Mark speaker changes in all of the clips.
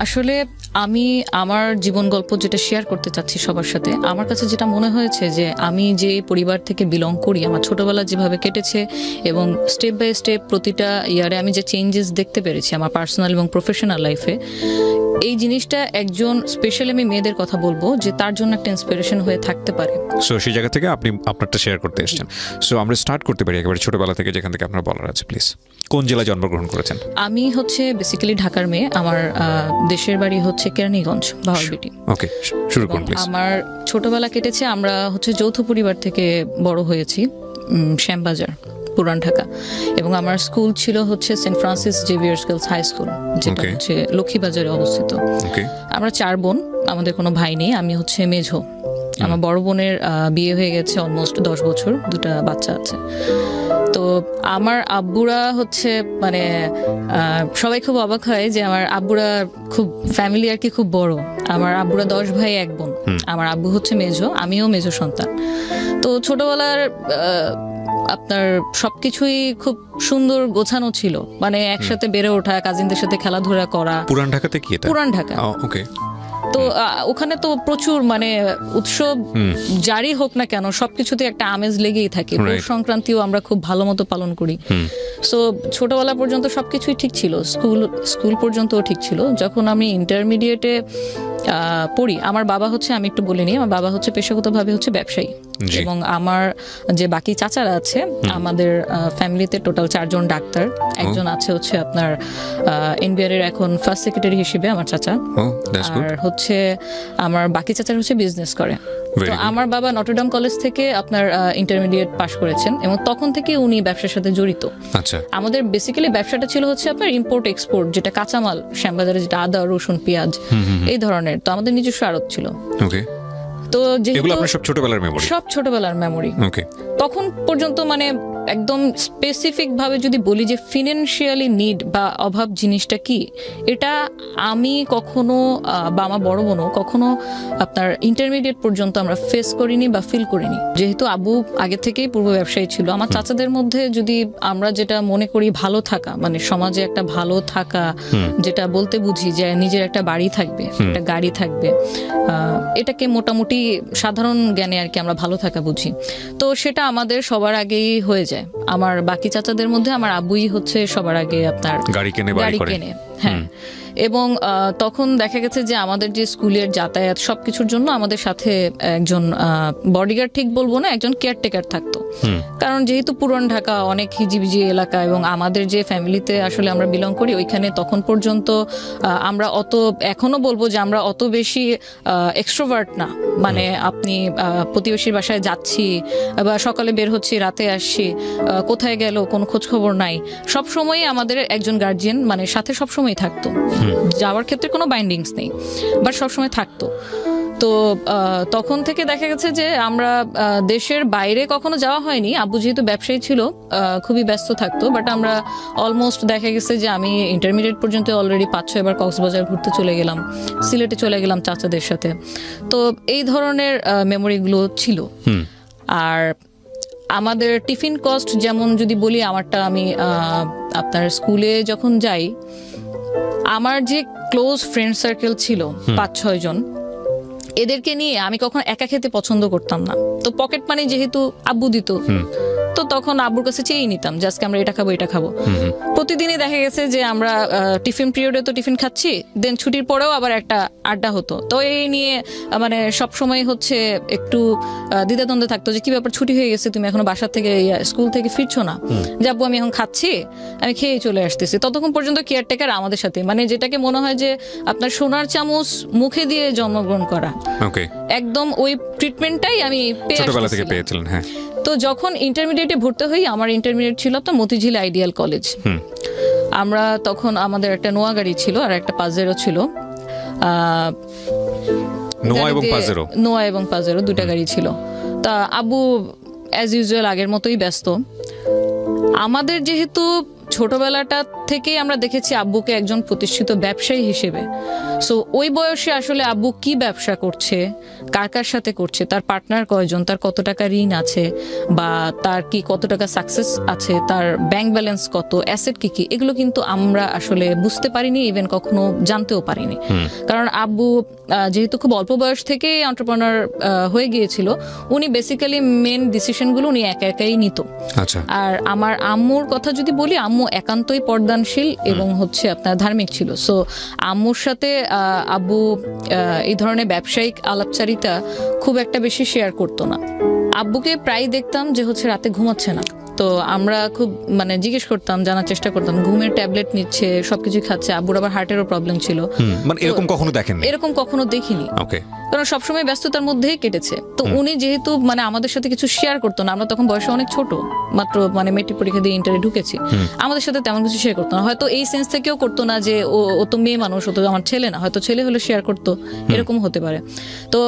Speaker 1: আসলে আমি আমার জীবন গল্প যেটা শেয়ার করতে চাচ্ছি সবার সাথে, আমার কাছে যেটা মনে হয়েছে যে আমি যে পরিবার থেকে বিলং করি, আমার ছোটবেলা যেভাবে কেটেছে এবং স্টেপ বাই স্টেপ প্রতিটা ইয়ারে আমি যে চেঞ্জেস দেখতে পেরেছি আমার পার্সোনাল এবং প্রফেশনাল লাইফে, এই জিনিসটা একজন স্পেশালি আমি মেয়েদের কথা বলবো যে তার জন্য একটা ইন্সপিরেশন হয়ে থাকতে পারে।
Speaker 2: সো সেই জায়গা থেকে আপনি আপনারটা শেয়ার করতে এসেছেন। সো আমরা স্টার্ট করতে পারি একেবারে ছোটবেলা থেকে, যেখান থেকে আপনার বলার আছে প্লিজ। কোন জেলায় জন্মগ্রহণ করেছেন?
Speaker 1: আমি হচ্ছে বেসিক্যালি ঢাকার মেয়ে। আমার দেশের বাড়ি হচ্ছে কেরানীগঞ্জ, বাহারবিটি।
Speaker 2: ওকে, শুরু করুন প্লিজ।
Speaker 1: আমার ছোটবেলা কেটেছে, আমরা হচ্ছে যৌথ পরিবার থেকে বড় হয়েছি শ্যামবাজার, পুরান ঢাকা। এবং আমার স্কুল ছিল হচ্ছে saint Francis Xavier's girls high school, যেটা হচ্ছে লক্ষ্মীবাজারে অবস্থিত। আমরা 4 বোন, আমাদের কোনো ভাই নেই। আমি হচ্ছে মেঝো। আমার বড় বোনের বিয়ে হয়ে গেছে অলমোস্ট 10 বছর, 2টা বাচ্চা আছে। তো আমার আব্বুরা হচ্ছে মানে সবাই খুব অবাক হয় যে আমার আব্বুরা খুব ফ্যামিলি আর কি খুব বড়। আমার আব্বুরা 10 ভাই 1 বোন। আমার আব্বু হচ্ছে মেঝো, আমিও মেঝো সন্তান। তো ছোটবেলার আপনার সবকিছুই খুব সুন্দর গোছানো ছিল, মানে একসাথে বেড়ে ওঠা, কাজিনদের সাথে খেলাধুলা করা।
Speaker 2: পুরান ঢাকাতে কি এটা?
Speaker 1: পুরান ঢাকা।
Speaker 2: ওকে।
Speaker 1: তো ওখানে তো প্রচুর মানে উৎসব জারি হোক না কেন সবকিছুতে একটা আমেজ লেগেই থাকে। পৌষ সংক্রান্তিও আমরা খুব ভালো মতো পালন করি। সো ছোটবেলা পর্যন্ত সবকিছুই ঠিক ছিল, স্কুল পর্যন্তও ঠিক ছিল। যখন আমি ইন্টারমিডিয়েটে পড়ি, আমার বাবা হচ্ছে, আমি একটু বলে নিই, আমার বাবা হচ্ছে পেশাগতভাবে হচ্ছে ব্যবসায়ী। এবং আমার যে বাকি চাচারা আছে আমাদের ফ্যামিলিতে টোটাল 4 জন ডাক্তার। একজন আছে হচ্ছে আপনার এনবিআর এর এখন ফার্স্ট সেক্রেটারি হিসেবে আমার চাচা। আর হচ্ছে আমার বাকি চাচারা হচ্ছে বিজনেস করে। তো আমার বাবা নটরডেম কলেজ থেকে আপনার ইন্টারমিডিয়েট পাশ করেছেন এবং তখন থেকে উনি ব্যবসার সাথে জড়িত।
Speaker 2: আচ্ছা।
Speaker 1: আমাদের বেসিক্যালি ব্যবসাটা ছিল হচ্ছে আপনার ইম্পোর্ট এক্সপোর্ট, যেটা কাঁচামাল শ্যামবাজারে, যেটা আদা, রসুন, পেঁয়াজ এই ধরনের। তো আমাদের নিজস্ব আড়ত ছিল।
Speaker 2: ওকে।
Speaker 1: তো যেগুলো
Speaker 2: আপনার সব ছোটবেলার মেমরি? সব
Speaker 1: ছোটবেলার মেমরি। ওকে। তখন পর্যন্ত মানে একদম স্পেসিফিক ভাবে যদি বলি যে ফিনান্সিয়ালি নিড বা অভাব জিনিসটা কি, এটা আমি কখনো বা আমার বড় বোনও কখনো আপনার ইন্টারমিডিয়েট পর্যন্ত আমরা ফেস করিনি বা ফিল করিনি। যেহেতু আবু আগে থেকেই পূর্ব ব্যবসায়ী ছিল, আমার চাচাদের মধ্যে যদি আমরা যেটা মনে করি ভালো থাকা, মানে সমাজে একটা ভালো থাকা, যেটা বলতে বুঝি যে নিজের একটা বাড়ি থাকবে, একটা গাড়ি থাকবে, এটাকে মোটামুটি সাধারণ জ্ঞানে আর কি আমরা ভালো থাকা বুঝি। তো সেটা আমাদের সবার আগেই হয়ে যায়। আমার বাকি চাচাদের মধ্যে আমার আব্বুই হচ্ছে সবার আগে আপনার গাড়ি কেনে। হ্যাঁ। এবং তখন দেখা গেছে যে আমাদের যে স্কুলের যাতায়াত সবকিছুর জন্য আমাদের সাথে একজন বডিগার্ড ঠিক বলবো না, একজন কেয়ারটেকার থাকতো। কারণ যেহেতু পুরান ঢাকা অনেক হিজিবিজি এলাকা এবং আমাদের যে ফ্যামিলিতে আসলে আমরা বিলং করি ওইখানে তখন পর্যন্ত আমরা অত, এখনো বলবো যে আমরা অত বেশি এক্সট্রোভার্ট না। মানে আপনি প্রতিবেশীর বাসায় যাচ্ছি বা সকালে বের হচ্ছি, রাতে আসছি, কোথায় গেল কোনো খোঁজ খবর নাই। সবসময়ই আমাদের একজন গার্জিয়ান মানে সাথে সবসময় থাকতো। যাওয়ার ক্ষেত্রে কোনো বাইন্ডিংস নেই, বাট সবসময় থাকতো। তো তখন থেকে দেখা গেছে যে আমরা দেশের বাইরে কখনো যাওয়া হয়নি। আব্বু যেহেতু ব্যবসায়ী ছিল খুবই ব্যস্ত থাকতো, বাট আমরা অলমোস্ট দেখা গেছে যে আমি ইন্টারমিডিয়েট পর্যন্ত অলরেডি 5-6 বার কক্সবাজার ঘুরতে চলে গেলাম, সিলেটে চলে গেলাম চাচাদের সাথে। তো এই ধরনের মেমোরিগুলো ছিল। আর আমাদের টিফিন কস্ট যেমন যদি বলি, আমারটা আমি আপনার স্কুলে যখন যাই, আমার যে ক্লোজ ফ্রেন্ড সার্কেল ছিল 5-6 জন, এদেরকে নিয়ে আমি কখনো একা খেতে পছন্দ করতাম না। তো পকেট মানি যেহেতু আব্বু দিত, তো তখন আব্বুর কাছে চেয়েই নিতাম যে আজকে আমরা এটা খাবো এটা খাবো। প্রতিদিনই দেখা গেছে যে আমরা টিফিন পিরিয়ডে তো টিফিন খাচ্ছি, দেন ছুটির পরেও আবার একটা আড্ডা হতো। তো এই নিয়ে মানে সবসময় হচ্ছে একটু দ্বিধাদ্বন্দ্বে থাকতো যে কি ব্যাপার, ছুটি হয়ে গেছে, তুমি এখনো বাসা থেকে স্কুল থেকে ফিরছো না? যে আব্বু আমি এখন খাচ্ছি, আমি খেয়ে চলে আসতেছি। ততক্ষণ পর্যন্ত কেয়ারটেকার আমাদের সাথে, মানে যেটাকে মনে হয় যে আপনার সোনার চামচ মুখে দিয়ে জন্মগ্রহণ করা, একদম ওই ট্রিটমেন্টটাই আমি পেয়েছিলাম। হ্যাঁ। তো যখন ইন্টারমিডিয়েটে ভর্তি হই, আমার ইন্টারমিডিয়েট ছিল তো মতিঝিল আইডিয়াল কলেজ। আমরা তখন আমাদের একটা নোয়া গাড়ি ছিল আর একটা পাজেরো ছিল। নোয়া এবং পাজেরো 2টা গাড়ি ছিল। তা আব্বু অ্যাজ ইউজুয়াল আগের মতোই ব্যস্ত। আমাদের যেহেতু ছোটবেলাটা থেকেই আমরা দেখেছি আব্বুকে একজন প্রতিষ্ঠিত ব্যবসায়ী হিসেবে। সো ওই বয়সে আসলে আব্বু কি ব্যবসা করছে, কার কার সাথে করছে, তার পার্টনার কয়জন, তার কত টাকা ঋণ আছে, বা তার কি কত টাকা সাকসেস আছে, তার ব্যাংক ব্যালেন্স কত, অ্যাসেট কি কি, এগুলো কিন্তু আমরা আসলে বুঝতে পারিনি, ইভেন কখনো জানতেও পারিনি। কারণ আব্বু যেহেতু খুব অল্প বয়স থেকেই এন্টারপ্রেনার হয়ে গিয়েছিল, উনি বেসিক্যালি মেন ডিসিশনগুলো উনি একা একাই নিত।
Speaker 2: আচ্ছা।
Speaker 1: আর আমার আম্মুর কথা যদি বলি, আম্মু একান্তই পর্দানশীল এবং হচ্ছে আপনার ধার্মিক ছিল। সো আম্মুর সাথে আব্বু এই ধরনের ব্যবসায়িক আলাপচারিতা খুব একটা বেশি শেয়ার করতো না। আব্বুকে প্রায় দেখতাম যে হচ্ছে রাতে ঘুমাচ্ছে না, তো আমরা খুব মানে জিজ্ঞেস করতাম, জানার চেষ্টা করতাম, ঘুমের ট্যাবলেট নিচ্ছে, সবকিছু খাচ্ছে। আব্বুর আবার হার্টেরও প্রবলেম ছিল।
Speaker 2: মানে এরকম কখনো দেখেননি?
Speaker 1: এরকম কখনো দেখিনি, কারণ সবসময় ব্যস্ততার মধ্যেই কেটেছে। তো উনি যেহেতু মানে আমাদের সাথে কিছু শেয়ার করতো না, আমরা তখন বয়সে অনেক ছোট, মাত্র মানে মেট্রিক পরীক্ষা দিয়ে ইন্টারে ঢুকেছি, আমাদের সাথে তেমন কিছু শেয়ার করতো না। হয়তো এই সেন্স থেকেও করতো না যে ও তো মেয়ে মানুষ, ও তো আমার ছেলে না, হয়তো ছেলে হলে শেয়ার করতো, এরকম হতে পারে। তো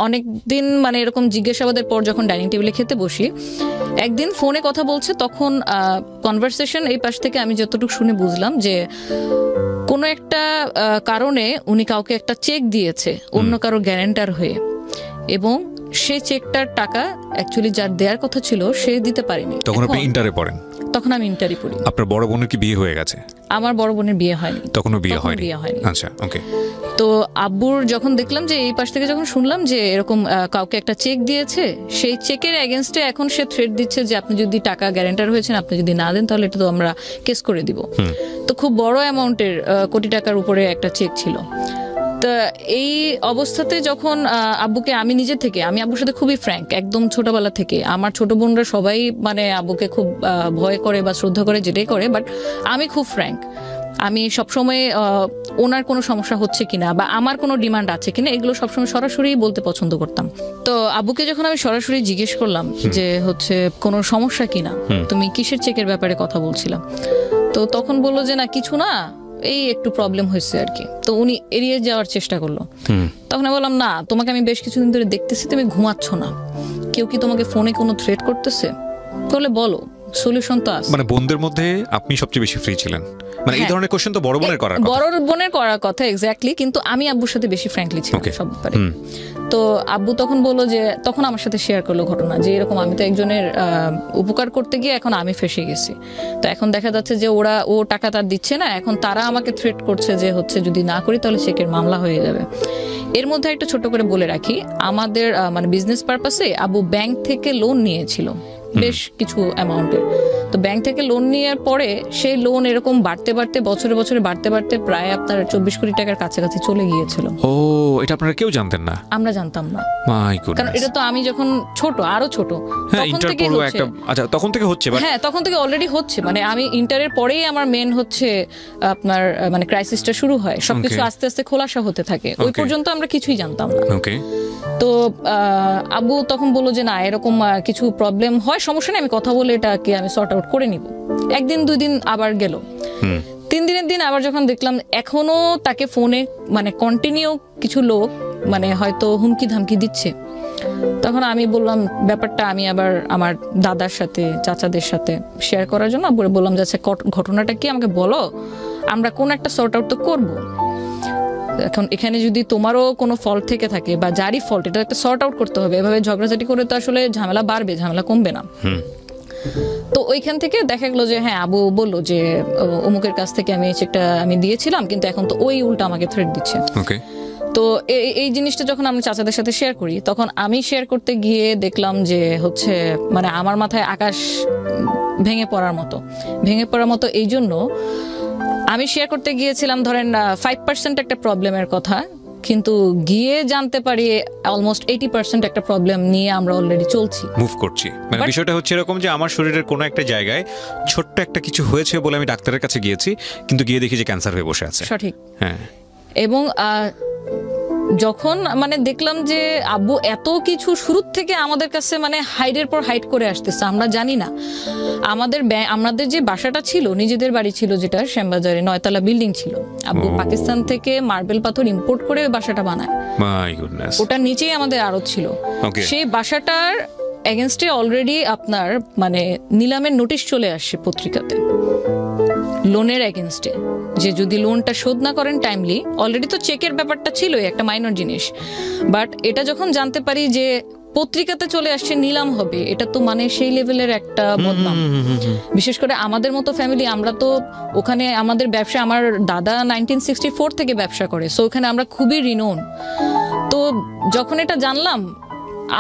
Speaker 1: অনেকদিন মানে এরকম জিজ্ঞাসাবাদের পর যখন ডাইনিং টেবিলে খেতে বসি, একদিন ফোনে কথা বলছে, তখন কনভারসেশন এই পাশ থেকে আমি যতটুকু শুনে বুঝলাম যে কোনো একটা কারণে উনি কাউকে একটা চেক দিয়েছে অন্য কারো গ্যারান্টার হয়ে, এবং সেই চেকটার টাকা অ্যাকচুয়ালি যার দেওয়ার কথা ছিল সে দিতে পারেনি।
Speaker 2: তখন আপনি ইন্টারে পড়েন?
Speaker 1: তখন আমি ইন্টারে পড়ি।
Speaker 2: আপনার বড় বোনের কি বিয়ে হয়ে গেছে?
Speaker 1: আমার বড় বোনের বিয়ে হয়নি।
Speaker 2: তখনও বিয়ে হয়নি? আচ্ছা, ওকে।
Speaker 1: তো আব্বুর যখন দেখলাম যে এই পাশ থেকে যখন শুনলাম যে এরকম কাউকে একটা চেক দিয়েছে, সেই চেকের এগেনস্টে এখন সে থ্রেট দিচ্ছে যে আপনি যদি টাকা গ্যারান্টার হয়েছেন, আপনি যদি না দেন তাহলে এটা তো আমরা কেস করে দিব। তো খুব বড় অ্যামাউন্টের, কোটি টাকার উপরে একটা চেক ছিল। তা এই অবস্থাতে যখন আব্বুকে আমি নিজে থেকে, আমি আব্বুর সাথে খুবই ফ্র্যাঙ্ক একদম ছোটবেলা থেকে। আমার ছোট বোনরা সবাই মানে আব্বুকে খুব ভয় করে বা শ্রদ্ধা করে, যেটাই করে, বাট আমি খুব ফ্র্যাঙ্ক। আমি সবসময় ওনার কোনো সমস্যা হচ্ছে কিনা বা আমার কোনো ডিমান্ড আছে কিনা এগুলো সবসময় সরাসরি বলতে পছন্দ করতাম। তো আব্বুকে যখন আমি সরাসরি জিজ্ঞেস করলাম যে হচ্ছে কোনো সমস্যা কিনা, তুমি কিসের চেকের ব্যাপারে কথা বলছিলাম, তো তখন বললো যে না কিছু না, এই একটু প্রবলেম হয়েছে আর কি। তো উনি এড়িয়ে যাওয়ার চেষ্টা করলো। তখন আমি বললাম না, তোমাকে আমি বেশ কিছুদিন ধরে দেখতেছি তুমি ঘুমাচ্ছ না, কেউ কি তোমাকে ফোনে কোনো থ্রেট করতেছে? তাহলে বলো, সলিউশন তো আছে।
Speaker 2: মানে বোনদের মধ্যে আপনি সবচেয়ে বেশি ফ্রি ছিলেন, মানে এই ধরনের কোশ্চেন তো বড় বোনের করার কথা।
Speaker 1: বড় বোনের করার কথা, এক্স্যাক্টলি, কিন্তু আমি আব্বুর সাথে বেশি ফ্র্যাঙ্কলি ছিলাম সব ব্যাপারে। তো আব্বু তখন বললো যে, তখন আমার সাথে শেয়ার করলো ঘটনা যে এরকম আমি তো একজনের উপকার করতে গিয়ে এখন আমি ফেসে গেছি। তো এখন দেখা যাচ্ছে যে ও টাকা তার দিচ্ছে না, এখন তারা আমাকে থ্রেট করছে যে হচ্ছে যদি না করি তাহলে চেকের মামলা হয়ে যাবে। এর মধ্যে একটা ছোট করে বলে রাখি, আমাদের মানে বিজনেস পারপাসে আব্বু ব্যাংক থেকে লোন নিয়েছিল বেশ কিছু অ্যামাউন্টের। তো ব্যাংক থেকে লোন নেওয়ার পরে সেই লোন এরকম বাড়তে বাড়তে বছরে বছরে বাড়তে বাড়তে প্রায় আপনার 24 কোটি টাকার কাছাকাছি চলে গিয়েছিল।
Speaker 2: ও, এটা আপনারা কেউ জানতেন না?
Speaker 1: আমরা জানতাম না,
Speaker 2: মাই গডনেস।
Speaker 1: কারণ এটা তো আমি যখন ছোট, আরো ছোট, তখন থেকে হচ্ছে।
Speaker 2: আচ্ছা, তখন থেকে হচ্ছে?
Speaker 1: হ্যাঁ, তখন থেকে অলরেডি হচ্ছে। মানে আমি ইন্টারের পরেই আমার মেন হচ্ছে আপনার মানে ক্রাইসিসটা শুরু হয়, সবকিছু আস্তে আস্তে খোলাসা হতে থাকে। ওই পর্যন্ত আমরা কিছুই জানতাম না।
Speaker 2: ওকে।
Speaker 1: তো আব্বু তখন বললো যে না, এরকম কিছু প্রবলেম হয়, সমস্যা নেই, আমি কথা বলে এটাকে আমি সর্ট আউট করে নিব। একদিন 2 দিন আবার গেল, 3 দিনের দিন আবার যখন দেখলাম এখনো তাকে ফোনে মানে কন্টিনিউ কিছু লোক মানে হয়তো হুমকি ধামকি দিচ্ছে, তখন আমি বললাম ব্যাপারটা আমি আবার আমার দাদার সাথে চাচাদের সাথে শেয়ার করার জন্য আব্বুরে বললাম যে আচ্ছা ঘটনাটা কি আমাকে বলো, আমরা কোন একটা সর্ট আউট তো করবো। এখন এখানে যদি তোমারও কোনো ফল্ট থেকে থাকে বা যারই ফল্ট, এটা একটা সর্ট আউট করতে হবে। এভাবে ঝগড়াঝাটি করে তো আসলে ঝামেলা বাড়বে, ঝামেলা কমবে না। তো ওইখান থেকে দেখা গেলো যে হ্যাঁ, আবু বললো যে অমুকের কাছ থেকে আমি চেকটা আমি দিয়েছিলাম, কিন্তু এখন তো ওই উল্টা আমাকে থ্রেট দিচ্ছে। তো এই জিনিসটা যখন আমি চাচাদের সাথে শেয়ার করি, তখন আমি শেয়ার করতে গিয়ে দেখলাম যে হচ্ছে মানে আমার মাথায় আকাশ ভেঙে পড়ার মতো। এই জন্য আমি শেয়ার করতে গিয়েছিলাম ধরেন 5% একটা প্রবলেমের কথা, কিন্তু গিয়ে জানতে পারি অলমোস্ট 80% একটা প্রবলেম নিয়ে আমরা অলরেডি চলছি,
Speaker 2: মুভ করছি। মানে বিষয়টা হচ্ছে এরকম যে আমার শরীরের কোনো একটা জায়গায় ছোট্ট একটা কিছু হয়েছে বলে আমি ডাক্তারের কাছে গিয়েছি, কিন্তু গিয়ে দেখি যে ক্যান্সার হয়ে বসে আছে।
Speaker 1: সঠিক।
Speaker 2: হ্যাঁ।
Speaker 1: এবং যখন মানে দেখলাম যে আব্বু এত কিছু শুরু থেকে আমাদের কাছে মানে হাইডের পর হাইড করে আসতেছে, আমরা জানি না। আমাদের যে বাসাটা ছিল, নিজেদের বাড়ি ছিল যেটা শ্যামবাজারে 9 তলা বিল্ডিং ছিল, আব্বু পাকিস্তান থেকে মার্বেল পাথর ইম্পোর্ট করে বাসাটা বানায়।
Speaker 2: My goodness.
Speaker 1: ওটার নিচেই আমাদের আড়ত ছিল। সেই বাসাটার এগেনস্টে অলরেডি আপনার মানে নিলামের নোটিশ চলে আসছে পত্রিকাতে, লোনের এগেনস্টে, যে যদি লোনটা শোধ না করেন টাইমলি, অলরেডি তো চেকের ব্যাপারটা ছিলই একটা মাইনর জিনিস, বাট এটা যখন জানতে পারি যে পত্রিকাতে চলে আসছে নিলাম হবে, এটা তো মানে সেই লেভেলের একটা বদনাম। বিশেষ করে আমাদের মতো ফ্যামিলি, আমরা তো ওখানে আমাদের ব্যবসা, আমার দাদা 1964 থেকে ব্যবসা করে, সো ওখানে আমরা খুবই রিনোন। তো যখন এটা জানলাম,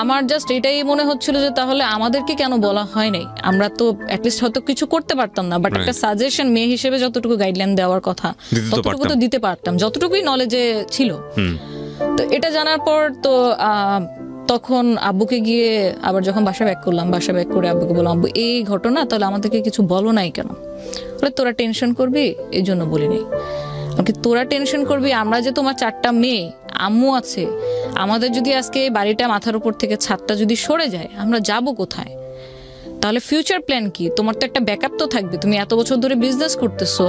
Speaker 1: আমার জাস্ট এটাই মনে হচ্ছিল যে তাহলে আমাদেরকে কেন বলা হয় নাই, আমরা তো অ্যাটলিস্ট হয়তো কিছু করতে পারতাম না, বাট একটা সাজেশন মেয়ে হিসেবে যতটুকু গাইডলাইন দেওয়ার কথা ততটুকু তো দিতে পারতাম, যতটুকুই নলেজে ছিল। তো এটা জানার পর তো তখন আব্বুকে গিয়ে আবার যখন বাসা ব্যাক করলাম, বাসা ব্যাক করে আব্বুকে বললাম, আব্বু এই ঘটনা, তাহলে আমাদেরকে কিছু বলো নাই কেন? বলে তোরা টেনশন করবি এই জন্য বলি নাই। তোরা টেনশন করবি, আমরা যে তোমার 4টা মেয়ে, আম্মু আছে, আমাদের যদি আজকে বাড়িটা মাথার উপর থেকে ছাদটা যদি সরে যায়, আমরা যাব কোথায়? তাহলে ফিউচার প্ল্যান কি? তোমার তো একটা ব্যাকআপ তো থাকবে, তুমি এত বছর ধরে বিজনেস করতেছো,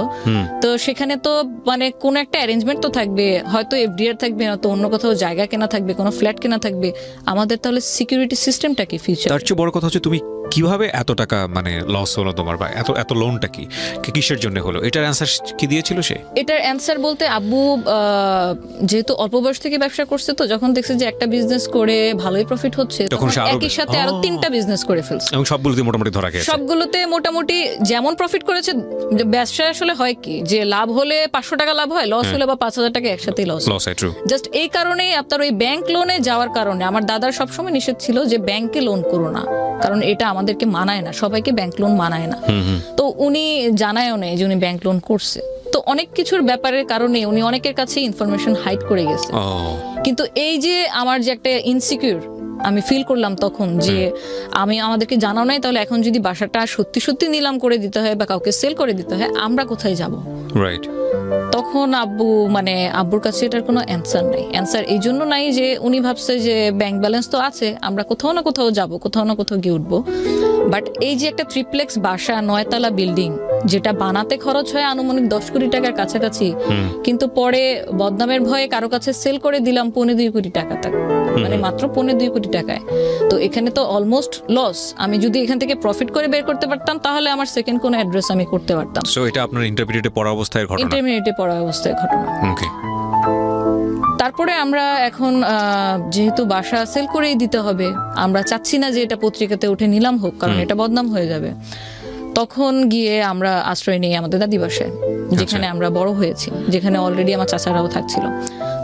Speaker 1: তো সেখানে তো মানে কোন একটা অ্যারেঞ্জমেন্ট তো থাকবে, হয়তো এফডিআর থাকবে, না তো অন্য কোথাও জায়গা কেনা থাকবে, কোনো ফ্ল্যাট কেনা থাকবে। আমাদের তাহলে সিকিউরিটি সিস্টেমটা কি ফিউচার?
Speaker 2: তার চেয়ে বড় কথা হচ্ছে তুমি কিভাবে এত টাকা মানে লস হলো তোমার, বা এত লোনটা কি কিসের জন্য হলো, এটার অ্যান্সার কি দিয়েছিল সে?
Speaker 1: এটার অ্যান্সার বলতে আব্বু যেহেতু অল্প বয়স থেকে ব্যবসা করছে, তো যখন দেখছে যে একটা বিজনেস করে ভালোই প্রফিট হচ্ছে, তখন একই সাথে আরো 3টা বিজনেস করে ফেলছে, এবং
Speaker 2: সবগুলোতে মোটামুটি ধরা গেছে।
Speaker 1: সবগুলোতে মোটামুটি যেমন প্রফিট করেছে। ব্যবসায় আসলে হয় কি, যে লাভ হলে 500 টাকা লাভ হয়, লস হলে বা 5000 টাকা একসাথেই লস। জাস্ট এই কারণেই আপনার ওই ব্যাংক লোনে যাওয়ার কারণে আমার দাদার সবসময় নিষেধ ছিল যে ব্যাংকে লোন করো না, কারণ এটা আমাদেরকে মানায় না, সবাইকে ব্যাংক লোন মানায় না। তো উনি জানায়ও নেই যে উনি ব্যাংক লোন করছে। তো অনেক কিছুর ব্যাপারের কারণে উনি অনেকের কাছে ইনফরমেশন হাইড করে গেছে। কিন্তু এই যে আমার যে একটা ইনসিকিউর আমি ফিল করলাম তখন, যে আমাদেরকে জানাও নাই, তাহলে এখন যদি বাসাটা সত্যি সত্যি নিলাম করে দিতে হয় বা কাউকে সেল করে দিতে হয়, আমরা কোথায় যাব?
Speaker 2: রাইট।
Speaker 1: তখন আব্বুর কাছে এটার কোনো অ্যান্সার নাই। অ্যান্সার এই জন্য নাই যে উনি ভাবছে যে ব্যাংক ব্যালেন্স তো আছে, আমরা কোথাও না কোথাও যাব, কোথাও না কোথাও গিয়ে উঠবো। বাট এই যে একটা ট্রিপ্লেক্স বাসা, 9তলা বিল্ডিং, যেটা বানাতে খরচ হয় আনুমানিক 10 কোটি টাকার কাছাকাছি, কিন্তু পরে বদনামের ভয়ে কারো কাছে সেল করে দিলাম 2.25 কোটি টাকা, মানে মাত্র 2.25 কোটি টাকায়। তো এখানে তো অলমোস্ট লস। আমি যদি এখান থেকে প্রফিট করে বের করতে পারতাম, তাহলে আমার সেকেন্ড কোন অ্যাড্রেস আমি করতে পারতাম।
Speaker 2: সো এটা আপনার ইন্টারমিডিয়েটে পড়া অবস্থায় ঘটনা?
Speaker 1: ইন্টারমিডিয়েটে পড়া অবস্থায় ঘটনা।
Speaker 2: ওকে।
Speaker 1: তারপরে আমরা এখন যেহেতু বাসা সেল করেই দিতে হবে, আমরা চাচ্ছি না যে এটা পত্রিকাতে উঠে নিলাম হোক, কারণ এটা বদনাম হয়ে যাবে। তখন গিয়ে আমরা আশ্রয় নিই আমাদের দাদি বাসায়, যেখানে আমরা বড় হয়েছি, যেখানে অলরেডি আমার চাচারাও থাকছিল।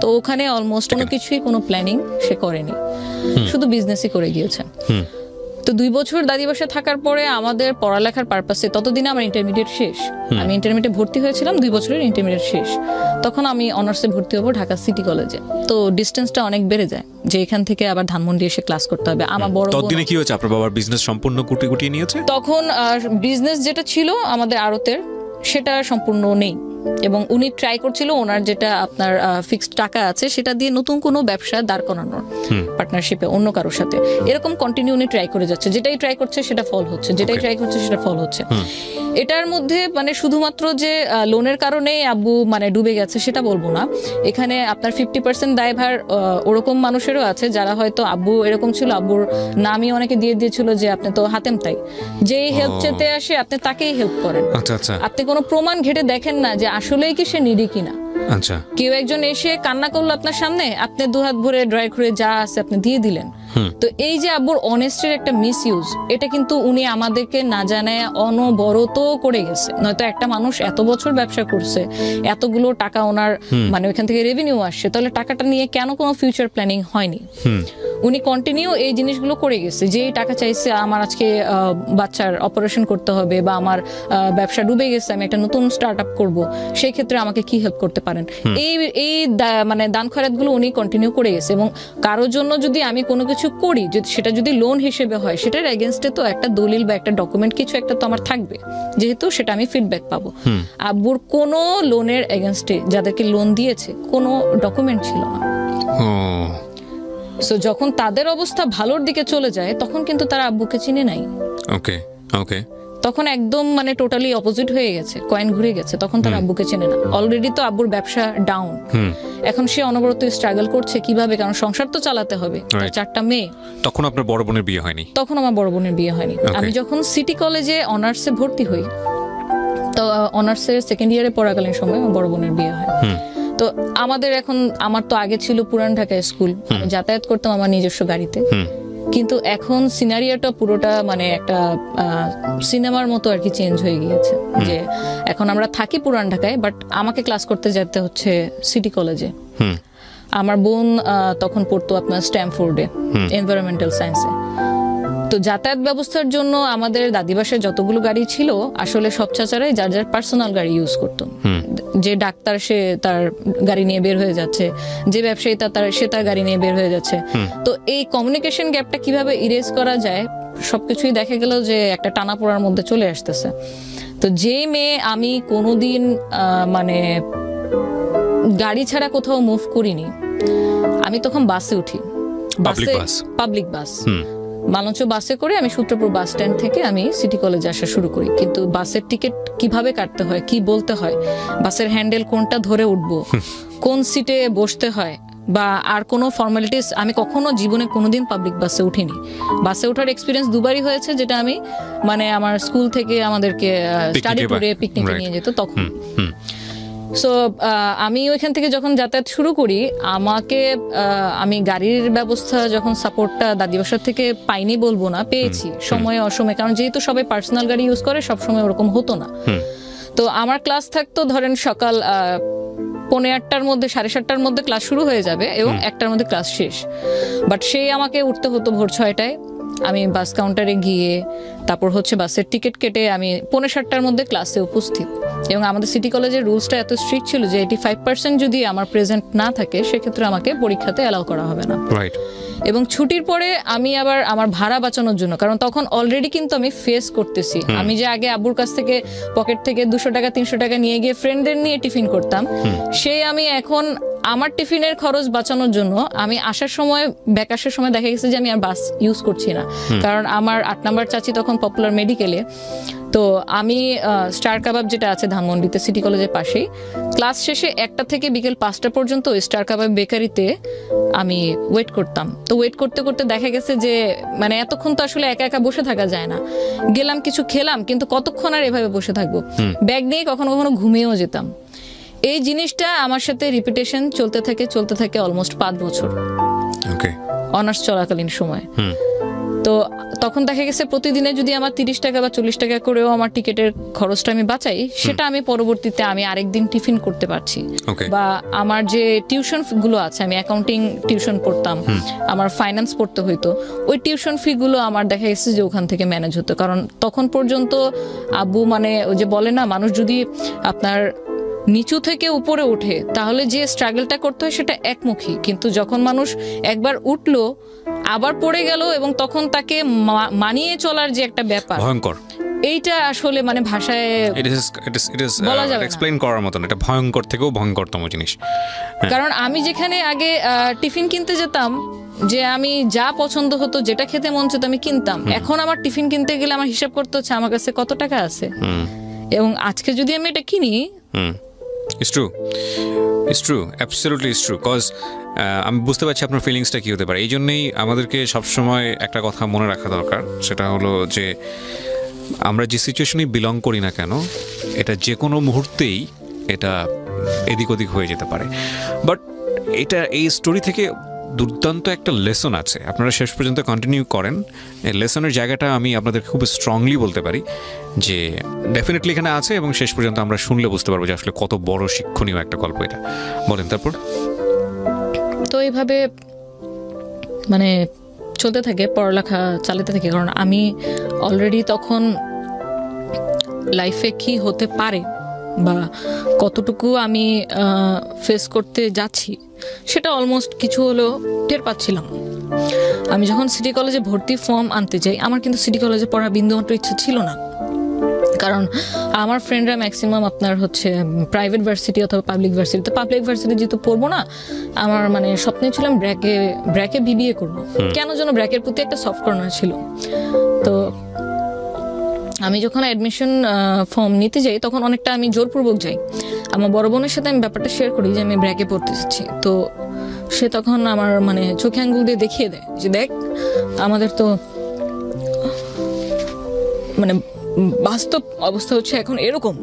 Speaker 1: তো ওখানে অলমোস্ট কোনো কিছুই, কোনো প্ল্যানিং সে করেনি, শুধু বিজনেসই করে গিয়েছে। তো 2 বছর দাদি বাসায় থাকার পরে আমাদের পড়ালেখার পারপাসে, ততদিনে আমার ইন্টারমিডিয়েট শেষ, আমি ইন্টারমিডিয়েটে ভর্তি হয়েছিলাম, 2 বছরের ইন্টারমিডিয়েট শেষ। তখন আমি অনার্সে ভর্তি হবো ঢাকা সিটি কলেজে। তো ডিস্টেন্সটা অনেক বেড়ে যায়, যে এখান থেকে আবার ধানমন্ডি এসে ক্লাস করতে হবে। আমার বড়
Speaker 2: ততদিনে কি হয়েছে, আপনার বাবার বিজনেস সম্পূর্ণ গুটিয়ে নিয়েছে?
Speaker 1: তখন বিজনেস যেটা ছিল আমাদের আড়তের, সেটা সম্পূর্ণ নেই, এবং উনি ট্রাই করছিল ওনার যেটা আপনার ফিক্সড টাকা আছে সেটা দিয়ে নতুন কোনো ব্যবসা দাঁড় করানোর, পার্টনারশিপে অন্য কারোর সাথে। এরকম কন্টিনিউ উনি ট্রাই করে যাচ্ছে, যেটাই ট্রাই করছে সেটা ফল হচ্ছে, যেটাই ট্রাই করছে সেটা ফল হচ্ছে। এটার মধ্যে মানে শুধুমাত্র যে লোনের কারণে আব্বু মানে ডুবে গেছে সেটা বলবো না, এখানে আপনার 50% দায়ভার ওরকম মানুষেরও আছে যারা হয়তো, আব্বু এরকম ছিল, আব্বুর নামই অনেকে দিয়ে দিয়েছিল যে আপনি তো হাতেম তাই, যেই হেল্প চেতে আসে আপনি তাকেই হেল্প করেন, আপনি কোনো প্রমাণ ঘেটে দেখেন না যে আসলেই কি সে নিডি কিনা।
Speaker 2: আচ্ছা,
Speaker 1: কেউ একজন এসে কান্না করলো আপনার সামনে, আপনি 2 হাত ভরে ড্রাই করে যা আছে আপনি দিয়ে দিলেন। তো এই যে আব্বুর অনেস্টির একটা মিসইউজ, এটা কিন্তু উনি আমাদেরকে না জানায় অনবরত করে গেছে। নয়তো একটা মানুষ এত বছর ব্যবসা করছে, এতগুলো টাকা ওনার মানে ওইখান থেকে রেভিনিউ আসছে, তাহলে টাকাটা নিয়ে কেন কোনো ফিউচার প্ল্যানিং হয়নি? উনি কন্টিনিউ এই জিনিসগুলো করে গেছে, যে টাকা চাইছে আমার আজকে বাচ্চার অপারেশন করতে হবে, বা আমার ব্যবসা ডুবে গেছে, আমি একটা নতুন স্টার্ট আপ করবো, সেই ক্ষেত্রে আমাকে কি হেল্প করতে পারেন, এই মানে দান খয়রাতগুলো উনি কন্টিনিউ করে গেছে। এবং কারোর জন্য যদি আমি কোনো কিছু করি, সেটা যদি লোন হিসেবে হয়, সেটার এগেনস্টে তো একটা দলিল বা একটা ডকুমেন্ট কিছু একটা তো আমার থাকবে, যেহেতু সেটা আমি ফিডব্যাক পাবো। আব্বুর কোনো লোনের এগেনস্টে যাদেরকে লোন দিয়েছে কোনো ডকুমেন্ট ছিল না। সো যখন তাদের অবস্থা ভালোর দিকে চলে যায়, তখন কিন্তু তারা আব্বুকে চিনে নাই।
Speaker 2: ওকে ওকে।
Speaker 1: তখন একদম মানে টোটালি অপোজিট হয়ে গেছে, কয়েন ঘুরে গেছে, তখন তারা আব্বুকে চেনে না। অলরেডি তো আব্বুর ব্যবসা ডাউন, এখন সে অনবরত স্ট্রাগল করছে কিভাবে, কারণ সংসার তো চালাতে হবে, 4টা মেয়ে।
Speaker 2: তখন আপনার বড় বোনের বিয়ে হয়নি?
Speaker 1: তখন আমার বড় বোনের বিয়ে হয়নি। আমি যখন সিটি কলেজে অনার্সে ভর্তি হই, তো অনার্সের সেকেন্ড ইয়ারে পড়াকালীন সময় আমার বড় বোনের বিয়ে হয়। তো আমাদের এখন, আমার তো আগে ছিল পুরান ঢাকায় স্কুল, আমি যাতায়াত করতাম আমার নিজস্ব গাড়িতে, কিন্তু এখন সিনারিওটা পুরোটা মানে একটা সিনেমার মতো আর কি চেঞ্জ হয়ে গিয়েছে, যে এখন আমরা থাকি পুরান ঢাকায়, বাট আমাকে ক্লাস করতে যেতে হচ্ছে সিটি কলেজে। আমার বোন তখন পড়তো আপনার স্ট্যামফোর্ডে এনভায়রনমেন্টাল সায়েন্সে। তো যাতায়াত ব্যবস্থার জন্য আমাদের দাদিবাসায় যতগুলো গাড়ি ছিল আসলে সব চাচারাই যার যার পার্সোনাল গাড়ি ইউজ করতো। যে ডাক্তার সে তার গাড়ি নিয়ে বের হয়ে যাচ্ছে, যে ব্যবসায়ী সে তার গাড়ি নিয়ে বের হয়ে যাচ্ছে। তো এই কমিউনিকেশন গ্যাপটা কিভাবে ইরেজ করা যায় সবকিছুই দেখা গেল যে একটা টানাপোড়ার মধ্যে চলে আসতেছে। তো যে মেয়ে আমি কোনোদিন মানে গাড়ি ছাড়া কোথাও মুভ করিনি, আমি তখন বাসে উঠি, পাবলিক বাস, মালঞ্চ বাসে করে আমি সূত্রপুর বাস স্ট্যান্ড থেকে আমি সিটি কলেজে আসা শুরু করি। কিন্তু বাসের টিকিট কিভাবে কাটতে হয়, কি বলতে হয়, বাসের হ্যান্ডেল কোনটা ধরে উঠবো, কোন সিটে বসতে হয়, বা আর কোনো ফর্মালিটিস আমি কখনো জীবনে কোনোদিন পাবলিক বাসে উঠিনি। বাসে ওঠার এক্সপিরিয়েন্স দুবারই হয়েছে, যেটা আমি মানে আমার স্কুল থেকে আমাদেরকে স্টাডি ট্যুরে পিকনিকে নিয়ে যেত তখন। সো আমি ওইখান থেকে যখন যাতায়াত শুরু করি, আমি গাড়ির ব্যবস্থা যখন সাপোর্টটা দাদিবাসার থেকে পাইনি বলবো না, পেয়েছি সময়ে অসময়ে, কারণ যেহেতু সবাই পার্সোনাল গাড়ি ইউজ করে সব সময় ওরকম হতো না। তো আমার ক্লাস থাকতো ধরেন সকাল 8:45-র মধ্যে, 7:30-র মধ্যে ক্লাস শুরু হয়ে যাবে এবং 1টার মধ্যে ক্লাস শেষ। বাট সেই আমাকে উঠতে হতো ভোর 6টায়, আমি বাস কাউন্টারে গিয়ে তারপর হচ্ছে বাসের টিকিট কেটে আমি 7:45-র মধ্যে ক্লাসে উপস্থিত। এবং আমাদের সিটি কলেজের রুলসটা এত স্ট্রিক্ট ছিল যে 85% যদি আমার প্রেজেন্ট না থাকে সেক্ষেত্রে আমাকে পরীক্ষাতে অ্যালাউ করা হবে না। এবং ছুটির পরে আমি আবার আমার ভাড়া বাঁচানোর জন্য, কারণ তখন অলরেডি কিন্তু আমি ফেস করতেছি, আমি যে আগে আব্বুর কাছ থেকে পকেট থেকে 200 টাকা 300 টাকা নিয়ে গিয়ে ফ্রেন্ডদের নিয়ে টিফিন করতাম, সেই আমি এখন আমার টিফিনের খরচ বাঁচানোর জন্য আমি আসার সময়, ব্যাক আসার সময় দেখা গেছে যে আমি আর বাস ইউজ করছি না, কারণ আমার 8 নাম্বার চাচি তখন পপুলার মেডিকেলে। তো আমি স্টার কাবাব যেটা আছে ধানমন্ডিতে সিটি কলেজের পাশেই, ক্লাস শেষে 1টা থেকে বিকেল 5টা পর্যন্ত স্টার কাবাব বেকারিতে আমি ওয়েট করতাম। তো ওয়েট করতে করতে দেখা গেছে যে মানে এতক্ষণ তো আসলে একা একা বসে থাকা যায় না, গেলাম কিছু খেলাম, কিন্তু কতক্ষণ আর এভাবে বসে থাকবো, ব্যাগ নিয়ে কখনো কখনো ঘুমিয়েও যেতাম। এই জিনিসটা আমার সাথে রিপিটেশন চলতে থাকে অলমোস্ট 5 বছর অনার্স চলাকালীন সময়। তো তখন দেখা গেছে প্রতিদিনে যদি আমার 30 টাকা বা 40 টাকা করেও আমার টিকিটের খরচটা আমি বাঁচাই, সেটা আমি পরবর্তীতে আমি আরেকদিন টিফিন করতে পারছি। বা আমার যে টিউশন গুলো আছে, আমি অ্যাকাউন্টিং টিউশন পড়তাম, আমার ফাইন্যান্স পড়তে হইতো, ওই টিউশন ফি গুলো আমার দেখা গেছে যে ওখান থেকে ম্যানেজ হতো। কারণ তখন পর্যন্ত আব্বু মানে ওই যে বলে না, মানুষ যদি আপনার নিচু থেকে উপরে ওঠে তাহলে যে স্ট্রাগলটা করতে হয় সেটা একমুখী, কিন্তু যখন মানুষ একবার উঠলো আবার পড়ে গেল এবং তখন তাকে মানিয়ে চলার যে একটা ব্যাপার,
Speaker 2: ভয়ঙ্কর,
Speaker 1: এইটা আসলে মানে ভাষায় বলা যাবে না,
Speaker 2: এক্সপ্লেইন করার মতন। এটা ভয়ঙ্কর থেকেও ভয়ঙ্করতম জিনিস।
Speaker 1: কারণ আমি যেখানে আগে টিফিন কিনতে যেতাম, যে আমি যা পছন্দ হতো, যেটা খেতে মন চেত আমি কিনতাম, এখন আমার টিফিন কিনতে গেলে আমার হিসাব করতে হচ্ছে আমার কাছে কত টাকা আছে, এবং আজকে যদি আমি এটা কিনি,
Speaker 2: It's true, absolutely it's true, cause আমি বুঝতে পারছি আপনার ফিলিংসটা কি হতে পারে। এই জন্যই আমাদেরকে সবসময় একটা কথা মনে রাখা দরকার, সেটা হলো যে আমরা যে সিচুয়েশনেই বিলং করি না কেন, এটা যে কোনো মুহূর্তেই এটা এদিক ওদিক হয়ে যেতে পারে। বাট এই স্টোরি থেকে দুর্দান্ত একটা লেসন আছে, আপনারা শেষ পর্যন্ত কন্টিনিউ করেন। এই লেসনের জায়গাটা আমি আপনাদের খুব স্ট্রংলি বলতে পারি যে ডেফিনেটলি এখানে আছে, এবং শেষ পর্যন্ত আমরা শুনলে বুঝতে পারবো যে আসলে কত বড় শিক্ষণীয় একটা গল্প এটা। বলেন তারপর।
Speaker 1: তো এইভাবে মানে চলতে থাকে, পড়ালেখা চালাতে থাকে, কারণ আমি অলরেডি তখন লাইফে কি হতে পারে বা কতটুকু আমি ফেস করতে যাচ্ছি সেটা অলমোস্ট কিছু হলেও টের পাচ্ছিলাম। আমি যখন সিটি কলেজে ভর্তি ফর্ম আনতে যাই, আমার কিন্তু সিটি কলেজে পড়ার বিন্দুমাত্র ইচ্ছা ছিল না, কারণ আমার ফ্রেন্ডরা ম্যাক্সিমাম আপনার হচ্ছে প্রাইভেট ভার্সিটি অথবা পাবলিক ভার্সিটি। তো পাবলিক ভার্সিটি যেহেতু পড়বো না, আমার মানে স্বপ্নে ছিলাম ব্র্যাকে বিবিএ করবো। কেন যেন ব্র্যাকের প্রতি একটা সফট কর্নার ছিল। তো আমি যখন অ্যাডমিশন ফর্ম নিতে যাই তখন অনেকটা আমি জোরপূর্বক যাই। আমার বড় বোনের সাথে আমি ব্যাপারটা শেয়ার করি যে আমি ব্র্যাকে পড়তে যাচ্ছি। তো সে তখন আমার মানে চোখে আঙ্গুল দিয়ে দেখিয়ে দেয় যে দেখ, আমাদের তো মানে বাস্তব অবস্থা হচ্ছে এখন এরকম,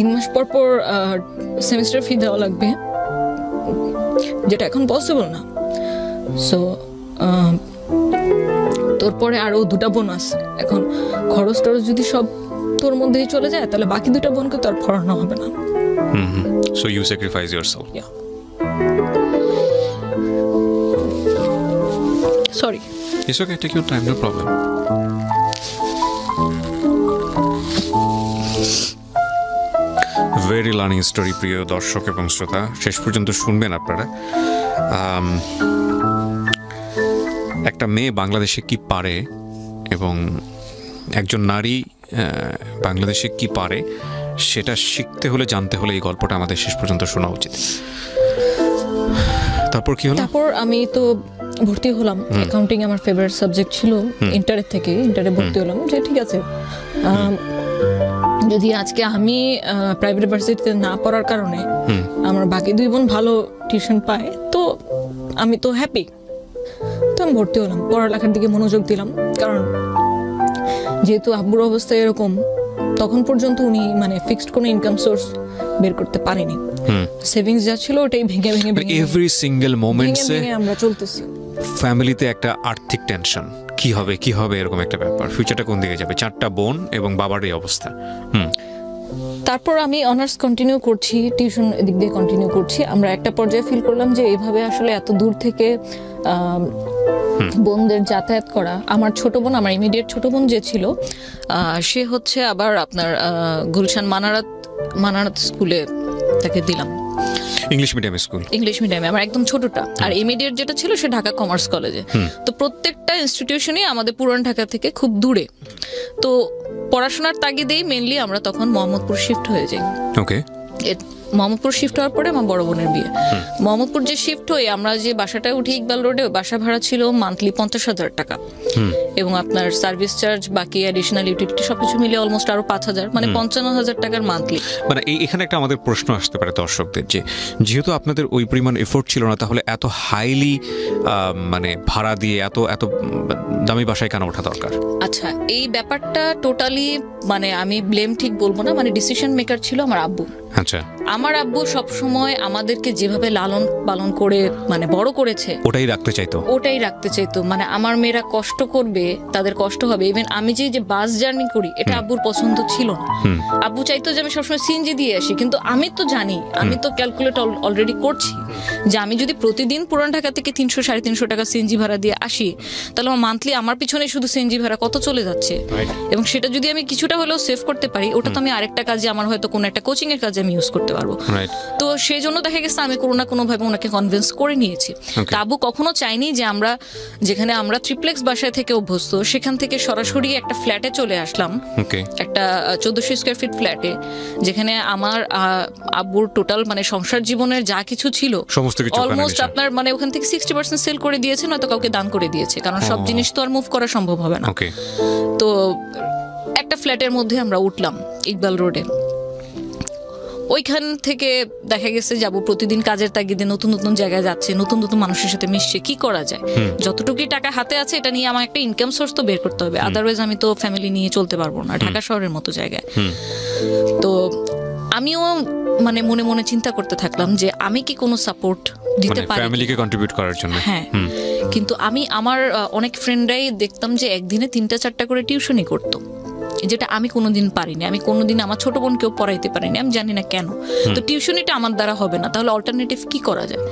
Speaker 1: 3 মাস পর পর সেমিস্টার ফি দেওয়া লাগবে, যেটা এখন পসিবল না। সো তোর পরে আরো 2টা বোন আছে, এখন খরচ টরচ যদি সব তোর মধ্যেই চলে যায় তাহলে বাকি 2টা বোনকে তো আর পড়ানো হবে না।
Speaker 2: So you sacrifice yourself.
Speaker 1: Yeah. Sorry.
Speaker 2: It's okay, take your time, no problem. Very learning story প্রিয় দর্শক এবং শ্রোতা, শেষ পর্যন্ত শুনবেন আপনারা। একটা মেয়ে বাংলাদেশে কি পারে এবং একজন নারী বাংলাদেশে কি পারে সেটা শিখতে হলে, জানতে হলে এই গল্পটা আমাদের শেষ পর্যন্ত শোনা উচিত। তারপর কি হলো?
Speaker 1: তারপর আমি তো ভর্তি হলাম, অ্যাকাউন্টিং আমার ফেভারিট সাবজেক্ট ছিল ইন্টারে থেকে, ইন্টারে ভর্তি হলাম যে ঠিক আছে, যদি আজকে আমি প্রাইভেট ইউনিভার্সিটিতে না পড়ার কারণে আমার বাকি 2 বোন ভালো টিউশন পায় তো আমি তো হ্যাপি। তো আমি ভর্তি হলাম, পড়ালেখার দিকে মনোযোগ দিলাম, কারণ যেহেতু আব্বুর অবস্থা এরকম, তখন পর্যন্ত উনি মানে ফিক্সড কোনো ইনকাম সোর্স বের করতে পারেনি, সেভিংস যা ছিল ওটাই ভেঙে ভেঙে ভেঙে
Speaker 2: এভরি সিঙ্গেল মোমেন্টসে
Speaker 1: আমরা চলতেছি।
Speaker 2: ফ্যামিলিতে একটা আর্থিক টেনশন, কি হবে এরকম একটা ব্যাপার, ফিউচারটা কোন দিকে যাবে, 4টা বোন এবং বাবার এই অবস্থা।
Speaker 1: তারপর আমি অনার্স কন্টিনিউ করছি, টিউশন এদিক দিয়ে কন্টিনিউ করছি। আমরা একটা পর্যায়ে ফিল করলাম যে এইভাবে আসলে এত দূর থেকে বোনদের যাতায়াত করা, আমার ছোট বোন, আমার ইমিডিয়েট ছোট বোন যে ছিল সে হচ্ছে আবার আপনার গুলশান মানারাত স্কুলে তাকে দিলাম,
Speaker 2: ইংলিশ মিডিয়াম স্কুল,
Speaker 1: ইংলিশ মিডিয়ামে আমার একদম ছোটটা। আর ইমিডিয়েট যেটা ছিল সে ঢাকা কমার্স কলেজে। তো প্রত্যেকটা ইনস্টিটিউশনই আমাদের পুরান ঢাকা থেকে খুব দূরে, তো পড়াশোনার তাগিদেই মেনলি আমরা তখন মোহাম্মদপুর শিফট হয়ে যাই।
Speaker 2: ওকে,
Speaker 1: মোহাম্মদপুর শিফট হওয়ার পরে আমার বড় বোনের বিয়ে। মোহাম্মদপুর যে শিফট হয়ে আমরা যে বাসাটায় উঠি ইকবাল রোডে, বাসা ভাড়া ছিল মান্থলি 50,000 টাকা, এবং আপনার সার্ভিস চার্জ বাকি অ্যাডিশনাল ইউটিলিটি সবকিছু মিলে অলমোস্ট আরো 5,000, মানে 55,000 টাকার মান্থলি।
Speaker 2: মানে এখানে একটা আমাদের প্রশ্ন আসতে পারে দর্শকদের, যে যেহেতু আপনাদের ওই পরিমাণ এফোর্ট ছিল না, তাহলে এত হাইলি মানে ভাড়া দিয়ে এত দামি বাসায় কেন ওঠা দরকার?
Speaker 1: আচ্ছা, এই ব্যাপারটা টোটালি মানে আমি ব্লেম ঠিক বলবো না, মানে ডিসিশন মেকার ছিল আমার আব্বু।
Speaker 2: আচ্ছা,
Speaker 1: আমার আব্বু সবসময় আমাদেরকে যেভাবে লালন পালন করে মানে বড় করেছে
Speaker 2: ওটাই রাখতে চাইতো। মানে আমার মেয়েরা কষ্ট করবে, তাদের কষ্ট হবে। ইভেন আমি যে বাস জার্নি করি এটা আব্বুর পছন্দ ছিল না। আব্বু চাইতো যে আমি সবসময় সিএনজি দিয়ে আসি, কিন্তু আমি তো জানি, আমি তো ক্যালকুলেট অলরেডি করছি যে আমি যদি প্রতিদিন পুরান ঢাকা থেকে 300-350 টাকা সিএনজি ভাড়া দিয়ে আসি, তাহলে আমার মান্থলি আমার পিছনে শুধু সিএনজি ভাড়া কত চলে যাচ্ছে। এবং সেটা যদি আমি কিছুটা হলেও সেভ করতে পারি, ওটা তো আমি আরেকটা কাজে, আমার হয়তো কোনো একটা কোচিং এর কাজে আমি ইউজ করতে পারবো। তো সেই জন্য দেখা গেছে আমি কোনো না কোনো ভাবে ওনাকে কনভিন্স করে নিয়েছি। আব্বু কখনো চাইনি যে আমরা যেখানে আমরা ট্রিপ্লেক্স বাসায় থেকে অভ্যস্ত সেখান থেকে সরাসরি একটা ফ্ল্যাটে চলে আসলাম, একটা 1400 স্কয়ার ফিট ফ্ল্যাটে, যেখানে আমার আব্বুর টোটাল মানে সংসার জীবনের যা কিছু ছিল অলমোস্ট আপনার মানে ওখান থেকে 60% সেল করে দিয়েছে, নয়তো কাউকে দান করে দিয়েছে, কারণ সব জিনিস তো আর মুভ করা সম্ভব হবে না। তো একটা ফ্ল্যাটের মধ্যে আমরা উঠলাম ইকবাল রোডে। ওইখান থেকে দেখা গেছে যাবো প্রতিদিন কাজের তাগিদে নতুন নতুন জায়গায় যাচ্ছে, নতুন নতুন মানুষের সাথে মিশছে, কি করা যায়, যতটুকুই টাকা হাতে আছে এটা নিয়ে আমার একটা ইনকাম সোর্স তো বের করতে হবে, আদারওয়াইজ আমি তো ফ্যামিলি নিয়ে চলতে পারবো না ঢাকা শহরের মতো জায়গায়। তো আমিও মানে মনে মনে চিন্তা করতে থাকলাম যে আমি কি কোনো সাপোর্ট দিতে পারি ফ্যামিলিকে কন্ট্রিবিউট করার জন্য।
Speaker 1: হ্যাঁ, কিন্তু আমি আমার অনেক ফ্রেন্ডরাই দেখতাম যে একদিনে 3টা-4টা করে টিউশনই করতো, যেটা আমি কোনোদিন পারিনি। আমি কোনোদিন আমার ছোট বোনকেও পড়াইতে পারিনি, আমি জানি না কেন। তো টিউশনিটা আমার দ্বারা হবে না, তাহলে অল্টারনেটিভ কি করা যায়?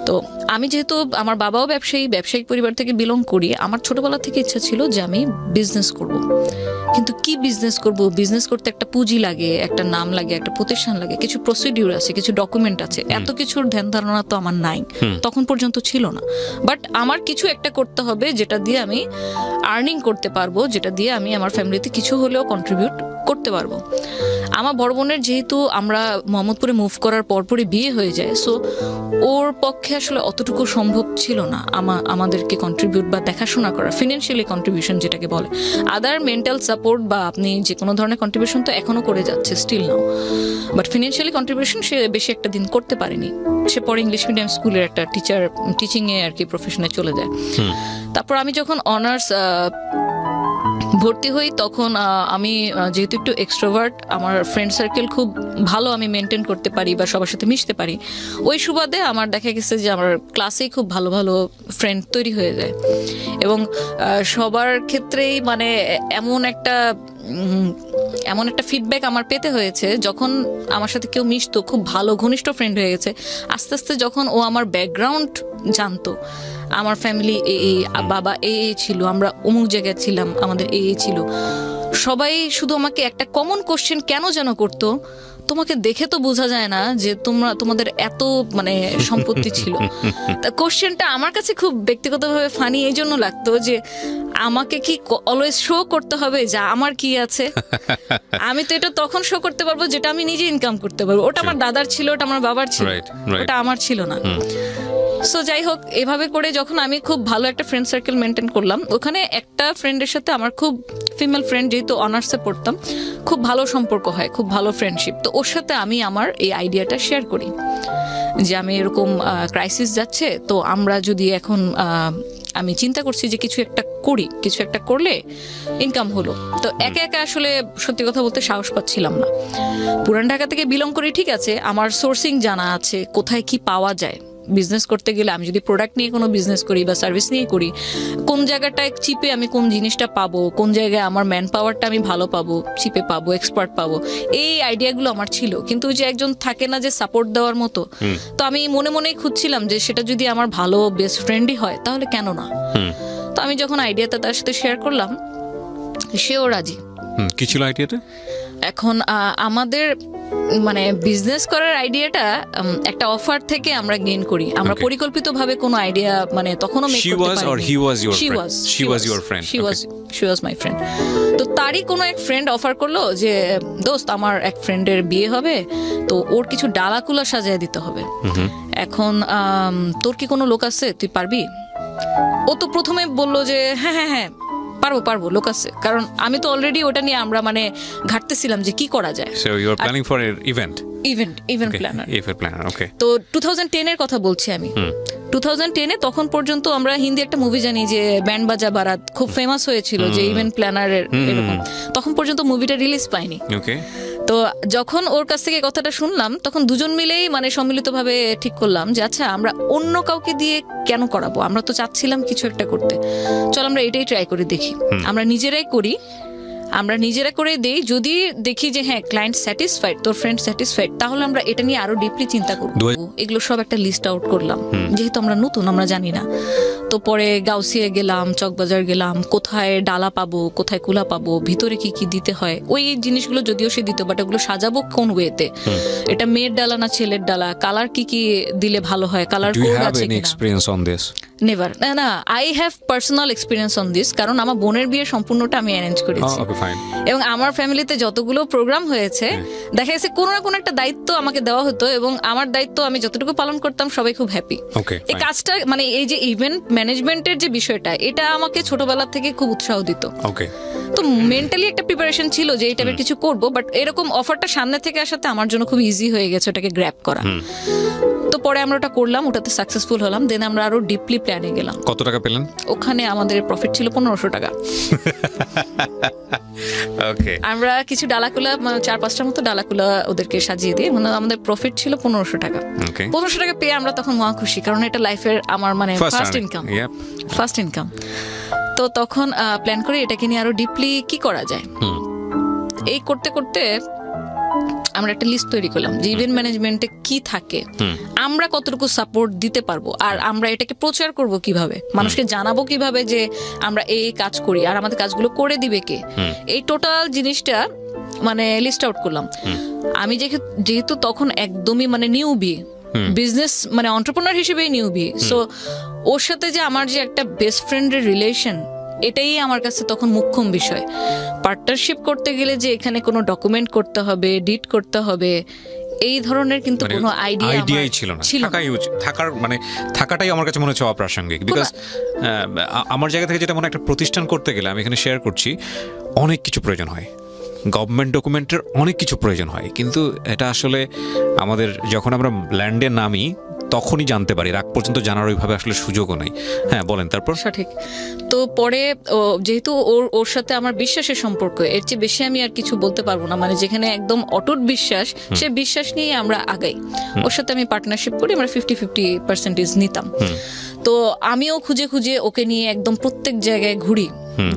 Speaker 1: তো আমি যেহেতু আমার বাবাও ব্যবসায়িক পরিবার থেকে বিলং করি, আমার ছোটবেলা থেকে ইচ্ছা ছিল যে আমি বিজনেস করব। কিন্তু কি বিজনেস করব? বিজনেস করতে একটা পুঁজি লাগে, একটা নাম লাগে, একটা প্রতিষ্ঠান লাগে, কিছু প্রসিডিউর আছে, কিছু ডকুমেন্ট আছে, এত কিছুর ধ্যান ধারণা তো আমার নাই, তখন পর্যন্ত ছিল না। বাট আমার কিছু একটা করতে হবে যেটা দিয়ে আমি আর্নিং করতে পারবো, যেটা দিয়ে আমি আমার ফ্যামিলিতে কিছু হলেও কন্ট্রিবিউট করতে পারবো। আমার বড় বোনের যেহেতু আমরা মোহাম্মদপুরে মুভ করার পরপরই বিয়ে হয়ে যায়, সো ওর পক্ষে আসলে অতটুকু সম্ভব ছিল না আমাদেরকে কন্ট্রিবিউট বা দেখাশোনা করা, ফিনান্সিয়ালি কন্ট্রিবিউশন যেটাকে বলে। আদার মেন্টাল সাপোর্ট বা আপনি যে কোনো ধরনের কন্ট্রিবিউশন তো এখনো করে যাচ্ছে, still now, but financially contribution সে বেশি একটা দিন করতে পারেনি। সে পরে ইংলিশ মিডিয়াম স্কুলের একটা টিচিংয়ে আর কি প্রফেশনে চলে যায়। তারপর আমি যখন অনার্স ভর্তি হই তখন আমি যেহেতু একটু এক্সট্রোভার্ট, আমার ফ্রেন্ড সার্কেল খুব ভালো আমি মেনটেন করতে পারি বা সবার সাথে মিশতে পারি, ওই সুবাদে আমার দেখা গেছে যে আমার ক্লাসেই খুব ভালো ভালো ফ্রেন্ড তৈরি হয়ে যায়। এবং সবার ক্ষেত্রেই মানে এমন একটা ফিডব্যাক আমার পেতে হয়েছে, যখন আমার সাথে কেউ মিশতো খুব ভালো ঘনিষ্ঠ ফ্রেন্ড হয়ে গেছে, আস্তে আস্তে যখন ও আমার ব্যাকগ্রাউন্ড জানতো, আমার ফ্যামিলি এই বাবা এই ছিল, আমরা অমুক জায়গায় ছিলাম, আমাদের এই ছিল, সবাই শুধু আমাকে একটা কমন কোশ্চেন কেন যেন করতো, তোমাকে দেখে তো বোঝা যায় না যে তোমাদের এত মানে সম্পত্তি ছিল। তা কোশ্চেনটা আমার কাছে খুব ব্যক্তিগতভাবে ফানি এই জন্য লাগতো যে আমাকে কি অলওয়েজ শো করতে হবে যা আমার কি আছে? আমি তো এটা তখন শো করতে পারবো যেটা আমি নিজে ইনকাম করতে পারবো। ওটা আমার দাদার ছিল, ওটা আমার বাবার ছিল, ওটা আমার ছিল না। সো যাই হোক, এভাবে করে যখন আমি খুব ভালো একটা ফ্রেন্ড সার্কেল মেনটেন করলাম, ওখানে একটা ফ্রেন্ডের সাথে আমার খুব ফিমেল ফ্রেন্ড, যেহেতু অনার্সে পড়তাম, খুব ভালো সম্পর্ক হয়, খুব ভালো ফ্রেন্ডশিপ। তো ওর সাথে আমি আমার এই আইডিয়াটা শেয়ার করি যে আমি এরকম ক্রাইসিস যাচ্ছে, তো আমরা যদি এখন আমি চিন্তা করছি যে কিছু একটা করি, কিছু একটা করলে ইনকাম হলো। তো একে একে আসলে সত্যি কথা বলতে সাহস পাচ্ছিলাম না। পুরান ঢাকা থেকে বিলং করি, ঠিক আছে, আমার সোর্সিং জানা আছে, কোথায় কি পাওয়া যায়। বিজনেস করতে গেলে আমি যদি প্রোডাক্ট নিয়ে কোনো বিজনেস করি বা সার্ভিস নিয়ে করি, কোন জায়গাটায় চিপে আমি কোন জিনিসটা পাবো, কোন জায়গায় আমার ম্যান পাওয়ারটা আমি ভালো পাবো, চিপে পাবো, এক্সপার্ট পাবো, এই আইডিয়াগুলো আমার ছিল। কিন্তু যে একজন থাকে না যে সাপোর্ট দেওয়ার মতো, তো আমি মনে মনেই খুঁজছিলাম যে সেটা যদি আমার ভালো বেস্ট ফ্রেন্ডই হয় তাহলে কেন না। তো আমি যখন আইডিয়াটা তার সাথে শেয়ার করলাম, সেও রাজি।
Speaker 2: কি ছিল আইডিয়াটা?
Speaker 1: এখন আমাদের মানে বিজনেস করার আইডিয়াটা একটা অফার থেকে আমরা গেইন করি। আমরা পরিকল্পিতভাবে কোনো আইডিয়া মানে তখনও মেক করতে পারিনি। She was my friend. তো তারই কোনো এক ফ্রেন্ড অফার করলো যে দোস্ত, আমার এক ফ্রেন্ডের বিয়ে হবে, তো ওর কিছু ডালাকুলা সাজিয়ে দিতে হবে। এখন তোর কি কোনো লোক আছে, তুই পারবি? ও তো প্রথমে বললো যে হ্যাঁ পারবো, লোক আছে। কারণ আমি তো অলরেডি ওটা নিয়ে আমরা মানে ঘাটতেছিলাম যে কি করা যায়।
Speaker 2: So you are planning for an event
Speaker 1: planner.
Speaker 2: Okay.
Speaker 1: তো 2010 এর কথা বলছি আমি। 2010 এ তখন পর্যন্ত আমরা হিন্দি একটা মুভি জানি যে ব্যান্ড বাজা বারাত, খুব ফেমাস হয়েছিল যে ইভেন্ট প্ল্যানারের এরকম। তখন পর্যন্ত মুভিটা রিলিজ পায়নি।
Speaker 2: Okay.
Speaker 1: তো যখন ওর কাছ থেকে কথাটা শুনলাম, তখন দুজন মিলেই মানে সম্মিলিতভাবে ঠিক করলাম যে আচ্ছা, আমরা অন্য কাউকে দিয়ে কেন করাবো, আমরা তো চাচ্ছিলাম কিছু একটা করতে, চল আমরা এটাই ট্রাই করে দেখি। আমরা নিজেরাই করি, আমরা নিজেরা করে দেই। যদি দেখি যে হ্যাঁ ক্লায়েন্ট স্যাটিসফাইড, তোর ফ্রেন্ড স্যাটিসফাইড, তাহলে আমরা এটা নিয়ে আরো ডিপলি চিন্তা করবো। এগুলো সব একটা লিস্ট আউট করলাম, যেহেতু আমরা নতুন, আমরা জানি না। তো পরে গাউসিয়া গেলাম, চকবাজার গেলাম, কোথায় ডালা পাবো, কোথায় কুলা পাবো, ভিতরে কি কি দিতে হয়, ওই জিনিসগুলো যদিও সে দিত, বাট ওগুলো সাজাবো কোন ওয়েতে, এটা মেয়ের ডালা না ছেলের ডালা, কালার কি কি দিলে ভালো হয়, কালার কোড আছে কিনা। নেভার, না, I have personal experience on this, কারণ আমার বোনের বিয়ে সম্পূর্ণটা আমি অ্যারেঞ্জ করেছি। এবং আমার ফ্যামিলিতে যতগুলো প্রোগ্রাম হয়েছে, দেখা গেছে কোনো না কোনো একটা দায়িত্ব আমাকে দেওয়া হতো, এবং আমার দায়িত্ব আমি যতটুকু পালন করতাম সবাই খুব হ্যাপি। এই কাজটা মানে এই যে ইভেন্ট ম্যানেজমেন্টের যে বিষয়টা, এটা আমাকে ছোটবেলা থেকে খুব উৎসাহ দিত। তো মেন্টালি একটা প্রিপারেশন ছিল যে এই টাইপের কিছু করব, বাট এরকম অফারটা সামনে থেকে আসাতে আমার জন্য খুব ইজি হয়ে গেছে ওটাকে গ্র্যাব করা। তো পরে আমরা ওটা করলাম, ওটাতে সাকসেসফুল হলাম। দেন আমরা আরো ডিপলি প্ল্যানে গেলাম।
Speaker 2: কত টাকা পেলেন
Speaker 1: ওখানে? আমাদের প্রফিট ছিল 1500 টাকা। আমরা কিছু ডালাকুলা 4-5টার মতো ডালাকুলা ওদেরকে সাজিয়ে দিই, মানে আমাদের প্রফিট ছিল 1500 টাকা। 1500 টাকা পেয়ে আমরা তখন মহা খুশি, কারণ এটা লাইফের আমার মানে ফার্স্ট ইনকাম। তো তখন প্ল্যান করি এটাকে নিয়ে আরো ডিপলি কি করা যায়। এই করতে করতে আমরা একটা লিস্ট তৈরি করলাম যে ইভেন্ট ম্যানেজমেন্টে কি থাকে, আমরা কতটুকু সাপোর্ট দিতে পারবো, আর আমরা এটাকে প্রচার করব কিভাবে, মানুষকে জানাবো কিভাবে যে আমরা এই কাজ করি, আর আমাদের কাজগুলো করে দিবে কে। এই টোটাল জিনিসটা মানে লিস্ট আউট করলাম। আমি যেহেতু তখন একদমই মানে নিউবি, বিজনেস মানে এন্টারপ্রেনার হিসেবেই নিউবি, সো ওর সাথে যে আমার যে একটা বেস্ট ফ্রেন্ডের রিলেশন, এটাই আমার কাছে তখন মুখ্যম বিষয়। পার্টনারশিপ করতে গেলে যে এখানে কোনো ডকুমেন্ট করতে হবে, এডিট করতে হবে, এই ধরনের কিন্তু কোনো আইডিয়াই ছিল না।
Speaker 2: থাকাটাই আমার কাছে মনে হচ্ছে অপ্রাসঙ্গিক। বিকজ আমার জায়গা থেকে যেটা মনে একটা প্রতিষ্ঠান করতে গেলে, আমি এখানে শেয়ার করছি, অনেক কিছু প্রয়োজন হয়, গভর্নমেন্ট ডকুমেন্টের অনেক কিছু প্রয়োজন হয়। কিন্তু এটা আসলে আমাদের যখন আমরা ল্যান্ডে নামি, তখনই জানতে পারি, রাগ পর্যন্ত জানার ওইভাবে আসলে সুযোগও নাই। হ্যাঁ বলেন তারপর।
Speaker 1: সঠিক। তো পরে যেহেতু ওর সাথে আমার বিশ্বাসের সম্পর্ক, এর চেয়ে বেশি আমি আর কিছু বলতে পারবো না, মানে যেখানে একদম অটুট বিশ্বাস, সে বিশ্বাস নিয়ে আমরা আগাই। ওর সাথে আমি পার্টনারশিপ করি, আমরা 50-50% নিতাম। তো আমিও খুঁজে খুঁজে ওকে নিয়ে একদম প্রত্যেক জায়গায় ঘুরি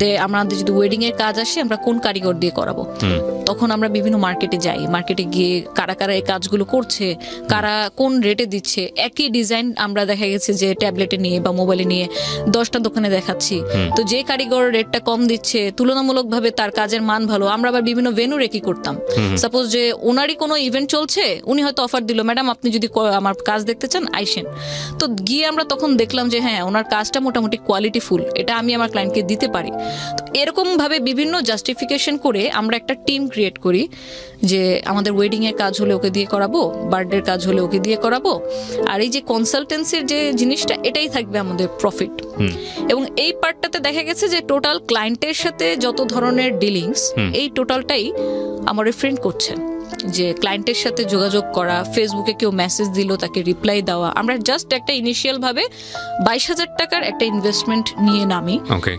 Speaker 1: যে আমাদের যদি ওয়েডিং এর কাজ আসে আমরা কোন কারিগর দিয়ে করাবো। তখন আমরা বিভিন্ন মার্কেটে যাই, মার্কেটে গিয়ে কারা কারা এই কাজগুলো করছে, কারা কোন রেটে দিচ্ছে। একই ডিজাইন আমরা দেখা গেছে যে ট্যাবলেটে নিয়ে বা মোবাইলে নিয়ে 10টা দোকানে দেখাচ্ছি। তো যে কারিগর রেটটা কম দিচ্ছে, তুলনামূলকভাবে তার কাজের মান ভালো, আমরা আবার বিভিন্ন ভেন্যুরে কি করতাম, সাপোজ যে ওনারই কোনো ইভেন্ট চলছে, উনি হয়তো অফার দিল, ম্যাডাম আপনি যদি আমার কাজ দেখতে চান আইসেন। তো গিয়ে আমরা তখন দেখলাম যে হ্যাঁ ওনার কাজটা মোটামুটি কোয়ালিটিফুল, এটা আমি আমার ক্লায়েন্টকে দিতে পারি। তো এরকম ভাবে বিভিন্ন জাস্টিফিকেশন করে আমরা একটা টিম ক্রিয়েট করি যে আমাদের ওয়েডিং এর কাজ হলে ওকে দিয়ে করাবো, বার্থডের কাজ হলে ওকে দিয়ে করাবো, আর এই যে কনসালটেন্সির যে জিনিসটা এটাই থাকবে আমাদের প্রফিট। এবং এই পার্টটাতে দেখা গেছে যে টোটাল ক্লায়েন্টের সাথে যত ধরনের ডিলিংস, এই টোটালটাই আমার ফ্রেন্ড করছে। যে ক্লায়েন্টের সাথে যোগাযোগ করা, ফেসবুকে কেউ মেসেজ দিল তাকে রিপ্লাই দেওয়া, আমরা জাস্ট একটা ইনিশিয়াল ভাবে 22,000 টাকার একটা ইনভেস্টমেন্ট নিয়ে নামি।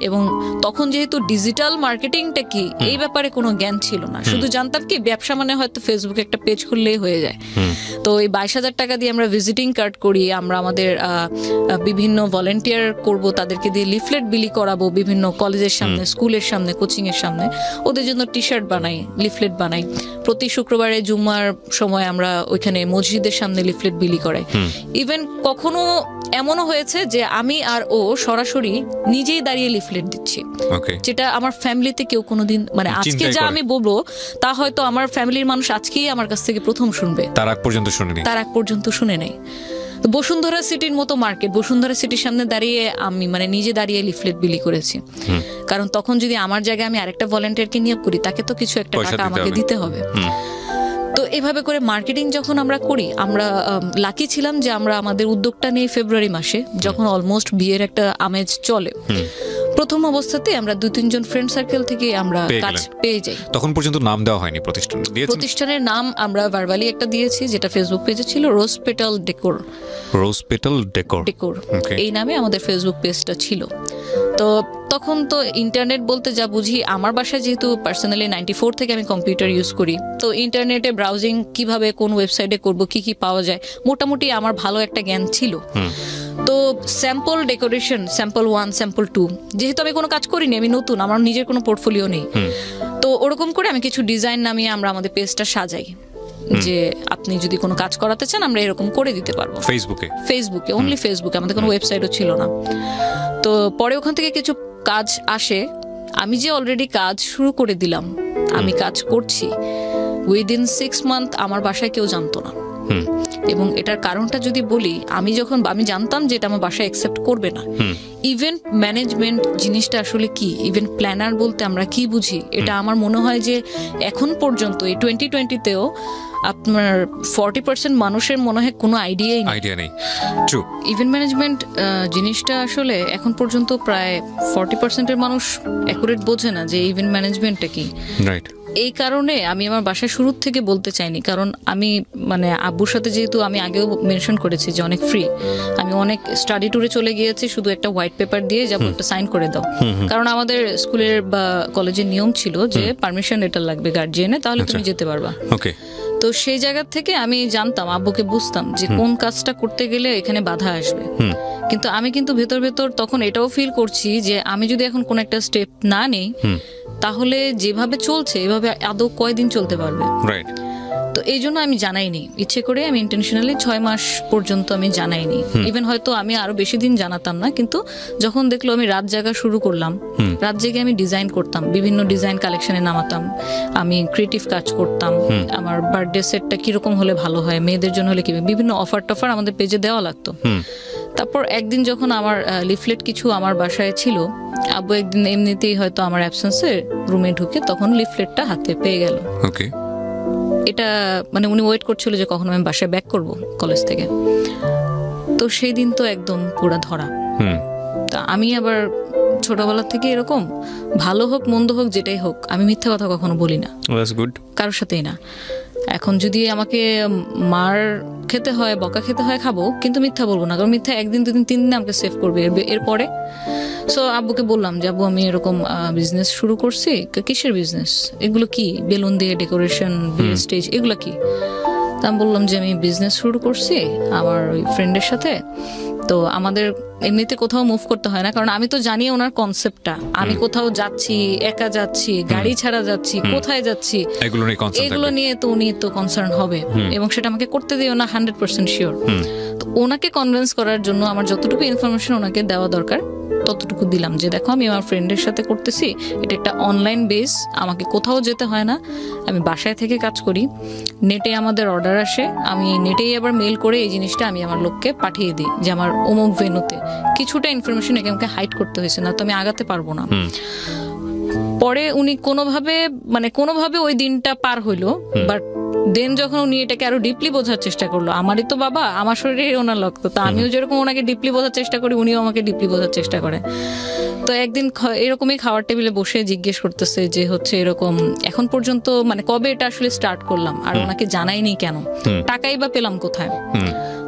Speaker 1: এবং তখন যেহেতু ডিজিটাল মার্কেটিংটা কি এই ব্যাপারে কোনো জ্ঞান ছিল না, শুধু জানতাম কি ব্যবসা মানে হয়তো ফেসবুকে একটা পেজ খুললেই হয়ে যায়। তো এই 22,000 টাকা দিয়ে আমরা ভিজিটিং কার্ড করি, আমরা আমাদের বিভিন্ন ভলেন্টিয়ার করব, তাদেরকে দিয়ে লিফলেট বিলি করাবো বিভিন্ন কলেজের সামনে, স্কুলের সামনে, কোচিং এর সামনে, ওদের জন্য টি শার্ট বানাই, লিফলেট বানাই। প্রতি শুক্রবারে জুম্মার সময় আমরা ওইখানে মসজিদের সামনে লিফলেট বিলি করাই। ইভেন কখনো এমনও হয়েছে যে আমি আর ও সরাসরি নিজেই দাঁড়িয়ে লিফলেট দিচ্ছি, যেটা আমার ফ্যামিলিতে কেউ কোনোদিন, মানে আজকে যা আমি বলবো তা হয়তো আমার ফ্যামিলির মানুষ আজকেই আমার কাছ থেকে প্রথম শুনবে, তার আগ পর্যন্ত শুনে নেই। তো বসুন্ধরা সিটির মতো মার্কেট, বসুন্ধরা সিটির সামনে দাঁড়িয়ে আমি মানে নিজে দাঁড়িয়ে লিফলেট বিলি করেছি। কারণ তখন যদি আমার জায়গায় আমি আরেকটা ভলেন্টিয়ারকে নিয়োগ করি, তাকে তো কিছু একটা টাকা আমাকে দিতে হবে। তো এভাবে করে মার্কেটিং যখন আমরা করি, আমরা লাকি ছিলাম যে আমরা আমাদের উদ্যোগটা নিয়ে ফেব্রুয়ারি মাসে, যখন অলমোস্ট বিয়ের একটা আমেজ চলে, প্রথম অবস্থাতে আমরা 2-3 জন ফ্রেন্ড সার্কেল থেকে আমরা কাজ পেয়ে যাই।
Speaker 2: তখন পর্যন্ত নাম দেওয়া হয়নি
Speaker 1: প্রতিষ্ঠানের নাম, আমরা ভার্বালি একটা দিয়েছি যেটা ফেসবুক পেজে ছিল, রোজ পেটাল ডেকোর, এই নামে আমাদের ফেসবুক পেজটা ছিল। তো তখন তো ইন্টারনেট বলতে যা বুঝি, আমার বাসায় যেহেতু পার্সোনালি 94 থেকে আমি কম্পিউটার ইউজ করি, তো ইন্টারনেটে ব্রাউজিং কিভাবে কোন ওয়েবসাইটে করব, কি কি পাওয়া যায়, মোটামুটি আমার ভালো একটা জ্ঞান ছিল। তো স্যাম্পল ডেকোরেশন, স্যাম্পল 1, স্যাম্পল 2, যেহেতু আমি কোনো কাজ করিনি, আমি নতুন, আমার নিজের কোনো পোর্টফোলিও নেই, তো ওরকম করে আমি কিছু ডিজাইন নামিয়ে আমরা আমাদের পেজটা সাজাই যে আপনি যদি কোনো কাজ করাতে চান আমরা এরকম করে দিতে পারবো। ফেসবুকে অনলি ফেসবুকে, আমাদের কোনো ওয়েবসাইটও ছিল না। তো পরে ওখান থেকে কিছু কাজ আসে, আমি যে অলরেডি কাজ শুরু করে দিলাম, আমি কাজ করছি, উইদিন 6 মান্থ আমার বাসায় কেউ জানতো না। এবং এটার কারণটা যদি বলি, আমি জানতাম যে এটা আমার বাসায় অ্যাকসেপ্ট করবে না। ইভেন্ট ম্যানেজমেন্ট জিনিসটা আসলে কি, ইভেন্ট প্ল্যানার বলতে আমরা কি বুঝি, এটা আমার মনে হয় যে এখন পর্যন্ত এই 2020-তেও আপনার 40% মানুষের মনে হয় কোনো আইডিয়া নেই। ইভেন্ট ম্যানেজমেন্ট জিনিসটা আসলে এখন পর্যন্ত প্রায় 40%-এর মানুষ অ্যাকুরেট বোঝে না যে ইভেন্ট ম্যানেজমেন্টটা কি। এই কারণে আমি আমার বাসায় শুরু থেকে বলতে চাইনি, কারণ আমি মানে আব্বুর সাথে যেহেতু আমি আগেও মেনশন করেছি যে অনেক ফ্রি, আমি অনেক স্টাডি ট্যুরে চলে গিয়েছি, শুধু একটা হোয়াইট পেপার দিয়ে যাবো, একটা সাইন করে দাও, কারণ আমাদের স্কুলের বা কলেজের নিয়ম ছিল যে পারমিশন লেটার লাগবে গার্জিয়ানে, তাহলে তুমি যেতে পারবা। তো সেই জায়গা থেকে আমি জানতাম, আব্বুকে বুঝতাম যে কোন কাজটা করতে গেলে এখানে বাধা আসবে। কিন্তু আমি কিন্তু ভেতর তখন এটাও ফিল করছি যে আমি যদি এখন কোন একটা স্টেপ না নেই, তাহলে যেভাবে চলছে এভাবে আদৌ কয়দিন চলতে পারবে। তো এই জন্য আমি জানাইনি, ইচ্ছে করে আমি ইন্টেনশনালি 6 মাস পর্যন্ত আমি জানাইনি। ইভেন হয়তো আমি আরো বেশি দিন জানাতাম না, কিন্তু যখন দেখলো আমি রাত জাগা শুরু করলাম, রাত জেগে আমি ডিজাইন করতাম, বিভিন্ন ডিজাইন কালেকশনে নামাতাম, আমি ক্রিয়েটিভ কাজ করতাম, আমার বার্থডে সেটটা কিরকম হলে ভালো হয়, মেয়েদের জন্য হলে কি, বিভিন্ন অফার টফার আমাদের পেজে দেওয়া লাগতো। তারপর একদিন যখন আমার লিফলেট কিছু আমার বাসায় ছিল, আব্বু একদিন এমনিতেই হয়তো আমার অ্যাবসেন্সে রুমে ঢুকে তখন লিফলেটটা হাতে পেয়ে গেল। এটা মানে উনি ওয়েট করছিল যে কখন আমি বাসায় ব্যাক করব কলেজ থেকে। তো সেই দিন তো একদম পুরো ধরা। তা আমি আবার ছোটবেলা থেকে এরকম ভালো হোক মন্দ হোক যেটাই হোক, আমি মিথ্যা কথা কখনো বলি না, কারোর সাথেই না। এখন যদি আমাকে মার খেতে হয়, বকা খেতে হয়, খাবো, কিন্তু মিথ্যা বলবো না, কারণ মিথ্যা 1 দিন 2 দিন 3 দিন আমাকে সেভ করবে এরপরে। সো আব্বুকে বললাম যে আব্বু আমি এরকম বিজনেস শুরু করছি। কিসের বিজনেস? এগুলো কি? বেলুন দিয়ে ডেকোরেশন, স্টেজ, এগুলো কি? তা আমি বললাম যে আমি বিজনেস শুরু করছি আমার ওই ফ্রেন্ডের সাথে। তো আমাদের এমনিতে কোথাও মুভ করতে হয় না, কারণ আমি তো জানি ওনার কনসেপ্টটা। আমি কোথাও যাচ্ছি, একা যাচ্ছি, গাড়ি ছাড়া যাচ্ছি, কোথায় যাচ্ছি, এগুলো নিয়ে তো উনি তো কনসার্ন হবে, এবং সেটা আমাকে করতে দিও না 100% শিওর। তো ওনাকে কনভিন্স করার জন্য আমার যতটুকু ইনফরমেশন ওনাকে দেওয়া দরকার ততটুকু দিলাম, যে দেখো আমি আমার ফ্রেন্ডের সাথে করতেছি, এটা একটা অনলাইন বেস, আমাকে কোথাও যেতে হয় না, আমি বাসায় থেকে কাজ করি, নেটে আমাদের অর্ডার আসে, আমি নেটেই আবার মেল করে এই জিনিসটা আমি আমার লোককে পাঠিয়ে দিই যে আমার অমুক ভেন্যুতে। কিছুটা ইনফরমেশন একে আমাকে হাইড করতে হয়েছে, না তো আমি আগাতে পারবো না। পরে উনি কোনোভাবে ওই দিনটা পার হইলো, বাট দেন যখন উনি এটাকে আরো ডিপলি বোঝার চেষ্টা করলো, আমারই তো বাবা, আমার শরীরে ওনার রক্ত, তো আমিও যেরকম ওনাকে ডিপলি বোঝার চেষ্টা করি, উনিও আমাকে ডিপলি বোঝার চেষ্টা করে। তো একদিন এরকমই খাওয়ার টেবিলে বসে জিজ্ঞেস করতেছে যে হচ্ছে এরকম এখন পর্যন্ত কবে এটা আসলে স্টার্ট করলাম, আর ওনাকে জানাইনি কেন, টাকাই বা পেলাম কোথায়।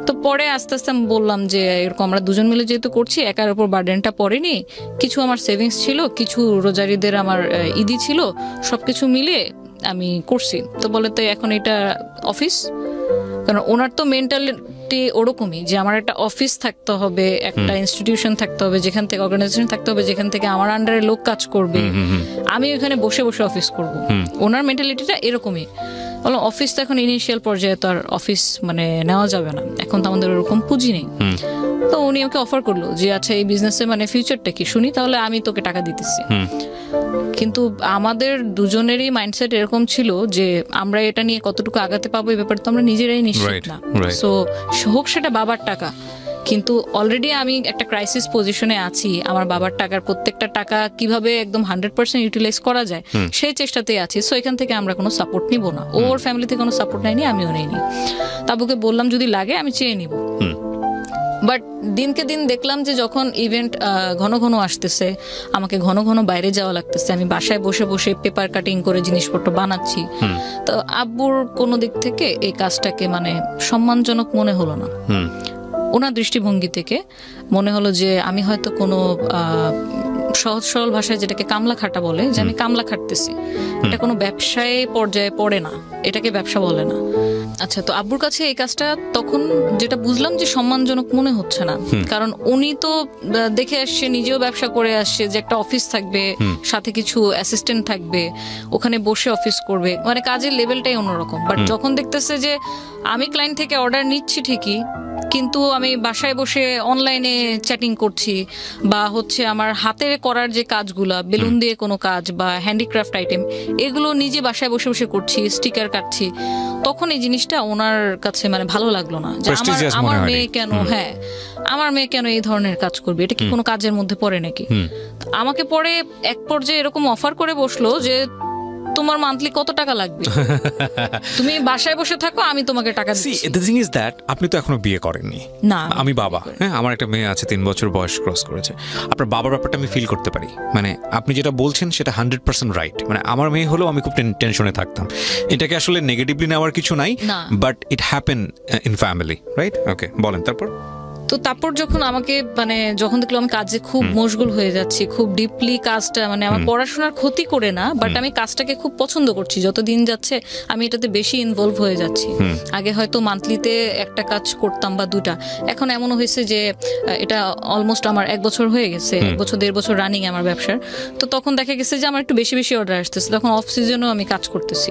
Speaker 1: তো পরে আস্তে আস্তে আমি বললাম যে এরকম আমরা দুজন মিলে যেহেতু করছি, একার উপর বার্ডেনটা পড়েনি, কিছু আমার সেভিংস ছিল, কিছু রোজারিদের আমার ঈদি ছিল, সবকিছু মিলিয়ে আমি করছি। তো বলে তো এখন এটা অফিস, কারণ ওনার তো মেন্টালিটি ওরকমই যে আমার একটা অফিস থাকতে হবে, একটা ইনস্টিটিউশন থাকতে হবে, যেখান থেকে অর্গানাইজেশন থাকতে হবে, যেখান থেকে আমার আন্ডারে লোক কাজ করবে, আমি ওখানে বসে বসে অফিস করব। ওনার মেন্টালিটিটা এরকমই। বললাম অফিস তো এখন ইনিশিয়াল পর্যায়ে তো আর অফিস নেওয়া যাবে না, এখন তো আমাদের ওরকম পুঁজি নেই। তো উনি আমাকে অফার করলো যে আচ্ছা এই বিজনেসে ফিউচারটা কি শুনি, তাহলে আমি তোকে টাকা দিতেছি। কিন্তু আমাদের দুজনেরই মাইন্ডসেট এরকম ছিল যে আমরা এটা নিয়ে কতটুকু আগাতে পাবো এই ব্যাপারে তো আমরা নিজেরাই নিশ্চিত না। সো হোক সেটা বাবার টাকা, কিন্তু অলরেডি আমি একটা ক্রাইসিস পজিশনে আছি, আমার বাবার টাকার প্রত্যেকটা টাকা কিভাবে একদম 100% ইউটিলাইজ করা যায় সেই চেষ্টাতেই আছি। সো এখান থেকে আমরা কোনো সাপোর্ট নিব না, ওর ফ্যামিলি থেকে কোনো সাপোর্ট নেয়নি, আমিও নেইনি। তাবুকে বললাম যদি লাগে আমি চেয়ে নিব। বাট দিনকে দিন দেখলাম যে যখন ইভেন্ট ঘন ঘন আসতেছে, আমাকে ঘন ঘন বাইরে যাওয়া লাগতেছে, আমি বাসায় বসে বসে পেপার কাটিং করে জিনিসপত্র বানাচ্ছি, তো আব্বুর কোনো দিক থেকে এই কাজটাকে সম্মানজনক মনে হলো না। ওনার দৃষ্টিভঙ্গি থেকে মনে হলো যে আমি হয়তো কোনো সহজ সরল ভাষায় যেটাকে কামলা খাটা বলে, যে আমি কামলা খাটতেছি, এটা কোনো ব্যবসায় পর্যায়ে পড়ে না, এটাকে ব্যবসা বলে না। আচ্ছা, তো আব্বুর কাছে এই কাজটা তখন যেটা বুঝলাম যে সম্মানজনক মনে হচ্ছে না, কারণ উনি তো দেখে আসছে, নিজেও ব্যবসা করে আসছে, যে একটা অফিস থাকবে, সাথে কিছু অ্যাসিস্ট্যান্ট থাকবে, ওখানে বসে অফিস করবে, কাজের লেভেলটাই অন্যরকম। বাট যখন দেখতেছে যে আমি ক্লায়েন্ট থেকে অর্ডার নিচ্ছি ঠিকই, কিন্তু আমি বাসায় বসে অনলাইনে চ্যাটিং করছি, বা হচ্ছে আমার হাতে করার যে কাজগুলা, বেলুন দিয়ে কোনো কাজ বা হ্যান্ডিক্রাফট আইটেম, এগুলো নিজে বাসায় বসে বসে করছি, স্টিকার কাটছি, তখন এই জিনিসটা ওনার কাছে ভালো লাগলো না, যে আমার মেয়ে কেন আমার মেয়ে কেন এই ধরনের কাজ করবে, এটা কি কোনো কাজের মধ্যে পড়ে নাকি। আমাকে পরে এক পর্যায়ে এরকম অফার করে বসলো যে তোমার মান্থলি কত টাকা লাগবে, তুমি বাসায় বসে থাকো, আমি তোমাকে টাকা দিচ্ছি।
Speaker 2: দ্য থিং ইজ দ্যাট আপনি তো এখনো বিয়ে করেননি।
Speaker 1: না,
Speaker 2: আমি বাবা, আমার একটা মেয়ে আছে, 3 বছর বয়স ক্রস করেছে। আপনার বাবার ব্যাপারটা আমি ফিল করতে পারি, আপনি যেটা বলছেন সেটা 100% রাইট। আমার মেয়ে হলেও আমি খুব টেনশনে থাকতাম। এটাকে আসলে নেগেটিভলি নেওয়ার কিছু নাই, but it happen in family, right? Okay, বলেন তারপর।
Speaker 1: তো তারপর যখন আমাকে যখন দেখলো আমি কাজে খুব মশগুল হয়ে যাচ্ছি, খুব ডিপলি কাজটা আমার পড়াশোনার ক্ষতি করে না, বাট আমি কাজটাকে খুব পছন্দ করছি, যত দিন যাচ্ছে আমি এটাতে বেশি ইনভলভ হয়ে যাচ্ছি। আগে হয়তো মান্থলিতে একটা কাজ করতাম বা 2টা, এখন এমন হয়েছে যে এটা অলমোস্ট আমার 1 বছর হয়ে গেছে, 1 বছর 1.5 বছর রানিং আমার ব্যবসার। তো তখন দেখা গেছে যে আমার একটু বেশি বেশি অর্ডার আসতেছে, তখন অফ সিজনেও আমি কাজ করতেছি,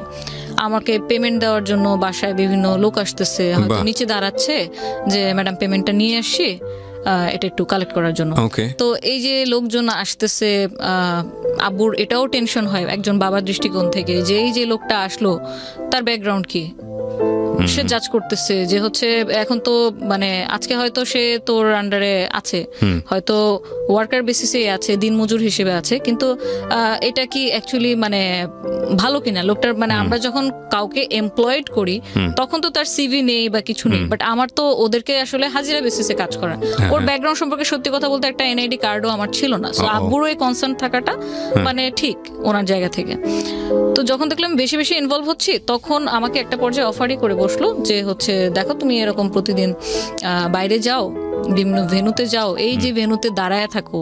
Speaker 1: আমাকে পেমেন্ট দেওয়ার জন্য বাসায় বিভিন্ন লোক আসতেছে, হয়তো নিচে দাঁড়াচ্ছে যে ম্যাডাম পেমেন্টটা নিয়ে আসছি, এটা একটু কালেক্ট করার জন্য। তো এই যে লোকজন আসতেছে, আব্বুর এটাও টেনশন হয় একজন বাবার দৃষ্টিকোণ থেকে, যে এই যে লোকটা আসলো তার ব্যাকগ্রাউন্ড কি, সে জাজ করতেছে যে হচ্ছে এখন তো আজকে হয়তো সে তোর আন্ডারে আছে, হয়তো ওয়ার্কার বেসিসে আছে, দিনমজুর হিসেবে আছে, কিন্তু এটা কি অ্যাকচুয়ালি ভালো কিনা লোকটার। আমরা যখন কাউকে এমপ্লয়েড করি তখন তো তার সিভি নেই বা কিছু নেই, বাট আমার তো ওদেরকে আসলে হাজিরা বেসিসে কাজ করা। ওর ব্যাকগ্রাউন্ড সম্পর্কে সত্যি কথা বলতে একটা এনআইডি কার্ডও আমার ছিল না। সো আব্বুরও এই কনসার্ন থাকাটা ঠিক ওনার জায়গা থেকে। তো যখন দেখলাম বেশি বেশি ইনভলভ হচ্ছি, তখন আমাকে একটা পর্যায়ে অফারই করে বসলো বসলো যে হচ্ছে দেখো তুমি এরকম প্রতিদিন বাইরে যাও, বিভিন্ন ভেন্যুতে যাও, এই যে ভেন্যুতে দাঁড়ায় থাকো,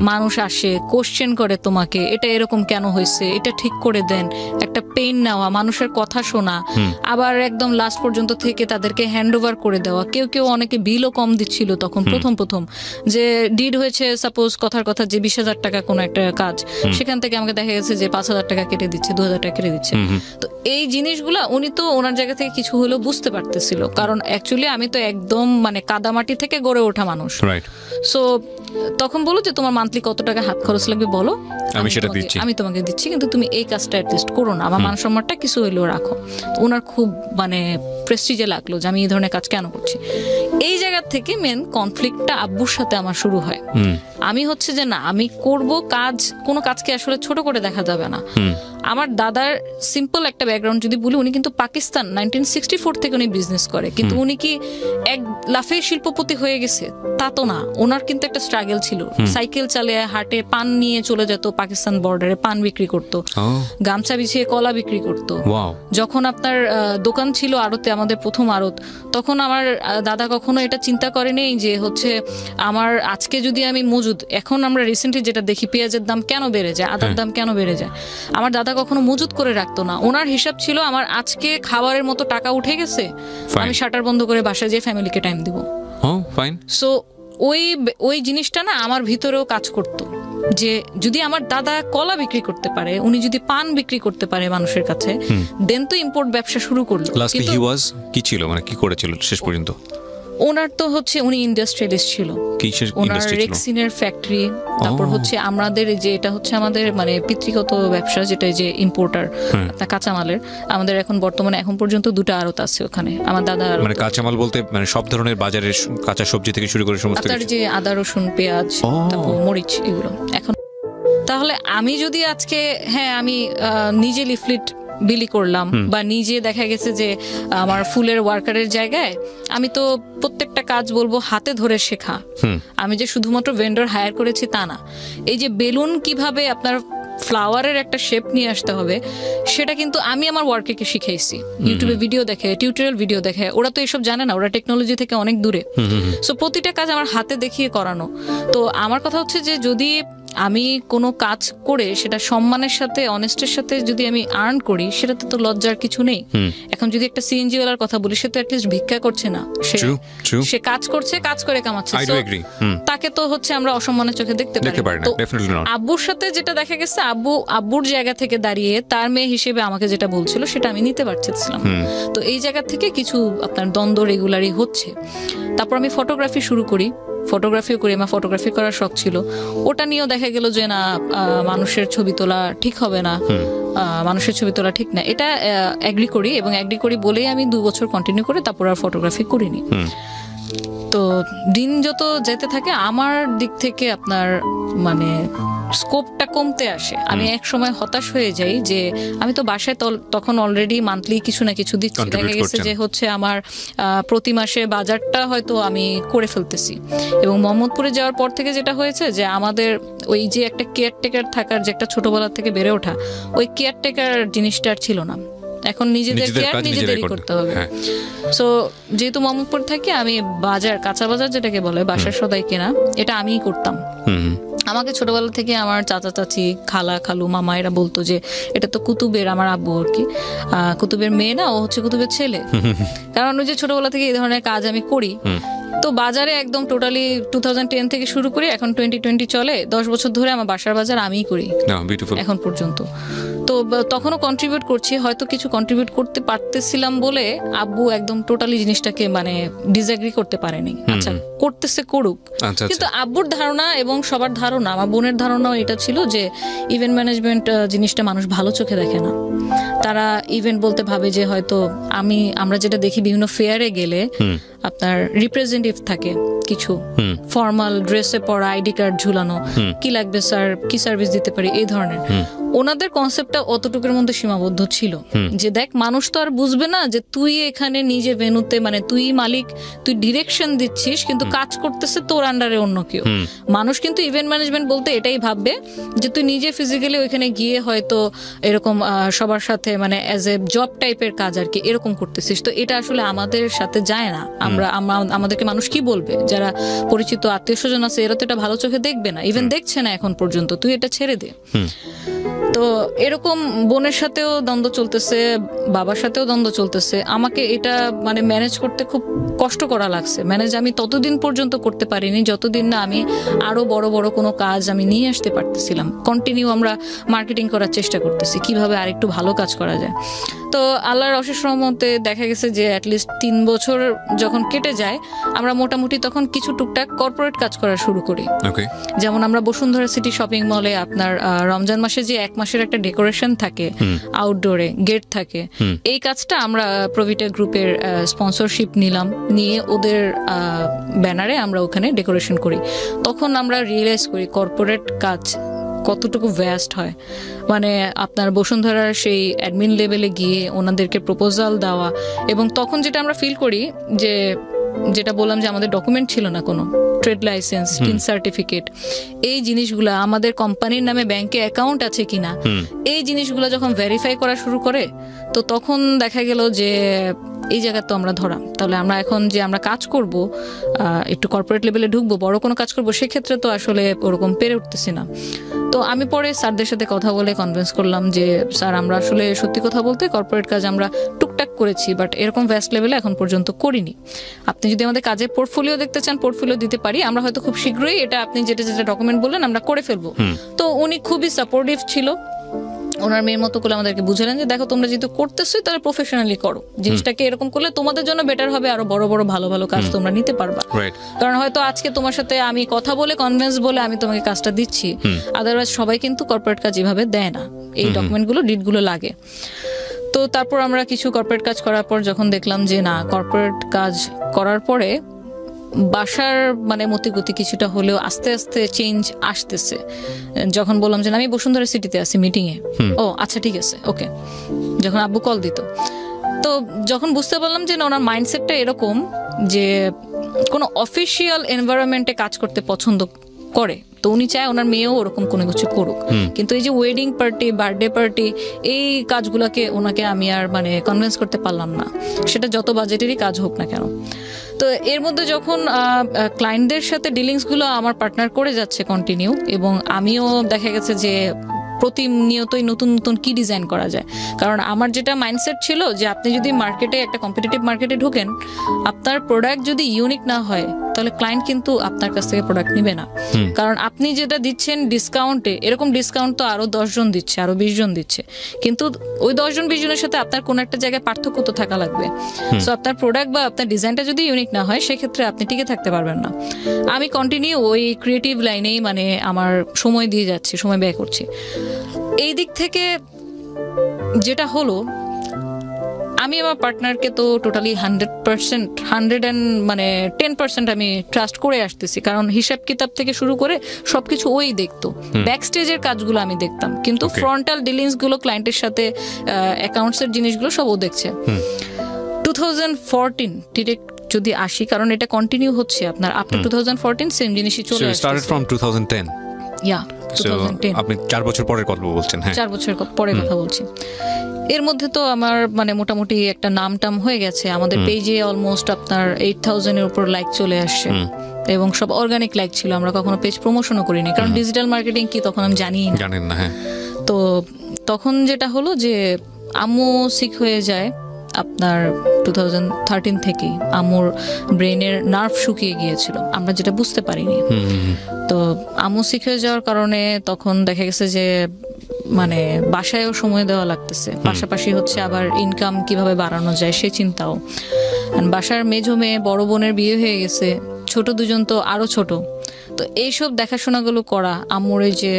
Speaker 1: মানুষ আসে কোশ্চেন করে তোমাকে, এটা এরকম কেন হয়েছে, এটা ঠিক করে দেন, একটা পেন নেওয়া, মানুষের কথা শোনা, আবার একদম লাস্ট পর্যন্ত থেকে তাদেরকে হ্যান্ড ওভার করে দেওয়া। কেউ কেউ অনেকে বিলও কম দিচ্ছিল তখন প্রথম যে ডিড হয়েছে সাপোজ কথার কথা যে 20,000 টাকা কোনো একটা কাজ, সেখান থেকে আমাকে দেখা গেছে যে 5,000 টাকা কেটে দিচ্ছে, 2,000 টাকা কেটে দিচ্ছে। তো এই জিনিসগুলা উনি তো ওনার জায়গা থেকে কিছু হলেও বুঝতে পারতেছিল, কারণ অ্যাকচুয়ালি আমি তো একদম মানে কাদামাটি থেকে গড়ে ওঠা মানুষ। সো তখন বলো যে তোমার মান্থলি কত টাকা হাত খরচ লাগবে বলো, আমি তোমাকে দিচ্ছি, কিন্তু তুমি এই কাজটা অ্যাটলিস্ট করো না, আমার মান সম্মানটা কিছু হইলেও রাখো। ওনার খুব মানে প্রেস্টিজে লাগলো যে আমি এই ধরনের কাজ কেন করছি। এই জায়গা থেকে মেন কনফ্লিক্টটা আব্বুর সাথে আমার শুরু হয়। আমি হচ্ছে যে না, আমি করব কাজ, কোনো কাজকে আসলে ছোট করে দেখা যাবে না। আমার দাদার সিম্পল একটা ব্যাকগ্রাউন্ড যদি বলি, উনি কিন্তু পাকিস্তান 1964 থেকে উনি বিজনেস করে, কিন্তু উনি কি এক লাফে শিল্পপতি হয়ে গেছে তা তো না। ওনার কিন্তু একটা স্ট্রাগল ছিল, সাইকেল চালিয়ে হাটে পান নিয়ে চলে যেত, পাকিস্তান বর্ডারে পান বিক্রি করতো, গামছা বিছিয়ে কলা বিক্রি করতো। যখন আপনার দোকান ছিল আড়তে, আমাদের প্রথম আড়ত, তখন আমার দাদা কখনো এটা চিন্তা করেনি যে হচ্ছে আমার আজকে যদি আমি মজুদ, এখন আমরা রিসেন্টলি যেটা দেখি পেঁয়াজের দাম কেন বেড়ে যায়, আদার দাম কেন বেড়ে যায়, আমার দাদা কখনো মজুদ করে রাখতো না। ওনার হিসাব ছিল আমার আজকে খাবারের মতো টাকা উঠে গেছে, আমি শাটার বন্ধ করে বাসায় যেয়ে ফ্যামিলিকে টাইম দিব। সো ওই জিনিসটা না আমার ভিতরেও কাজ করতো যে যদি আমার দাদা কলা বিক্রি করতে পারে, উনি যদি পান বিক্রি করতে পারে মানুষের কাছে, দেন তো ইম্পোর্ট ব্যবসা শুরু করলো।
Speaker 2: কি ছিল মানে কি করেছিল শেষ পর্যন্ত?
Speaker 1: ওনার তো হচ্ছে উনি ইন্ডাস্ট্রিয়ালিস্ট ছিল, ওনার রেক্সিনের ফ্যাক্টরি, তারপর হচ্ছে আমাদের যে এটা হচ্ছে আমাদের মানে পিতৃগত ব্যবসা, যেটা যে ইম্পোর্টার কাঁচামালের, আমাদের এখন বর্তমানে এখন পর্যন্ত 2টা আড়ত আছে ওখানে। আমার দাদা
Speaker 2: মানে কাঁচামাল বলতে মানে সব ধরনের বাজারের কাঁচা সবজি থেকে শুরু করে সমস্ত
Speaker 1: কিছু, যে আদা রসুন পেঁয়াজ তারপর মরিচ এগুলো। এখন তাহলে আমি যদি আজকে আমি নিজে লিফলেট বিলি করলাম, বা নিজে দেখা গেছে যে আমার ফুলের ওয়ার্কারের জায়গায় আমি তো প্রত্যেকটা কাজ বলবো হাতে ধরে শেখা, আমি যে শুধুমাত্র ভেন্ডর হায়ার করেছি তা না। এই যে বেলুন কিভাবে আপনার ফ্লাওয়ারের একটা শেপ নিয়ে আসতে হবে, সেটা কিন্তু আমি আমার ওয়ার্কারকে শিখাইছি। ইউটিউবে ভিডিও দেখে, টিউটোরিয়াল ভিডিও দেখে, ওরা তো এসব জানে না, ওরা টেকনোলজি থেকে অনেক দূরে। সো প্রতিটা কাজ আমার হাতে দেখিয়ে করানো। তো আমার কথা হচ্ছে যে যদি আমি কোনো কাজ করে সেটা সম্মানের সাথে, অনেস্টের সাথে যদি আমি আর্ন করি, সেটাতে তো লজ্জার কিছু নেই। এখন যদি একটা সিএনজি ওয়ালার কথা বলি, সে তো অ্যাটলিস্ট ভিক্ষা করছে না, সে কাজ করছে, কাজ করে কামাচ্ছে, তাকে তো হচ্ছে আমরা অসম্মানের চোখে দেখতে পারি। তো আব্বুর সাথে যেটা দেখা গেছে, আব্বুর জায়গা থেকে দাঁড়িয়ে তার মেয়ে হিসেবে আমাকে যেটা বলছিল সেটা আমি নিতে পারছিলাম। তো এই জায়গা থেকে কিছু আপনার দ্বন্দ্ব রেগুলারই হচ্ছে। তারপর আমি ফটোগ্রাফি শুরু করি, ফটোগ্রাফিও করি, আমার ফটোগ্রাফি করার শখ ছিল। ওটা নিয়েও দেখা গেল যে না, মানুষের ছবি তোলা ঠিক হবে না, মানুষের ছবি তোলা ঠিক না, এটা অ্যাগ্রি করি, এবং অ্যাগ্রি করি বলেই আমি 2 বছর কন্টিনিউ করে তারপর আর ফটোগ্রাফি করিনি। তো দিন যত যেতে থাকে আমার দিক থেকে আপনার মানে স্কোপটা কমতে আসে। আমি এক সময় হতাশ হয়ে যাই যে আমি তো বাসায় তখন অলরেডি মান্থলি কিছু না কিছু দিচ্ছি, দেখা গেছে যে হচ্ছে আমার প্রতি মাসে বাজারটা হয়তো আমি করে ফেলতেছি। এবং মোহাম্মদপুরে যাওয়ার পর থেকে যেটা হয়েছে যে আমাদের ওই যে একটা কেয়ারটেকার থাকার যে একটা ছোটবেলা থেকে বেড়ে ওঠা, ওই কেয়ারটেকার জিনিসটা আর ছিল না। এখন নিজেদের কেয়ার নিজেদেরই করতে হবে। সো যেহেতু মোহাম্মদপুর থাকি, আমি বাজার, কাঁচা বাজার যেটাকে বলে বাসার সদাই কেনা, এটা আমিই করতাম। আমাকে ছোটবেলা থেকে আমার চাচা চাচি, খালা খালু, মামা এরা বলতো যে এটা তো কুতুবের, আমার আব্বু আর কি কুতুবের মেয়ে না, ও হচ্ছে কুতুবের ছেলে। কারণ ওই যে ছোটবেলা থেকে এই ধরনের কাজ আমি করি। তো বাজারে একদম টোটালি 2010 থেকে শুরু করি, এখন 2020 চলে, 10 বছর ধরে আমার বাসার বাজার আমিই করি এখন পর্যন্ত। তো তখনও কন্ট্রিবিউট করছি, হয়তো কিছু কন্ট্রিবিউট করতে পারতেছিলাম বলে আব্বু একদম টোটালি জিনিসটাকে মানে ডিসএগ্রি করতে পারেনি। আচ্ছা করতেছে করুক, কিন্তু আব্বুর ধারণা এবং সবার ধারণা, আমার বোনের ধারণাও এটা ছিল যে ইভেন্ট ম্যানেজমেন্ট জিনিসটা মানুষ ভালো চোখে দেখে না। তারা ইভেন্ট বলতে ভাবে যে হয়তো আমরা যেটা দেখি বিভিন্ন ফেয়ারে গেলে আপনার রিপ্রেজেন্টেটিভ থাকে কিছু, ফর্মাল ড্রেসে পরা, আইডি কার্ড ঝুলানো, কি লাগবে স্যার, কি সার্ভিস দিতে পারি, এই ধরনের। ওনাদের কনসেপ্টটা অতটুকুর মধ্যে সীমাবদ্ধ ছিল যে দেখ মানুষ তো আর বুঝবে না যে তুই এখানে নিজে ভেন্যুতে মানে তুই মালিক, তুই ডিরেকশন দিচ্ছিস কিন্তু কাজ করতেছে তোর আন্ডারে অন্য কেউ। মানুষ কিন্তু ইভেন্ট ম্যানেজমেন্ট বলতে এটাই ভাববে যে তুই নিজে ফিজিক্যালি ওইখানে গিয়ে হয়তো এরকম সবার সাথে মানে অ্যাজ এ জব টাইপের কাজ আর কি এরকম করতেছিস। তো এটা আসলে আমাদের সাথে যায় না। আমাদেরকে মানুষ কি বলবে, যারা পরিচিত আত্মীয় স্বজন আছে এরা তো এটা ভালো চোখে দেখবে না, ইভেন দেখছে না এখন পর্যন্ত, তুই এটা ছেড়ে দে। তো এরকম বোনের সাথেও দ্বন্দ্ব চলতেছে, বাবার সাথেও দ্বন্দ্ব চলতেছে। আমাকে এটা মানে ম্যানেজ করতে খুব কষ্ট করা লাগছে। ম্যানেজ আমি ততদিন পর্যন্ত করতে পারিনি যতদিন না আমি আরো বড় বড় কোনো কাজ আমি নিয়ে আসতে পারতেছিলাম। কন্টিনিউ আমরা মার্কেটিং করার চেষ্টা করতেছি কিভাবে আরেকটু ভালো কাজ করা যায়। তো আল্লাহর অশেষ রহমতে দেখা গেছে যে অ্যাটলিস্ট 3 বছর যখন কেটে যায় আমরা মোটামুটি তখন কিছু টুকটাক কর্পোরেট কাজ করা শুরু করি। যেমন আমরা বসুন্ধরা সিটি শপিং মলে আপনার রমজান মাসে যে 1 মাসের একটা ডেকোরেশন থাকে আউটডোরে, গেট থাকে, এই কাজটা আমরা প্রভিটা গ্রুপের স্পন্সরশিপ নিলাম, নিয়ে ওদের ব্যানারে আমরা ওখানে ডেকোরেশন করি। তখন আমরা রিয়েলাইজ করি কর্পোরেট কাজ কতটুকু ভ্যাস্ট হয়। মানে আপনার বসুন্ধরার সেই অ্যাডমিন লেভেলে গিয়ে ওনাদেরকে প্রপোজাল দেওয়া, এবং তখন যেটা আমরা ফিল করি যে যেটা বললাম যে আমাদের ডকুমেন্ট ছিল না কোনো, ট্রেড লাইসেন্স, টিন সার্টিফিকেট, এই জিনিসগুলো আমাদের কোম্পানির নামে ব্যাংকে অ্যাকাউন্ট আছে কিনা, এই জিনিসগুলো যখন ভেরিফাই করা শুরু করে তো তখন দেখা গেল যে এই জায়গা তো আমরা ধরা। তাহলে আমরা এখন যে আমরা কাজ করব, একটু কর্পোরেট লেভেলে ঢুকবো, বড় কোনো কাজ করবো, সেক্ষেত্রে তো আসলে ওরকম পেরে উঠতেছি না। তো আমি পরে স্যারদের সাথে কথা বলে কনভিন্স করলাম যে স্যার আমরা আসলে সত্যি কথা বলতে কর্পোরেট কাজ আমরা টুকটাক করেছি, বাট এরকম ভ্যাস্ট লেভেলে এখন পর্যন্ত করিনি। আপনি যদি আমাদের কাজের পোর্টফোলিও দেখতে চান, পোর্টফোলিও দিতে পারি, আমরা হয়তো খুব শীঘ্রই এটা আপনি যেটা যেটা ডকুমেন্ট বললেন আমরা করে ফেলবো। তো উনি খুবই সাপোর্টিভ ছিল, ওনার মেয়ের মতো করে আমাদেরকে বুঝালেন যে দেখো তোমরা যেহেতু করতেছো তাহলে প্রফেশনালি করো, জিনিসটাকে এরকম করলে তোমাদের জন্য বেটার হবে, আরো বড় বড় ভালো ভালো কাজ তোমরা নিতে পারবা। কারণ হয়তো আজকে তোমার সাথে আমি কথা বলে কনভিন্স বলে আমি তোমাকে কাজটা দিচ্ছি, আদারওয়াইজ সবাই কিন্তু কর্পোরেট কাজ এভাবে দেয় না, এই ডকুমেন্টগুলো ডিটগুলো লাগে। তো তারপর আমরা কিছু কর্পোরেট কাজ করার পর যখন দেখলাম যে না, কর্পোরেট কাজ করার পরে বাসার মানে মতিগতি কিছুটা হলেও আস্তে আস্তে চেঞ্জ আসতেছে। যখন বললাম যে আমি বসুন্ধরা সিটিতে আছি মিটিংয়ে, ও আচ্ছা ঠিক আছে ওকে, যখন আব্বু কল দিত, তো যখন বুঝতে পারলাম যে না ওনার মাইন্ডসেটটা এরকম যে কোনো অফিসিয়াল এনভায়রনমেন্টে কাজ করতে পছন্দ করে, তো উনি চায় ওনার মেয়েও ওরকম কোনো কিছু করুক। কিন্তু এই যে ওয়েডিং পার্টি, বার্থডে পার্টি, এই কাজগুলোকে ওনাকে আমি আর মানে কনভিন্স করতে পারলাম না, সেটা যত বাজেটেরই কাজ হোক না কেন। তো এর মধ্যে যখন ক্লায়েন্টদের সাথে ডিলিংসগুলো আমার পার্টনার করে যাচ্ছে কন্টিনিউ, এবং আমিও দেখা গেছে যে প্রতিনিয়তই নতুন নতুন কি ডিজাইন করা যায়। কারণ আমার যেটা মাইন্ডসেট ছিল যে আপনি যদি মার্কেটে একটা কম্পিটিটিভ মার্কেটে ঢোকেন, আপনার প্রোডাক্ট যদি ইউনিক না হয় তাহলে ক্লায়েন্ট কিন্তু আপনার কাছ থেকে প্রোডাক্ট নিবে না। কারণ আপনি যেটা দিচ্ছেন ডিসকাউন্টে, এরকম ডিসকাউন্ট তো আরো 10 জন দিচ্ছে, আরো 20 জন দিচ্ছে, কিন্তু ওই 10 জন 20 জনের সাথে আপনার কোনো একটা জায়গায় পার্থক্য তো থাকা লাগবে। সো আপনার প্রোডাক্ট বা আপনার ডিজাইনটা যদি ইউনিক না হয় সেক্ষেত্রে আপনি টিকে থাকতে পারবেন না। আমি কন্টিনিউ ওই ক্রিয়েটিভ লাইনেই মানে আমার সময় দিয়ে যাচ্ছি, সময় ব্যয় করছি। এই দিক থেকে যেটা হলো, আমি আমার পার্টনারকে তো টোটালি 100% 10% আমি ট্রাস্ট করে আসতেছি, কারণ হিসাব কিতাব থেকে শুরু করে সবকিছু ওই দেখতো, ব্যাক স্টেজের কাজগুলো আমি দেখতাম, কিন্তু ফ্রন্টাল ডিলিংস গুলো ক্লায়েন্টের সাথে অ্যাকাউন্টস এর জিনিসগুলো সব ও দেখছে। 2014 ডিরেক্ট যদি আসি, কারণ এটা কন্টিনিউ হচ্ছে আপনার আপ টু 2014 সেম জিনিসই চলে আসছে।
Speaker 2: Started from 2010।
Speaker 1: ইয়া 2010।
Speaker 2: আপনি 4 বছর পরের কথা বলছেন। হ্যাঁ
Speaker 1: 4 বছর পরে কথা বলছি। এর মধ্যে তো আমার মানে মোটামুটি একটা নাম টাম হয়ে গেছে, আমাদের পেজে অলমোস্ট আপনার 8000 এর উপর লাইক চলে আসছে, এবং সব অর্গানিক লাইক ছিল, আমরা কখনো পেজ প্রমোশনও করিনি, কারণ ডিজিটাল মার্কেটিং কি তখন আমি জানেন না। হ্যাঁ, তো তখন যেটা হলো যে আম্মু সিক হয়ে যায় আপনার 2013 থেকেই। আম্মুর ব্রেনের নার্ভ শুকিয়ে গিয়েছিল, আমরা যেটা বুঝতে পারিনি। তো আম্মু সিক হয়ে যাওয়ার কারণে তখন দেখা গেছে যে মানে বাসায়ও সময় দেওয়া লাগতেছে, পাশাপাশি হচ্ছে আবার ইনকাম কিভাবে বাড়ানো যায় সে চিন্তাও। বাসার মেজো মেয়ে, বড় বোনের বিয়ে হয়ে গেছে, ছোট দুজন তো আরো ছোট। তো এইসব দেখাশোনাগুলো করা, আম্মুর এই যে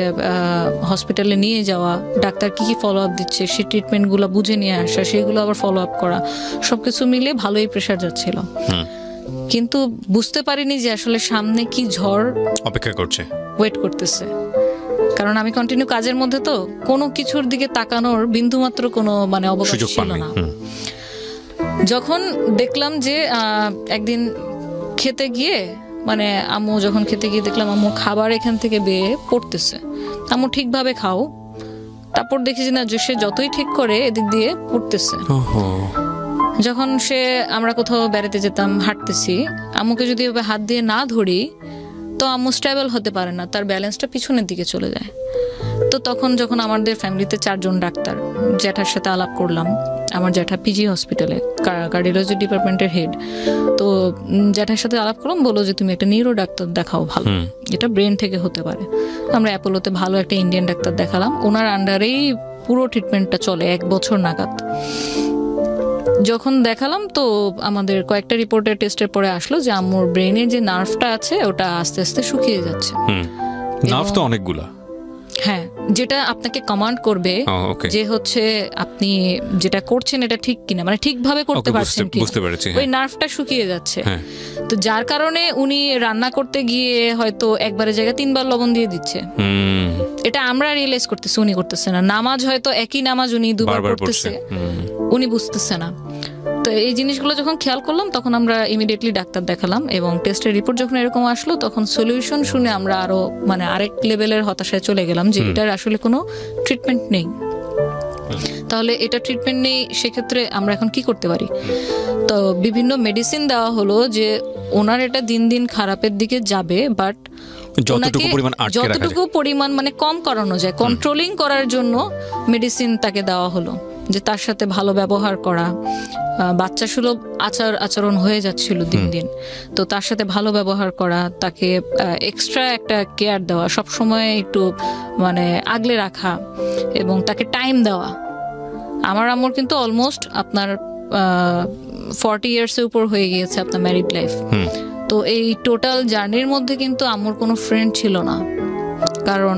Speaker 1: হসপিটালে নিয়ে যাওয়া, ডাক্তার কি কি ফলো আপ দিচ্ছে সেই ট্রিটমেন্টগুলো বুঝে নিয়ে আসা, সেগুলো আবার ফলো আপ করা, সবকিছু মিলে ভালোই প্রেশার যাচ্ছিল। কিন্তু বুঝতে পারিনি যে আসলে সামনে কি ঝড় অপেক্ষা করছে, ওয়েট করতেছে। কারণ আমি কন্টিনিউ কাজের মধ্যে, তো কোনো কিছুর দিকে তাকানোর বিন্দুমাত্র কোনো মানে অবকাশ
Speaker 2: সুযোগ
Speaker 1: ছিল
Speaker 2: পাননি।
Speaker 1: না। যখন দেখলাম যে একদিন খেতে গিয়ে মানে আম্মু যখন খেতে গিয়ে দেখলাম আম্মু খাবার এখান থেকে বেয়ে পড়তেছে, আম্মু ঠিকভাবে খাও, তারপর দেখি যে না, যে সে যতই ঠিক করে এদিক দিয়ে পড়তেছে।
Speaker 2: ওহো।
Speaker 1: যখন আমরা কোথাও বেড়াতে যেতাম, হাঁটতেছি, আম্মুকে যদি ওভাবে হাত দিয়ে না ধরি তো আম্মু স্টেবল হতে পারে না, তার ব্যালেন্সটা পিছনের দিকে চলে যায়। তো তখন যখন আমাদের ফ্যামিলিতে 4 জন ডাক্তার, জ্যাঠার সাথে আলাপ করলাম, আমার জ্যাঠা পিজি হসপিটালে কার্ডিওলজি ডিপার্টমেন্টের হেড, তো জ্যাঠার সাথে আলাপ করলাম, বললো যে তুমি একটা নিউরো ডাক্তার দেখাও, ভালো, এটা ব্রেন থেকে হতে পারে। আমরা অ্যাপোলোতে ভালো একটা ইন্ডিয়ান ডাক্তার দেখালাম, ওনার আন্ডারেই পুরো ট্রিটমেন্টটা চলে 1 বছর নাগাদ। যখন দেখালাম তো আমাদের কয়েকটা রিপোর্টের টেস্টের পরে আসলো যে আম্মুর ব্রেনের যে নার্ভটা আছে ওটা আস্তে আস্তে শুকিয়ে যাচ্ছে।
Speaker 2: নার্ভ তো অনেকগুলা।
Speaker 1: হ্যাঁ, যেটা আপনাকে কমান্ড করবে যে হচ্ছে আপনি যেটা করছেন এটা ঠিক কিনা, মানে ঠিকভাবে করতে পারছেন কি,
Speaker 2: বুঝতে পেরেছি।
Speaker 1: ওই নার্ভটা শুকিয়ে যাচ্ছে। তো যার কারণে উনি রান্না করতে গিয়ে হয়তো একবারের জায়গায় 3 বার লবণ দিয়ে দিচ্ছে। এটা আমরা রিয়েলাইজ করতেছি, উনি করতেছে না। নামাজ হয়তো একই নামাজ উনি 2 বার পড়তেছে, উনি বুঝতেছে না। তো এই জিনিসগুলো যখন খেয়াল করলাম তখন আমরা ইমিডিয়েটলি ডাক্তার দেখালাম, এবং টেস্টের রিপোর্ট যখন এরকম আসলো তখন সলিউশন শুনে আমরা আরো মানে আরেক লেভেলের হতাশায় চলে গেলাম যে এটার আসলে কোনো ট্রিটমেন্ট নেই। তাহলে এটা ট্রিটমেন্ট নেই, সেক্ষেত্রে আমরা এখন কি করতে পারি? তো বিভিন্ন মেডিসিন দেওয়া হলো যে ওনার এটা দিন দিন খারাপের দিকে যাবে, বাট যতটুকু পরিমাণ মানে কম করানো যায়, কন্ট্রোলিং করার জন্য মেডিসিন তাকে দেওয়া হলো, যে তার সাথে ভালো ব্যবহার করা, বাচ্চা সুলভ আচরণ হয়ে যাচ্ছিল দিন দিন, তো তার সাথে ভালো ব্যবহার করা, তাকে এক্সট্রা একটা কেয়ার দেওয়া, সবসময় একটু মানে আগলে রাখা এবং তাকে টাইম দেওয়া। আমার আম্মুর কিন্তু অলমোস্ট আপনার 40 ইয়ার্সের উপর হয়ে গিয়েছে আপনার ম্যারিড লাইফ। তো এই টোটাল জার্নির মধ্যে কিন্তু আম্মুর কোনো ফ্রেন্ড ছিল না, কারণ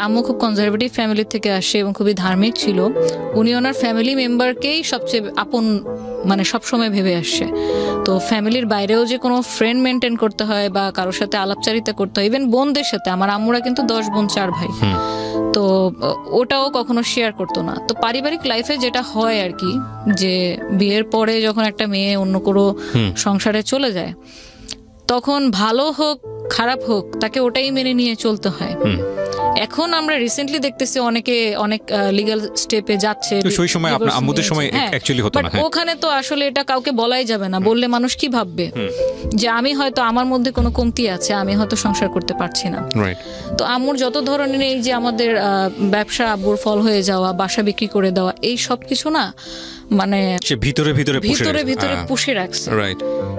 Speaker 1: আম্মু খুব কনজারভেটিভ ফ্যামিলি থেকে আসে এবং খুবই ধার্মিক ছিল। উনি ওনার ফ্যামিলি মেম্বারকেই সবচেয়ে আপন মানে সবসময় ভেবে আসছে। তো ফ্যামিলির বাইরেও যে কোনো ফ্রেন্ড মেনটেন করতে হয় বা কারোর সাথে আলাপচারিতা করতে হয়, ইভেন বোনদের সাথে, আমার আম্মুরা কিন্তু 10 বোন 4 ভাই, তো ওটাও কখনো শেয়ার করতো না। তো পারিবারিক লাইফে যেটা হয় আর কি, যে বিয়ের পরে যখন একটা মেয়ে অন্য কোনো সংসারে চলে যায়, তখন ভালো হোক খারাপ হোক তাকে ওটাই মেনে নিয়ে চলতে হয়। এখন আমরা রিসেন্টলি দেখতেছি অনেকে অনেক লিগ্যাল স্টেপে যাচ্ছে, ওখানে তো আসলে এটা কাউকে বলাই যাবে না, বললে মানুষ কি ভাববে যে আমি হয়তো আমার মধ্যে কোনো কমতি আছে, আমি হয়তো সংসার করতে পারছি না। তো আম্মুর যত ধরনের এই যে আমাদের ব্যবসা আব্বুর ফল হয়ে যাওয়া, বাসা বিক্রি করে দেওয়া, এই সব কিছু না মানে ভিতরে পুষে রাখছে।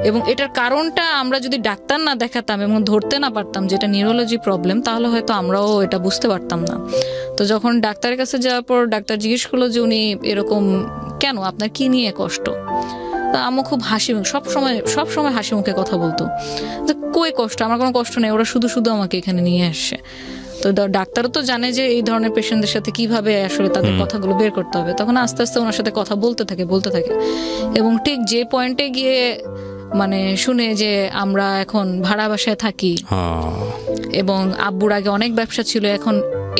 Speaker 1: এবং এটার কারণটা আমরা যদি ডাক্তার না দেখাতাম এবং ধরতে না পারতাম যেটা নিউরোলজি প্রবলেম, তাহলে হয়তো আমরাও এটা বুঝতে পারতাম না। তো যখন ডাক্তারের কাছে যাওয়ার পর ডাক্তার জিজ্ঞেস করলো যে উনি এরকম কেন, আপনার কি নিয়ে কষ্ট? আম্মু খুব সবসময় হাসি মুখে কথা বলতো যে কই কষ্ট, আমার কোনো কষ্ট নেই, ওরা শুধু আমাকে এখানে নিয়ে আসছে। তো ডাক্তারও তো জানে যে এই ধরনের পেশেন্টদের সাথে কিভাবে আসলে তাদের কথাগুলো বের করতে হবে। তখন আস্তে আস্তে ওনার সাথে কথা বলতে থাকে এবং ঠিক যে পয়েন্টে গিয়ে মানে শুনে যে আমরা এখন ভাড়া বাসায় থাকি এবং আব্বুর আগে অনেক ব্যবসা ছিল, এখন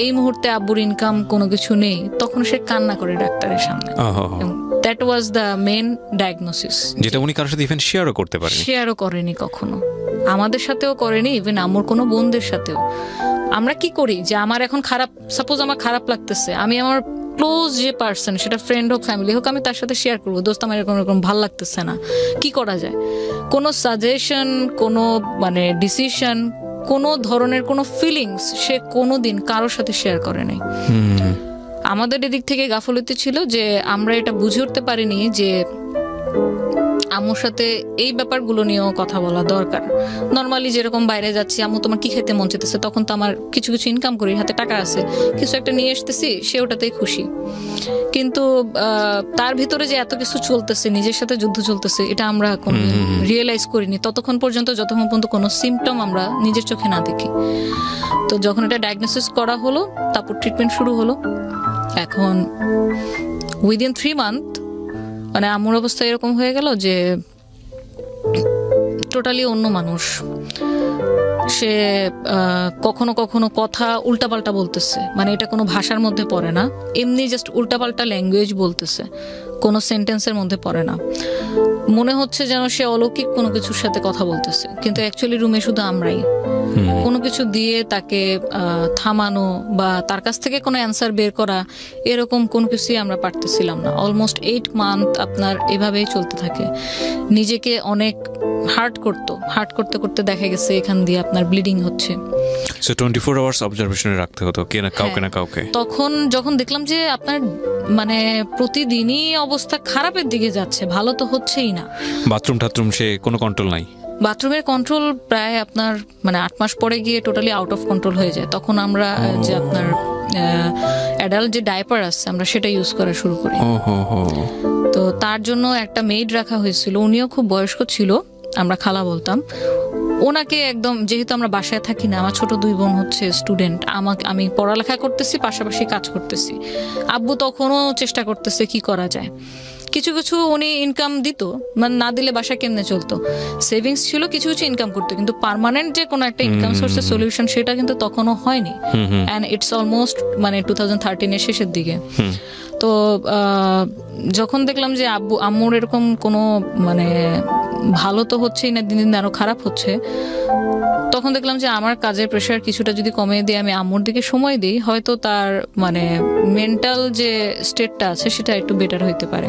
Speaker 1: এই মুহূর্তে আব্বুর ইনকাম কোনো কিছু নেই, তখন সে কান্না করে ডাক্তারের সামনে। That was the main diagnosis,
Speaker 2: যেটা উনি কারোর সাথে ইভেন শেয়ারও
Speaker 1: করেনি কখনো, আমাদের সাথেও করেনি, ইভেন আম্মুর কোনো বোনদের সাথেও। আমরা কি করি যে আমার এখন সাপোজ আমার খারাপ লাগতেছে, আমি আমার ক্লোজ যে পার্সন, সেটা ফ্রেন্ড হোক ফ্যামিলি হোক, আমি তার সাথে শেয়ার করবো, দোস্ত আমার এরকম ভালো লাগতেছে না, কি করা যায়? কোনো সাজেশন, কোনো মানে ডিসিশন, কোনো ধরনের কোনো ফিলিংস সে কোনোদিন কারোর সাথে শেয়ার করে নাই। আমাদের এদিক থেকে গাফলতি ছিল যে আমরা এটা বুঝে উঠতে পারিনি যে আম্মুর সাথে এই ব্যাপারগুলো নিয়েও কথা বলা দরকার। নর্মালি যেরকম বাইরে যাচ্ছি, আম্মু তোমার কি খেতে মন চাইতেছে, তখন তো আমার কিছু ইনকাম করি, হাতে টাকা আছে, কিছু একটা নিয়ে আসতেছি, সে ওটাতেই খুশি। কিন্তু তার ভিতরে যে এত কিছু চলতেছে, নিজের সাথে যুদ্ধ চলতেছে, এটা আমরা কোনো রিয়েলাইজ করিনি যতক্ষণ পর্যন্ত কোনো সিমটম আমরা নিজের চোখে না দেখি। তো যখন এটা ডায়াগনোসিস করা হলো, তারপর ট্রিটমেন্ট শুরু হলো। এখন উইদিন 3 মান্থ মানে আম্মুর অবস্থা এরকম হয়ে গেল যে টোটালি অন্য মানুষ। সে কখনো কখনো কথা উল্টাপাল্টা বলতেছে, মানে এটা কোনো ভাষার মধ্যে পড়ে না, এমনি জাস্ট উল্টাপাল্টা ল্যাঙ্গুয়েজ বলতেছে, কোনো সেন্টেন্সের মধ্যে পড়ে না। মনে হচ্ছে যেন সে অলৌকিক কোনো কিছুর সাথে কথা বলতেছে, কিন্তু অ্যাকচুয়ালি রুমে শুধু আমরাই। কোনো কিছু দিয়ে তাকে থামানো বা তার কাছ থেকে কোনো অ্যান্সার বের করা, এরকম কোনো কিছুই আমরা পারতেছিলাম না। অলমোস্ট 8 মান্থ আপনার এভাবেই চলতে থাকে। নিজেকে অনেক হার্ট করতে করতে দেখা গেছে এখান দিয়ে আপনার ব্লিডিং হচ্ছে।
Speaker 2: সো 24 আওয়ার্স অবজারভেশনে রাখতে হতো কে না কাউকে না কাউকে।
Speaker 1: তখন যখন দেখলাম যে আপনার মানে প্রতিদিনই অবস্থা খারাপের দিকে যাচ্ছে, ভালো তো হচ্ছেই না।
Speaker 2: বাথরুম সে কোনো কন্ট্রোল নাই।
Speaker 1: বাথরুমের কন্ট্রোল প্রায় আপনার মানে 8 মাস পরে গিয়ে টোটালি আউট অফ কন্ট্রোল হয়ে যায়। তখন আমরা যে আপনার অ্যাডাল্ট যে ডাইপার আছে আমরা সেটা ইউজ করা শুরু করি। তো তার জন্য একটা মেড রাখা হয়েছিল, উনিও খুব বয়স্ক ছিল, আমরা খালা বলতাম ওনাকে। একদম যেহেতু আমরা বাসায় থাকি না, আমার ছোট 2 বোন হচ্ছে স্টুডেন্ট, আমি পড়ালেখা করতেছি, পাশাপাশি কাজ করতেছি। আব্বু তখনও চেষ্টা করতেছে কি করা যায়। কিছু কিছু উনি ইনকাম দিত, মানে না দিলে বাসা কেমনে চলতো। সেভিংস ছিল, কিছু কিছু ইনকাম করতো, কিন্তু পার্মানেন্ট যে কোনো একটা ইনকাম সোর্সের সলিউশন সেটা কিন্তু তখনও হয়নি। অ্যান্ড ইটস অলমোস্ট মানে 2013 এর শেষের দিকে। তো যখন দেখলাম যে আম্মুর এরকম কোনো মানে ভালো তো হচ্ছেই না, দিন দিন আরো খারাপ হচ্ছে, তখন দেখলাম যে আমার কাজের প্রেশার কিছুটা যদি কমিয়ে দিয়ে আমি আম্মুর দিকে সময় দিই, হয়তো তার মানে মেন্টাল যে স্টেটটা আছে সেটা একটু বেটার হইতে পারে।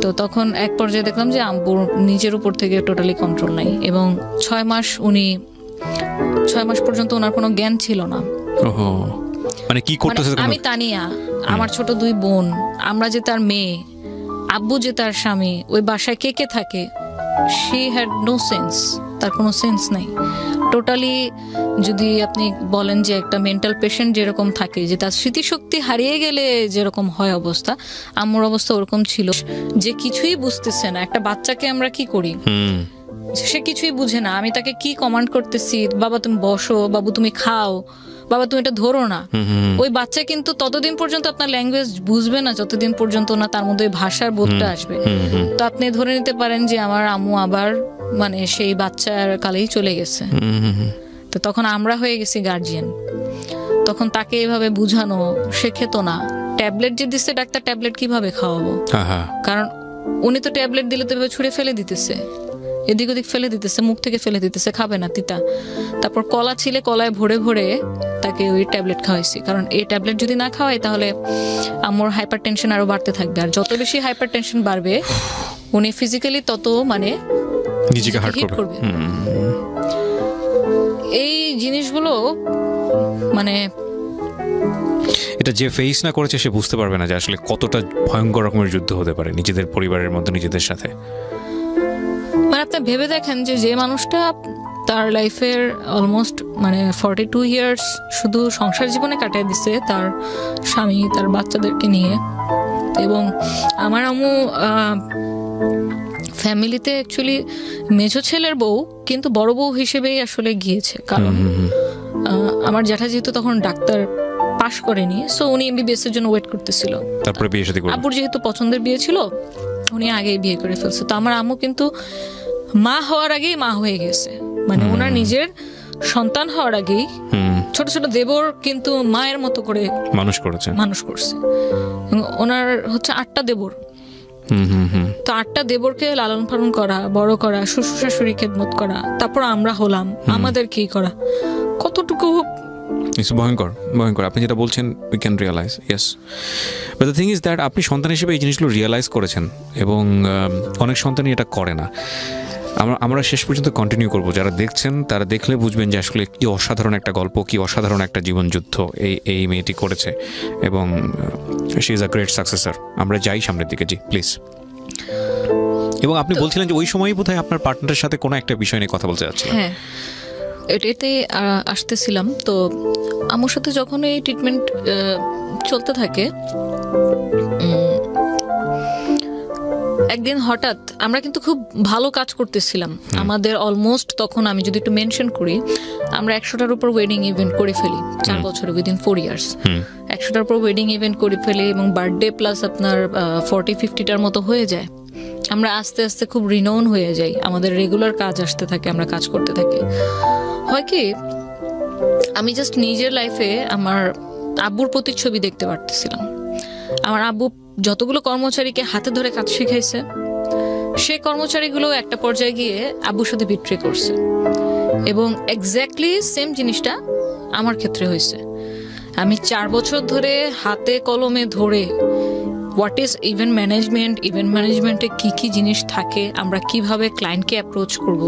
Speaker 1: তো তখন এক পর্যায়ে দেখলাম যে আম্মুর নিজের উপর থেকে টোটালি কন্ট্রোল নাই, এবং 6 মাস পর্যন্ত ওনার কোনো জ্ঞান ছিল না।
Speaker 2: মানে কি করতেছে?
Speaker 1: আমি তানিয়া, আমার ছোট 2 বোন, আমরা যে তার মেয়ে, আব্বু যে তার স্বামী, ওই বাসায় কে কে থাকে, শি হ্যাড নো সেন্স, তার কোনো সেন্স নাই টোটালি। যদি আপনি বলেন যে একটা মেন্টাল পেশেন্ট যেরকম থাকে, যে তার স্মৃতিশক্তি হারিয়ে গেলে যেরকম হয় অবস্থা, আম্মুর অবস্থা ওরকম ছিল, যে কিছুই বুঝতেছে না। একটা বাচ্চাকে আমরা কি করি, সে কিছুই বুঝে না, আমি তাকে কি কমান্ড করতেছি, বাবা তুমি বসো, বাবু তুমি খাও, বাবা তুমি এটা ধরো না। ওই বাচ্চা কিন্তু ততদিন পর্যন্ত আপনার ল্যাঙ্গুয়েজ বুঝবে না যতদিন পর্যন্ত না তার মধ্যে ভাষার বোধটা আসবে। তো আপনি ধরে নিতে পারেন যে আমার আম্মু আবার মানে সেই বাচ্চার কালেই চলে গেছে। তো তখন আমরা হয়ে গেছি গার্জিয়ান। তখন তাকে এভাবে বুঝানো, সে খেত না। ট্যাবলেট যে দিচ্ছে ডাক্তার, ট্যাবলেট কিভাবে খাওয়াবো, কারণ উনি তো ট্যাবলেট দিলে তো এভাবে ছুঁড়ে ফেলে দিতেছে, এদিক ওদিক ফেলে দিতেছে, মুখ থেকে ফেলে দিতেছে, খাবে না, তিতা। তারপর কলা ছিলে, কলায় ভরে ভরে তাকে ওই ট্যাবলেট খাওয়াইছি, কারণ এই ট্যাবলেট যদি না খাওয়াই তাহলে আমার হাইপার টেনশন আরো বাড়তে থাকবে, আর যত বেশি হাইপার টেনশন বাড়বে উনি ফিজিক্যালি তত মানে
Speaker 2: নিজেকে হার্ট করবে।
Speaker 1: এই জিনিসগুলো মানে
Speaker 2: এটা যে ফেস না করেছে সে বুঝতে পারবে না যে আসলে কতটা ভয়ঙ্কর রকমের যুদ্ধ হতে পারে নিজেদের পরিবারের মধ্যে, নিজেদের সাথে।
Speaker 1: মানে আপনি ভেবে দেখেন যে মানুষটা তার লাইফের অলমোস্ট মানে 42 ইয়ার্স শুধু সংসার জীবনে কাটিয়ে দিছে, তার স্বামী তার বাচ্চাদেরকে নিয়ে। এবং আমার আম্মু ফ্যামিলিতে অ্যাকচুয়ালি মেজো ছেলের বউ, কিন্তু বড় বউ হিসেবেই আসলে গিয়েছে, কারণ আমার জ্যাঠা যেহেতু তখন ডাক্তার পাশ করেনি, সো উনি এমবিবিএস এর জন্য ওয়েট করতেছিল।
Speaker 2: তারপরে বিয়ে শাদী করলেন।
Speaker 1: আব্বুর যেহেতু পছন্দের বিয়ে ছিল, উনি আগেই বিয়ে করে ফেলছে। তো আমার আম্মু কিন্তু মা হওয়ার আগেই মা হয়ে গেছে, মানে ওনার নিজের সন্তান হওয়ার আগেই ছোট ছোট দেবর কিন্তু মায়ের মতো করে মানুষ করছে। ওনার হচ্ছে 8টা দেবর। তো 8টা দেবরকে লালন পালন করা, বড় করা, শ্বশুর শাশুড়ি খেদমত করা, তারপর আমরা হলাম, আমাদের কি করা, কতটুকু
Speaker 2: ভয়ঙ্কর। আপনি যেটা বলছেন we can realise, yes. But the thing is that আপনি সন্তান হিসেবে এই জিনিসগুলো রিয়েলাইজ করেছেন, এবং অনেক সন্তানই এটা করে না। আমরা শেষ পর্যন্ত কন্টিনিউ করব। যারা দেখছেন তারা দেখলে বুঝবেন যে আসলে কি অসাধারণ একটা গল্প, কি অসাধারণ একটা জীবনযুদ্ধ এই মেয়েটি করেছে, এবং she is a great successor. আমরা যাই সামনের দিকে, জি প্লিজ। এবং আপনি বলছিলেন যে ওই সময়ই বোধহয় আপনার পার্টনারের সাথে কোনো একটা বিষয় নিয়ে কথা বলতে যাচ্ছিলেন।
Speaker 1: হ্যাঁ, এটাতে আসতেছিলাম। তো আমার সাথে যখন এই ট্রিটমেন্ট চলতে থাকে, একদিন হঠাৎ আমরা কিন্তু খুব ভালো কাজ করতেছিলাম। আমাদের অলমোস্ট তখন আমি যদি একটু মেনশন করি, আমরা 100টার উপর ওয়েডিং ইভেন্ট করে ফেলি 4 বছরে, উইদিন 4 ইয়ার্স 100টার উপর ওয়েডিং ইভেন্ট করে ফেলি, এবং বার্থডে প্লাস আপনার 40-50টার মতো হয়ে যায়। আমরা আস্তে আস্তে খুব রিনোন হয়ে যাই, আমাদের রেগুলার কাজ আসতে থাকে, আমরা কাজ করতে থাকি। হয় কি, আমি জাস্ট নিজের লাইফে আমার আব্বুর প্রতিচ্ছবি দেখতে পারতেছিলাম। আমার আব্বু যতগুলো কর্মচারীকে হাতে ধরে কাজ শিখাইছে, সেই কর্মচারীগুলো একটা পর্যায়ে গিয়ে আব্বুর সাথে বিট্রে করছে, এবং এক্স্যাক্টলি সেম জিনিসটা আমার ক্ষেত্রে হয়েছে। আমি 4 বছর ধরে হাতে কলমে ধরে হোয়াট ইজ ইভেন্ট ম্যানেজমেন্টে কি কি জিনিস থাকে, আমরা কিভাবে ক্লায়েন্টকে অ্যাপ্রোচ করব,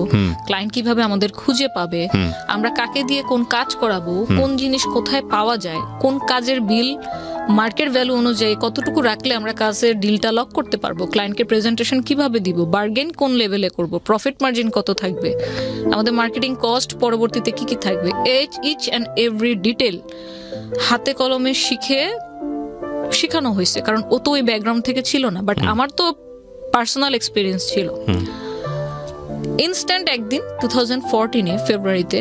Speaker 1: ক্লায়েন্ট কিভাবে আমাদের খুঁজে পাবে, আমরা কাকে দিয়ে কোন কাজ করাবো, কোন জিনিস কোথায় পাওয়া যায়, কোন কাজের বিল মার্কেট ভ্যালু অনুযায়ী কতটুকু রাখলে আমরা কাজের ডিলটা লক করতে পারবো, ক্লায়েন্টকে প্রেজেন্টেশন কিভাবে দিব, বার্গেন কোন লেভেলে করব, প্রফিট মার্জিন কত থাকবে, আমাদের মার্কেটিং কস্ট পরবর্তীতে কি কি থাকবে, ইচ অ্যান্ড এভরি ডিটেল হাতে কলমে শিখানো হয়েছে। কারণ ও তো ওই ব্যাকগ্রাউন্ড থেকে ছিল না, বাট আমার তো পার্সোনাল এক্সপিরিয়েন্স ছিল। ইনস্ট্যান্ট একদিন 2014 ফেব্রুয়ারিতে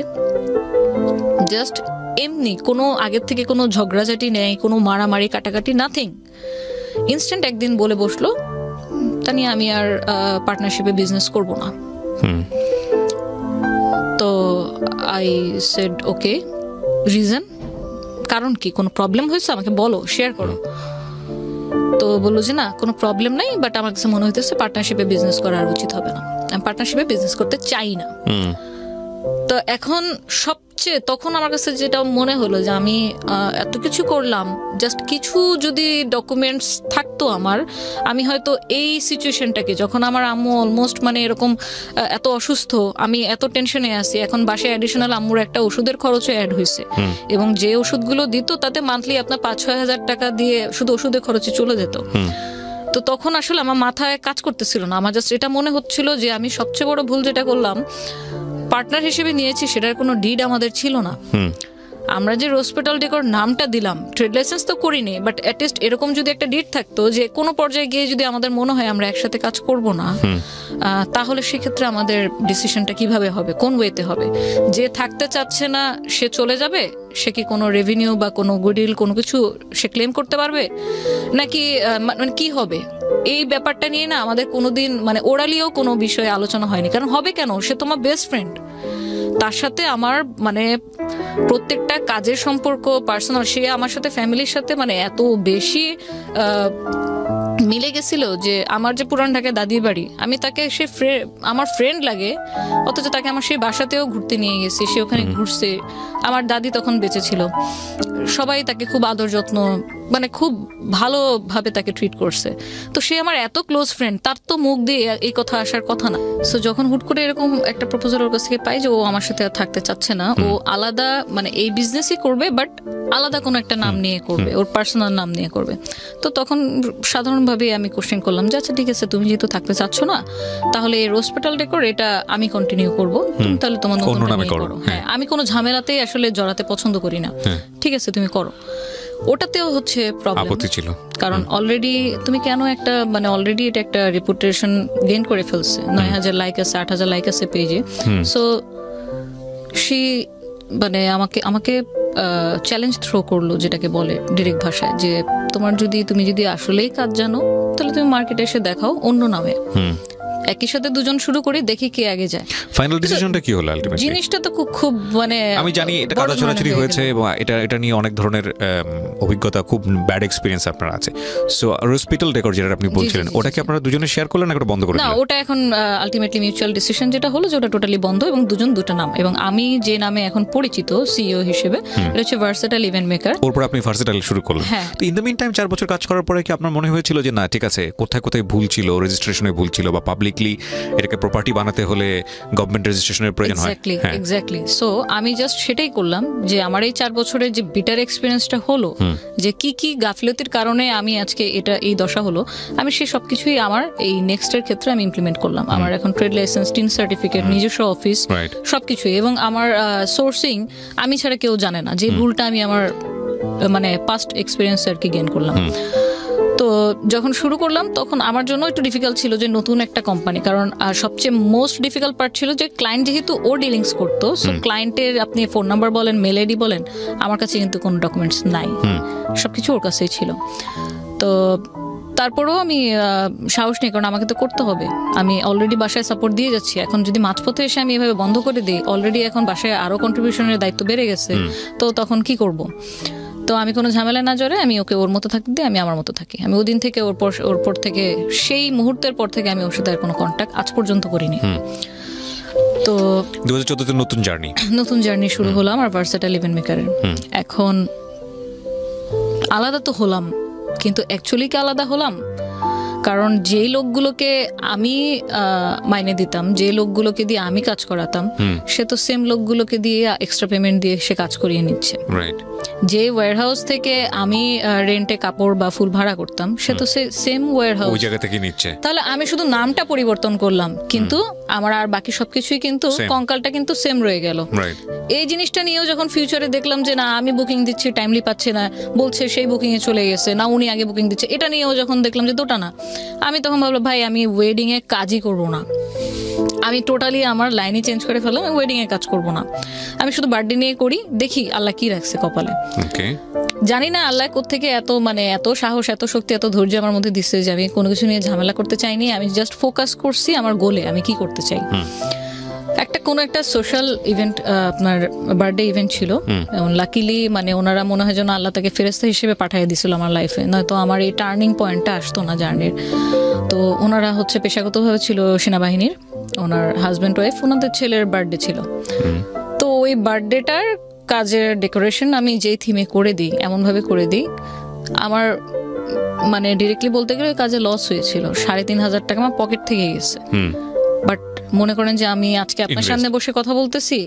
Speaker 1: জাস্ট এমনি কোনো আগের থেকে কোনো ঝগড়াঝাটি নেই, কোনো মারামারি কাটাকাটি, নাথিং, ইনস্ট্যান্ট একদিন বলে বসলো, তা নিয়ে আমি আর পার্টনারশিপে বিজনেস করব না। তো আই সেড ওকে, রিজন, কারণ কি, কোনো প্রবলেম হয়েছে আমাকে বলো, শেয়ার করো। তো বললো যে না, কোনো প্রবলেম নাই, বাট আমার কাছে মনে হইতেছে পার্টনারশিপে বিজনেস করা আর উচিত হবে না, আমি পার্টনারশিপে বিজনেস করতে চাই না। তো এখন সবচেয়ে তখন আমার কাছে যেটা মনে হলো যে আমি এত কিছু করলাম, জাস্ট কিছু যদি ডকুমেন্টস থাকতো আমার, আমি হয়তো এই সিচুয়েশনটাকে, যখন আমার আম্মু অলমোস্ট মানে এরকম এত অসুস্থ, আমি এত টেনশনে আছি, এখন বাসায় অ্যাডিশনাল আম্মুর একটা ওষুধের খরচও অ্যাড হয়েছে, এবং যে ওষুধগুলো দিত তাতে মান্থলি আপনার 5-6 হাজার টাকা দিয়ে শুধু ওষুধের খরচে চলে যেত। তো তখন আসলে আমার মাথায় কাজ করতেছিল না, আমার জাস্ট এটা মনে হচ্ছিল যে আমি সবচেয়ে বড় ভুল যেটা করলাম, পার্টনার হিসেবে নিয়েছি, সেটার কোনো ডিড আমাদের ছিল না। আমরা যে হসপিটাল ডেকোর নামটা দিলাম, ট্রেড লাইসেন্স তো করিনি, বাট অ্যাটলিস্ট এরকম যদি একটা ডিড থাকতো যে কোনো পর্যায়ে গিয়ে যদি আমাদের মনে হয় আমরা একসাথে কাজ করব না, তাহলে সেক্ষেত্রে আমাদের ডিসিশনটা কিভাবে হবে, কোন ওয়েতে হবে, যে থাকতে চাচ্ছে না সে চলে যাবে, সে কি কোনো রেভিনিউ বা কোনো গুডউইল কোনো কিছু সে ক্লেম করতে পারবে, নাকি মানে কি হবে, এই ব্যাপারটা নিয়ে না আমাদের কোনোদিন মানে ওরালিও কোনো বিষয়ে আলোচনা হয়নি। কারণ হবে কেন, সে তোমার বেস্ট ফ্রেন্ড, তার সাথে আমার মানে প্রত্যেকটা কাজের সম্পর্ক পার্সোনাল, সে আমার সাথে ফ্যামিলির সাথে মানে এত বেশি মিলে গেছিল যে আমার যে পুরান ঢাকায় দাদির বাড়ি, আমি তাকে সে আমার ফ্রেন্ড লাগে, অথচ তাকে আমার সেই বাসাতেও ঘুরতে নিয়ে গেছি, সে ওখানে ঘুরছে, আমার দাদি তখন বেঁচে ছিল, সবাই তাকে খুব আদর যত্ন মানে খুব ভালোভাবে তাকে ট্রিট করছে। তো সে আমার এত ক্লোজ ফ্রেন্ড, তার তো মুখ দিয়ে এই কথা আসার কথা না। সো যখন হুট করে এরকম একটা প্রপোজাল ওর কাছ থেকে পাই যে ও আমার সাথে আর থাকতে চাচ্ছে না, ও আলাদা মানে এই বিজনেসই করবে, বাট আলাদা কোনো একটা নাম নিয়ে করবে, ওর পার্সোনাল নাম নিয়ে করবে। তো তখন সাধারণভাবে আমি কোশ্চেন করলাম যে আচ্ছা ঠিক আছে, তুমি যেহেতু থাকতে চাচ্ছ না, তাহলে এই হসপিটাল ডেকোর এটা আমি কন্টিনিউ করবো, তুমি তাহলে তোমার নতুন নামে করো। হ্যাঁ, আমি কোনো ঝামেলাতেই আসলে জড়াতে পছন্দ করি না, ঠিক আছে তুমি করো। ওটাতেও হচ্ছে প্রবলেম ছিল, কারণ অলরেডি তুমি কেন একটা মানে অলরেডি এটা একটা রেপুটেশন গেইন করে ফেলছে, 9,000 লাইক আছে, 8,000 লাইক আছে পেজে। সো সে মানে আমাকে চ্যালেঞ্জ থ্রো করলো, যেটাকে বলে ডিরেক্ট ভাষায়, যে তুমি যদি আসলেই কাজ জানো, তাহলে তুমি মার্কেটে এসে দেখাও অন্য নামে, একই সাথে দুজন শুরু করি, দেখি কে আগে যায়।
Speaker 2: ফাইনাল ডিসিশনটা কি হলো আলটিমেটলি?
Speaker 1: জিনিসটা তো খুব মানে
Speaker 2: আমি জানি এটা কাদা ছড়াছড়ি হয়েছে এবং এটা নিয়ে অনেক ধরনের অভিজ্ঞতা, খুব ব্যাড এক্সপেরিয়েন্স আপনার আছে। সো হসপিটাল ডেকোর যেটা আপনি বলছিলেন, ওটা কি আপনারা দুজনে শেয়ার করলেন নাকি বন্ধ করে দিলেন?
Speaker 1: না, ওটা এখন আলটিমেটলি মিউচুয়াল ডিসিশন যেটা হলো, যে ওটা টোটালি বন্ধ, এবং দুজন দুটো নাম, এবং আমি যে নামে এখন পরিচিত সিইও হিসেবে, এটা হচ্ছে ভার্সেটাইল ইভেন্ট মেকার।
Speaker 2: ওরপর আপনি ভার্সেটাইল শুরু করলেন। তো ইন দ্য মিন টাইম 4 বছর কাজ করার পরে কি আপনার মনে হয়েছিল যে না ঠিক আছে, কোথায় কোথায় ভুল ছিল, রেজিস্ট্রেশনে ভুল ছিল, বা পাবলিকলি এটাকে প্রপার্টি বানাতে হলে গভর্নমেন্ট রেজিস্ট্রেশনের প্রয়োজন হয়?
Speaker 1: এক্স্যাক্টলি। সো আমি জাস্ট সেটাই করলাম, যে আমার এই 4 বছরের যে বিটার এক্সপিরিয়েন্সটা হলো, যে কি গাফিলতির কারণে আমি আজকে এই দশা হলো, আমি সেই সবকিছুই আমার এই নেক্সটের ক্ষেত্রে আমি ইমপ্লিমেন্ট করলাম। আমার এখন ট্রেড লাইসেন্স, টিন সার্টিফিকেট, নিজস্ব অফিস, সবকিছুই, এবং আমার সোর্সিং আমি ছাড়া কেউ জানে না, যে ভুলটা আমি আমার মানে পাস্ট এক্সপিরিয়েন্স আর কি গেইন করলাম। তো যখন শুরু করলাম তখন আমার জন্য একটু ডিফিকাল্ট ছিল, যে নতুন একটা কোম্পানি, কারণ সবচেয়ে মোস্ট ডিফিকাল্ট পার্ট ছিল যে ক্লায়েন্ট যেহেতু ও ডিলিংস করতো, সো ক্লায়েন্টের আপনি ফোন নাম্বার বলেন, মেল আইডি বলেন, আমার কাছে কিন্তু কোনো ডকুমেন্টস নাই, সবকিছু ওর কাছেই ছিল। তো তারপরেও আমি সাহস নেই, কারণ আমাকে তো করতে হবে। আমি অলরেডি বাসায় সাপোর্ট দিয়ে যাচ্ছি, এখন যদি মাঝপথে এসে আমি এভাবে বন্ধ করে দিই, অলরেডি এখন বাসায় আরো কন্ট্রিবিউশনের দায়িত্ব বেড়ে গেছে, তো তখন কি করব? তো আমি কোনো ঝামেলা না জড়ে আমি ওকে ওর মতো থাকতে দিই, আমি আমার মতো থাকি। আমি ওদিন থেকে ওর পর থেকে সেই মুহূর্তের পর থেকে আমি ওর সাথে আর কোনো কন্ট্যাক্ট আজ পর্যন্ত করিনি। তো
Speaker 2: 2014 তে নতুন জার্নি শুরু হলো আমার ভার্সেটাইল ইভেন্ট মেকারের। এখন আলাদা তো হলাম, কিন্তু অ্যাকচুয়ালি কি আলাদা হলাম? কারণ যেই লোকগুলোকে আমি মাইনে দিতাম, যে লোকগুলোকে দিয়ে আমি কাজ করাতাম, সে তো সেম লোকগুলোকে দিয়ে এক্সট্রা পেমেন্ট দিয়ে সে কাজ করিয়ে নিচ্ছে। যে ওয়্যারহাউস থেকে আমি রেন্টে কাপড় বা ফুল ভাড়া করতাম, সে তো সেম ওয়্যারহাউস ওই জায়গা থেকে নিচ্ছে।
Speaker 1: তাহলে আমি শুধু নামটা পরিবর্তন করলাম, কিন্তু আমার আর বাকি সবকিছুই কিন্তু কঙ্কালটা কিন্তু সেম রয়ে গেল। এই জিনিসটা নিয়েও যখন ফিউচারে দেখলাম যে না, আমি বুকিং দিচ্ছি, টাইমলি পাচ্ছে না, বলছে সেই বুকিং এ চলে গেছে, না উনি আগে বুকিং দিচ্ছে, এটা নিয়েও যখন দেখলাম যে দুটা না, আমি তখন ভাবলাম ভাই আমি ওয়েডিং এ কাজই করব না। আমি টোটালি আমার লাইনই চেঞ্জ করে ফেললাম, ওয়েডিং এ কাজ করব না, আমি শুধু বার্থডে নিয়ে করি, দেখি আল্লাহ কি রাখছে কপালে। জানি না আল্লাহ কোত্থেকে এত সাহস, এত শক্তি, এত ধৈর্য আমার মধ্যে দিচ্ছে যে আমি কোনো কিছু নিয়ে ঝামেলা করতে চাইনি। আমি জাস্ট ফোকাস করছি আমার গোলে, আমি কি করতে চাই। কোনো একটা সোশ্যাল ইভেন্ট, আপনার বার্থডে ইভেন্ট ছিল, লাকিলি ওনারা মনে হয় যেন আল্লাহ তাকে ফেরেশতা হিসেবে পাঠিয়ে দিছিল আমার লাইফে, নয়তো আমার এই টার্নিং পয়েন্টটা আসতো না জার্নির। তো ওনারা হচ্ছে পেশাগতভাবে ছিল সেনাবাহিনীর, ওনার হাজব্যান্ড ওয়াইফ, ওনাদের ছেলের বার্থডে ছিল। তো ওই বার্থডেটার কাজের ডেকোরেশন আমি যেই থিমে করে দিই, এমনভাবে করে দিই, আমার ডিরেক্টলি বলতে গেলে ওই কাজে লস হয়েছিল, 3,500 টাকা আমার পকেট থেকে গেছে। বাট মনে করেন যে আমি আজকে আপনার সামনে বসে কথা বলতেছি,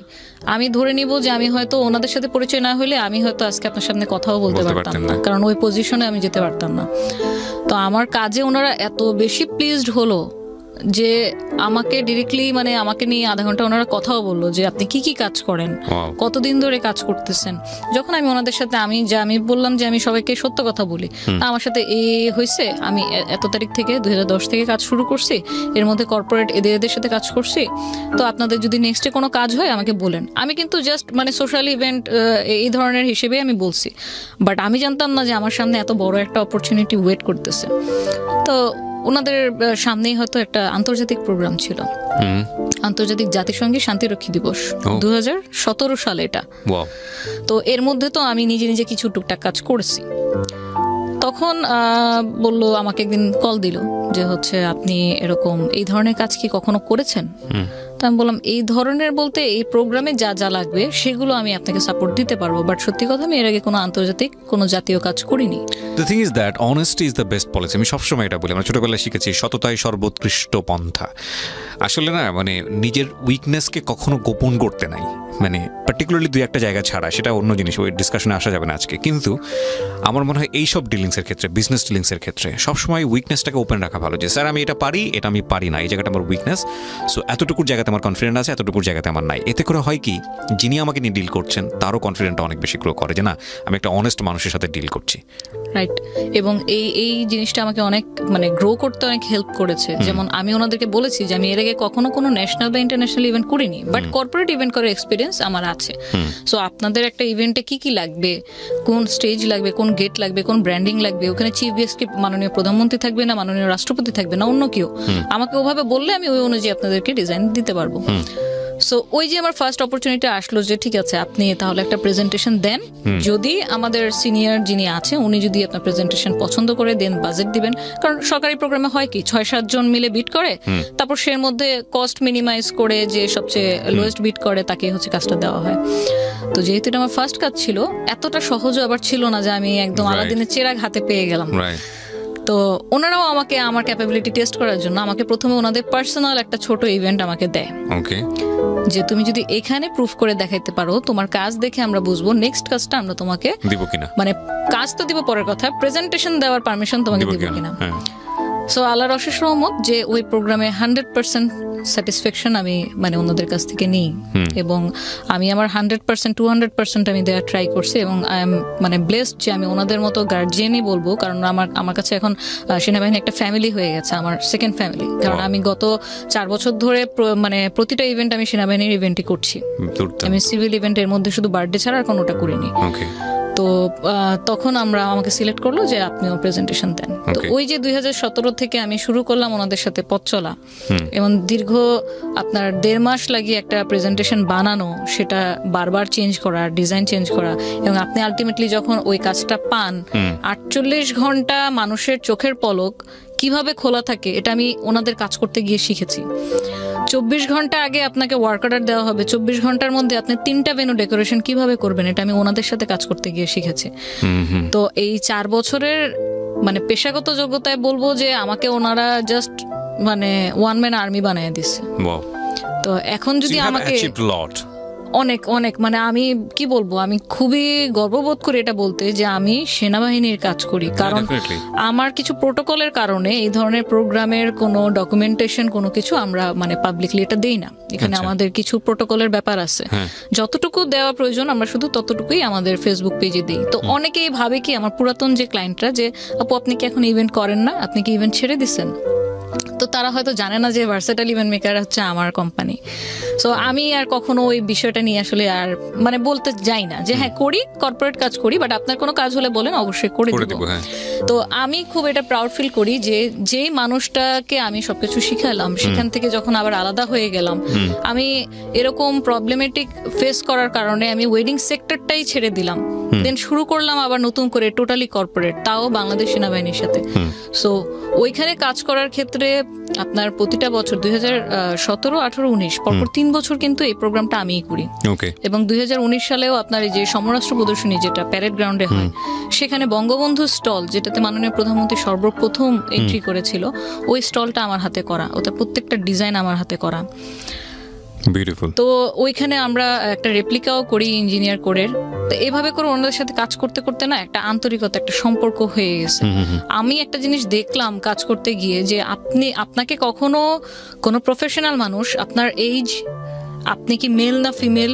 Speaker 1: আমি ধরে নিব যে আমি হয়তো ওনাদের সাথে পরিচয় না হলে আমি হয়তো আজকে আপনার সামনে কথাও বলতে পারতাম না, কারণ ওই পজিশনে আমি যেতে পারতাম না। তো আমার কাজে ওনারা এত বেশি প্লিজড হলো যে আমাকে ডিরেক্টলি আমাকে নিয়ে আধা ঘন্টা ওনারা কথাও বললো যে আপনি কি কি কাজ করেন, কতদিন ধরে কাজ করতেছেন। যখন আমি ওনাদের সাথে আমি বললাম যে আমি সবাইকে সত্য কথা বলি, আমার সাথে হয়েছে, আমি এত তারিখ থেকে 2010 থেকে কাজ শুরু করছি, এর মধ্যে কর্পোরেট এদের সাথে কাজ করছি, তো আপনাদের যদি নেক্সটে কোনো কাজ হয় আমাকে বলেন। আমি কিন্তু জাস্ট সোশ্যাল ইভেন্ট এই ধরনের হিসেবে আমি বলছি, বাট আমি জানতাম না যে আমার সামনে এত বড় একটা অপরচুনিটি ওয়েট করতেছে। তো ওনাদের সামনেই হয়তো একটা আন্তর্জাতিক প্রোগ্রাম ছিল, আন্তর্জাতিক জাতিসংঘের শান্তিরক্ষী দিবস, 2017 সালে এটা। তো এর মধ্যে তো আমি নিজে নিজে কিছু টুকটাক কাজ করেছি। তখন বলল, আমাকে একদিন কল দিল যে হচ্ছে আপনি এরকম এই ধরনের কাজ কি কখনো করেছেন? তো আমি বললাম এই ধরনের বলতে এই প্রোগ্রামে যা যা লাগবে সেগুলো আমি আপনাকে সাপোর্ট দিতে পারবো, বাট সত্যি কথা আমি এর আগে কোনো আন্তর্জাতিক কোনো জাতীয় কাজ করিনি।
Speaker 2: The thing is that honesty is the best policy. আমি সবসময় এটা বলি, আমরা ছোটবেলায় শিখেছি সততাই সর্বোৎকৃষ্ট পন্থা। আসলে না নিজের উইকনেসকে কখনো গোপন করতে নাই, পার্টিকুলারলি দুই একটা জায়গা ছাড়া, সেটা অন্য জিনিস, ওই ডিসকাশনে আসা যাবে না আজকে। কিন্তু আমার মনে হয় এইসব ডিলিংসের ক্ষেত্রে, বিজনেস ডিলিংসের ক্ষেত্রে সবসময় উইকনেসটাকে ওপেন রাখা ভালো, যে স্যার আমি এটা পারি, এটা আমি পারি না, এই জায়গাটা আমার উইকনেস, সো এতটুকুর জায়গাতে আমার কনফিডেন্ট আছে, এতটুকুর জায়গাতে আমার নাই। এতে করে হয় কি, যিনি আমাকে নিয়ে ডিল করছেন তারও কনফিডেন্টটা অনেক বেশি গ্রো করে যে না, আমি একটা অনেস্ট মানুষের সাথে ডিল করছি।
Speaker 1: রাইট। এবং এই জিনিসটা আমাকে অনেক গ্রো করতে অনেক হেল্প করেছে। যেমন আমি ওনাদেরকে বলেছি যে আমি এর আগে কখনো কোনো ন্যাশনাল বা ইন্টারন্যাশনাল ইভেন্ট করিনি, বাট কর্পোরেট ইভেন্ট করার এক্সপিরিয়েন্স আমার আছে। সো আপনাদের একটা ইভেন্টে কি কি লাগবে, কোন স্টেজ লাগবে, কোন গেট লাগবে, কোন ব্র্যান্ডিং লাগবে, ওখানে চিফ গেস্ট কি মাননীয় প্রধানমন্ত্রী থাকবে না মাননীয় রাষ্ট্রপতি থাকবে না অন্য কেউ, আমাকে ওভাবে বললে আমি ওই অনুযায়ী আপনাদেরকে ডিজাইন দিতে পারবো। সো ওই যে আমার ফার্স্ট অপরচুনিটি আসলো যে ঠিক আছে আপনি তাহলে একটা প্রেজেন্টেশন দেন, যদি আমাদের সিনিয়র যিনি আছে উনি যদি আপনার প্রেজেন্টেশন পছন্দ করে দেন বাজেট দিবেন, কারণ সরকারি প্রোগ্রামে হয় কি 6-7 জন মিলে বিট করে, তারপর সের মধ্যে কস্ট মিনিমাইজ করে যে সবচেয়ে লোয়েস্ট বিট করে তাকে হচ্ছে কাজটা দেওয়া হয়। তো যেহেতু এটা আমার ফার্স্ট কাজ ছিল, এতটা সহজও আবার ছিল না যে আমি একদম আলাদিনের চেরাগ হাতে পেয়ে গেলাম। তো ওনারাও আমাকে আমার ক্যাপাবিলিটি টেস্ট করার জন্য আমাকে প্রথমে ওনাদের পার্সোনাল একটা ছোট ইভেন্ট আমাকে দেয়, যে তুমি যদি এখানে প্রুফ করে দেখাইতে পারো, তোমার কাজ দেখে আমরা বুঝবো নেক্সট কাজটা আমরা তোমাকে দিব কিনা, কাজ তো দিব পরের কথা, প্রেজেন্টেশন দেওয়ার পারমিশন তোমাকে দিব কিনা। সো আল্লাহর অশেষ রহমত যে ওই প্রোগ্রামে 100% স্যাটিসফ্যাকশন আমি ওনাদের কাছ থেকে নিই, এবং আমি আমার 100% 200% আমি দেওয়ার ট্রাই করছি, এবং আই এম ব্লেসড যে আমি ওনাদের মতো গার্জিয়ানই বলবো, কারণ আমার কাছে এখন সেনাবাহিনী একটা ফ্যামিলি হয়ে গেছে, আমার সেকেন্ড ফ্যামিলি। কারণ আমি গত 4 বছর ধরে প্রতিটা ইভেন্ট আমি সেনাবাহিনীর ইভেন্টই করছি, আমি সিভিল ইভেন্টের মধ্যে শুধু বার্থডে ছাড়া আর কোনোটা করিনি। তো তখন আমাকে সিলেক্ট করলো যে আপনিও প্রেজেন্টেশন দেন। তো ওই যে 2017 থেকে আমি শুরু করলাম ওনাদের সাথে পথ চলা, এবং দীর্ঘ আপনার 1.5 মাস লাগিয়ে একটা প্রেজেন্টেশন বানানো, সেটা বারবার চেঞ্জ করা, ডিজাইন চেঞ্জ করা, এবং আপনি আলটিমেটলি যখন ওই কাজটা পান 48 ঘন্টা মানুষের চোখের পলক কিভাবে খোলা থাকে এটা আমি ওনাদের কাজ করতে গিয়ে শিখেছি। 24 ঘন্টা আগে আপনাকে ওয়ার্ক অর্ডার দেওয়া হবে, 24 ঘন্টার মধ্যে আপনি 3টা ভেন্যু ডেকোরেশন কিভাবে করবেন এটা আমি ওনাদের সাথে কাজ করতে গিয়ে শিখেছি। তো এই 4 বছরের মানে পেশাগত যোগ্যতায় বলবো যে আমাকে ওনারা জাস্ট মানে ওয়ান ম্যান আর্মি বানিয়ে দিচ্ছে। তো এখন যদি আমাকে অনেক অনেক মানে আমি কি বলবো, আমি খুবই গর্ববোধ করি এটা বলতে যে আমি সেনাবাহিনীর কাজ করি, কারণ আমার কিছু প্রোটোকলের কারণে এই ধরনের প্রোগ্রামের কোনো ডকুমেন্টেশন কোনো কিছু আমরা মানে পাবলিকলি এটা দেই না। এখানে আমাদের কিছু প্রোটোকলের ব্যাপার আছে, যতটুকু দেওয়া প্রয়োজন আমরা শুধু ততটুকুই আমাদের ফেসবুক পেজে দিই। তো অনেকেই ভাবে কি আমার পুরাতন যে ক্লায়েন্টরা যে আপু আপনি কি এখন ইভেন্ট করেন না, আপনি কি ইভেন্ট ছেড়ে দিচ্ছেন? তো তারা হয়তো জানে না যে ভার্সেটাইল ইভেন্ট মেকার হচ্ছে আমার কোম্পানি। সো আমি আর কখনো ওই বিষয়টা নিয়ে আসলে আর মানে বলতে যাই না যে হ্যাঁ করি, কর্পোরেট কাজ করি, বাট আপনার কোনো কাজ হলে বলেন, অবশ্যই করে দেব। তো আমি খুব এটা প্রাউড ফিল করি যে যেই মানুষটাকে আমি সবকিছু শিখালাম সেখান থেকে যখন আবার আলাদা হয়ে গেলাম, আমি এরকম প্রবলেমেটিক ফেস করার কারণে আমি ওয়েডিং সেক্টরটাই ছেড়ে দিলাম, দেন শুরু করলাম আবার নতুন করে টোটালি কর্পোরেট, তাও বাংলাদেশ সেনাবাহিনীর সাথে। সো ওইখানে কাজ করার ক্ষেত্রে আপনার প্রতিটা বছর 2017, 18, 19 পরপর 3 বছর কিন্তু এই প্রোগ্রামটা আমিই করি। এবং 2019 সালেও আপনার এই যে সমরাষ্ট্র প্রদর্শনী যেটা প্যারেড গ্রাউন্ডে হয়, সেখানে বঙ্গবন্ধু স্টল যেটাতে মাননীয় প্রধানমন্ত্রী সর্বপ্রথম এন্ট্রি করেছিল, ওই স্টলটা আমার হাতে করা, ওটা প্রত্যেকটা ডিজাইন আমার হাতে করা। তো ওইখানে আমরা একটা রেপ্লিকাও করি ইঞ্জিনিয়ার করে। তো এইভাবে করে ওনাদের সাথে কাজ করতে করতে না একটা আন্তরিকতা, একটা সম্পর্ক হয়ে গেছে। আমি একটা জিনিস দেখলাম কাজ করতে গিয়ে যে আপনাকে কখনো কোনো প্রফেশনাল মানুষ আপনার এইজ, আপনি কি মেল না ফিমেল,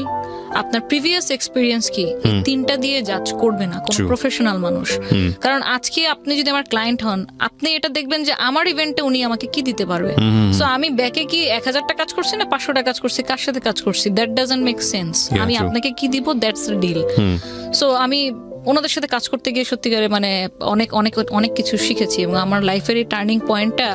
Speaker 1: আপনার প্রিভিয়াস এক্সপিরিয়েন্স কি, এই 3টা দিয়ে জাজ করবে না কোনো প্রফেশনাল মানুষ। কারণ আজকে আপনি যদি আমার ক্লায়েন্ট হন, আপনি এটা দেখবেন যে আমার ইভেন্টে উনি আমাকে কি দিতে পারবে। সো আমি ব্যাকে কি 1000টা কাজ করছি না 500টা কাজ করছি, কার সাথে কাজ করছি, দ্যাট ডাজন্ট মেক সেন্স। আমি আপনাকে কি দিব, দ্যাটস দ্য ডিল। সো আমি ওনাদের সাথে কাজ করতে গিয়ে সত্যিকারে মানে অনেক অনেক অনেক কিছু শিখেছি, এবং আমার লাইফের এই টার্নিং পয়েন্টটা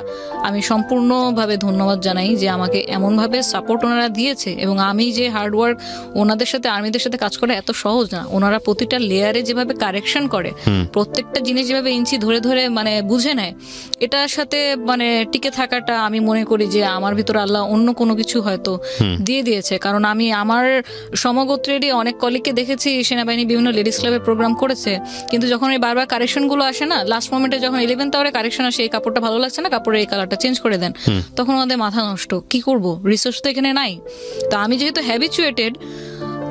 Speaker 1: আমি সম্পূর্ণভাবে ধন্যবাদ জানাই যে আমাকে এমনভাবে সাপোর্ট ওনারা দিয়েছে। এবং আমি যে হার্ডওয়ার্ক, ওনাদের সাথে আর্মিদের সাথে কাজ করা এত সহজ না। ওনারা প্রতিটা লেয়ারে যেভাবে কারেকশন করে, প্রত্যেকটা জিনিস যেভাবে ইঞ্চি ধরে ধরে মানে বুঝে নেয়, এটার সাথে মানে টিকে থাকাটা আমি মনে করি যে আমার ভিতরে আল্লাহ অন্য কোনো কিছু হয়তো দিয়ে দিয়েছে। কারণ আমি আমার সমগোত্রেরই অনেক কলিগকে দেখেছি সেনাবাহিনী বিভিন্ন লেডিস ক্লাবে প্রোগ্রাম করেছে, কিন্তু যখন এই বারবার কারেকশন গুলো আসে না, লাস্ট মোমেন্টে যখন 11th আওয়ারে কারেকশন আসে, এই কাপড়টা ভালো লাগছে না, কাপড়ের এই কালারটা চেঞ্জ করে দেন, তখন আমাদের মাথা নষ্ট, কি করব, রিসোর্স তো এখানে নাই। তো আমি যেহেতু হ্যাবিচুয়েটেড,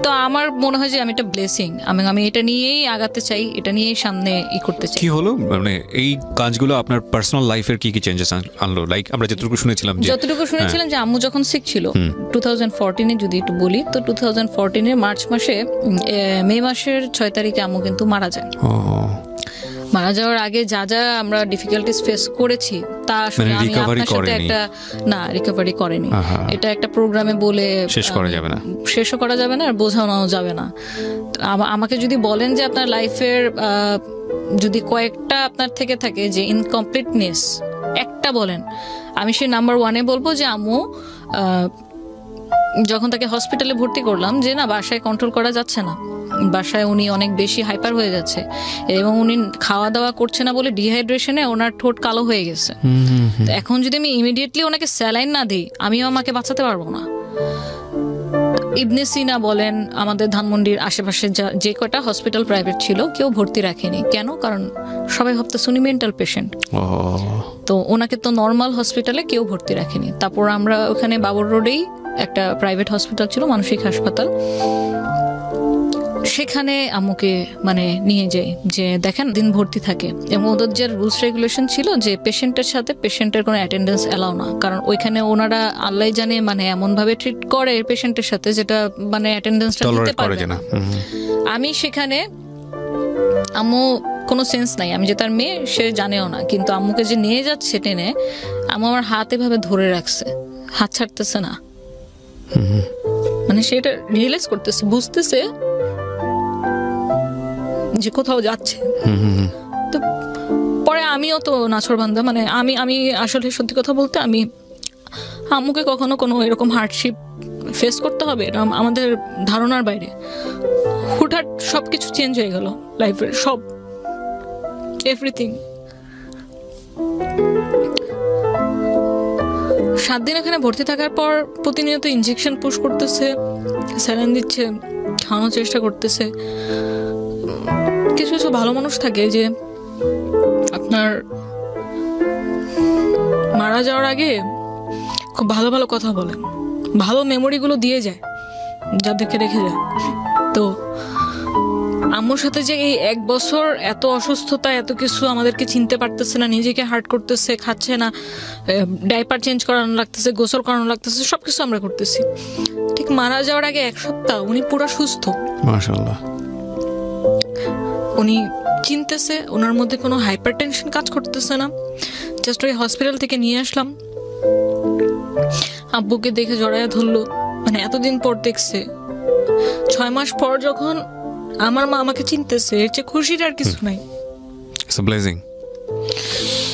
Speaker 1: তো আমার মনে হয় যে আমি এটা ব্লেসিং, আমি এটা নিয়েই আগাতে চাই, এটা নিয়েই সামনে করতে চাই।
Speaker 2: কি হলো মানে এই কাজগুলো আপনার পার্সোনাল লাইফের কি কি চেঞ্জেস আনলো? লাইক আমরা যতটুকু শুনেছিলাম
Speaker 1: যে আম্মু যখন সিক ছিল 2014-এ, যদি একটু বলি তো 2014-এর মার্চ মাসে, মে মাসের 6 তারিখে আম্মু কিন্তু মারা যায়। মারা যাওয়ার আগে যা যা আমরা ডিফিকাল্টিস ফেস করেছি তা আসলে আমি আপনার সাথে একটা না রিকভারি করেনি। এটা একটা প্রোগ্রামে বলে শেষও করা যাবে না আর বোঝানোও যাবে না। আমাকে যদি বলেন যে আপনার লাইফের যদি কয়েকটা আপনার থেকে থাকে যে ইনকমপ্লিটনেস একটা বলেন, আমি সেই নাম্বার 1-এ বলবো যে আম্মু যখন তাকে হসপিটালে ভর্তি করলাম, যে না বাসায় কন্ট্রোল করা যাচ্ছে না, বাসায় উনি অনেক বেশি হাইপার হয়ে যাচ্ছে, এবং উনি খাওয়া দাওয়া করছে না বলে ডিহাইড্রেশনে ওনার ঠোঁট কালো হয়ে গেছে। এখন যদি আমি ইমিডিয়েটলি ওনাকে স্যালাইন না দিই, আমিও আমাকে বাঁচাতে পারবো না। ইবনে সিনা বলেন, আমাদের ধানমন্ডির আশেপাশে যে কটা হসপিটাল প্রাইভেট ছিল কেউ ভর্তি রাখেনি। কেন? কারণ সবাই ভাবতেছে উনি মেন্টাল পেশেন্ট। তো ওনাকে তো নর্মাল হসপিটালে কেউ ভর্তি রাখেনি। তারপর আমরা ওখানে বাবর রোডেই একটা প্রাইভেট হসপিটাল ছিল, মানসিক হাসপাতাল, সেখানে আম্মুকে মানে নিয়ে যাই, যে দেখেন দিন ভর্তি থাকে, এবং ওদের যে রুলস রেগুলেশন ছিল যে পেশেন্টের সাথে পেশেন্টের কোনো অ্যাটেন্ডেন্স অ্যালাউ না, কারণ ওইখানে ওনারা আল্লাহ জানে মানে এমন ভাবে ট্রিট করে পেশেন্টের সাথে যেটা মানে অ্যাটেন্ডেন্সটা দিতে পারবে না। আমি সেখানে, আম্মু কোনো সেন্স নাই, আমি যে তার মেয়ে সে জানেও না, কিন্তু আম্মুকে যে নিয়ে যাচ্ছে টেনে, আম্মু আমার হাত এভাবে ধরে রাখছে, হাত ছাড়তেছে না, মানে সেটা রিয়েলাইজ করতেছে, বুঝতেছে যে কোথাও যাচ্ছে। তো পরে আমিও তো নাছোড়বান্দা, মানে আমি আসলে সত্যি কথা বলতে আমি আম্মুকে কখনো কোনো এরকম হার্ডশিপ ফেস করতে হবে এটা আমাদের ধারণার বাইরে। হুটহাট সব কিছু চেঞ্জ হয়ে গেল লাইফের, সব এভরিথিং। 7 দিন এখানে ভর্তি থাকার পর প্রতিনিয়ত ইনজেকশন পুশ করতেছে, স্যালাইন দিচ্ছে, খাওয়ানোর চেষ্টা করতেছে। কিছু কিছু ভালো মানুষ থাকে যে আপনার মারা যাওয়ার আগে খুব ভালো ভালো কথা বলে, ভালো মেমোরিগুলো দিয়ে যায় যাদেরকে রেখে যায়। তো আম্মুর সাথে যে এই 1 বছর এত অসুস্থতা, এত কিছু, আমাদেরকে চিনতে পারতেছে না, নিজেকে হার্ট করতেছে, খাচ্ছে না, ডাইপার চেঞ্জ করানো লাগতেছে, গোসল করানো লাগতেছে, সবকিছু আমরা করতেছি। ঠিক মারা যাওয়ার আগে 1 সপ্তাহ উনি পুরো সুস্থ,
Speaker 2: মাশাআল্লাহ।
Speaker 1: উনি চিনতেছে, ওনার মধ্যে কোনো হাইপার টেনশন কাজ করতেছে না। জাস্ট ওই হসপিটাল থেকে নিয়ে আসলাম, আব্বুকে দেখে জড়ায়া ধরলো, মানে এতদিন পর দেখছে। 6 মাস পর যখন আমার মা আমাকে চিনতেছে, এর চেয়ে খুশির আর কিছু নাই।
Speaker 2: It's a blessing.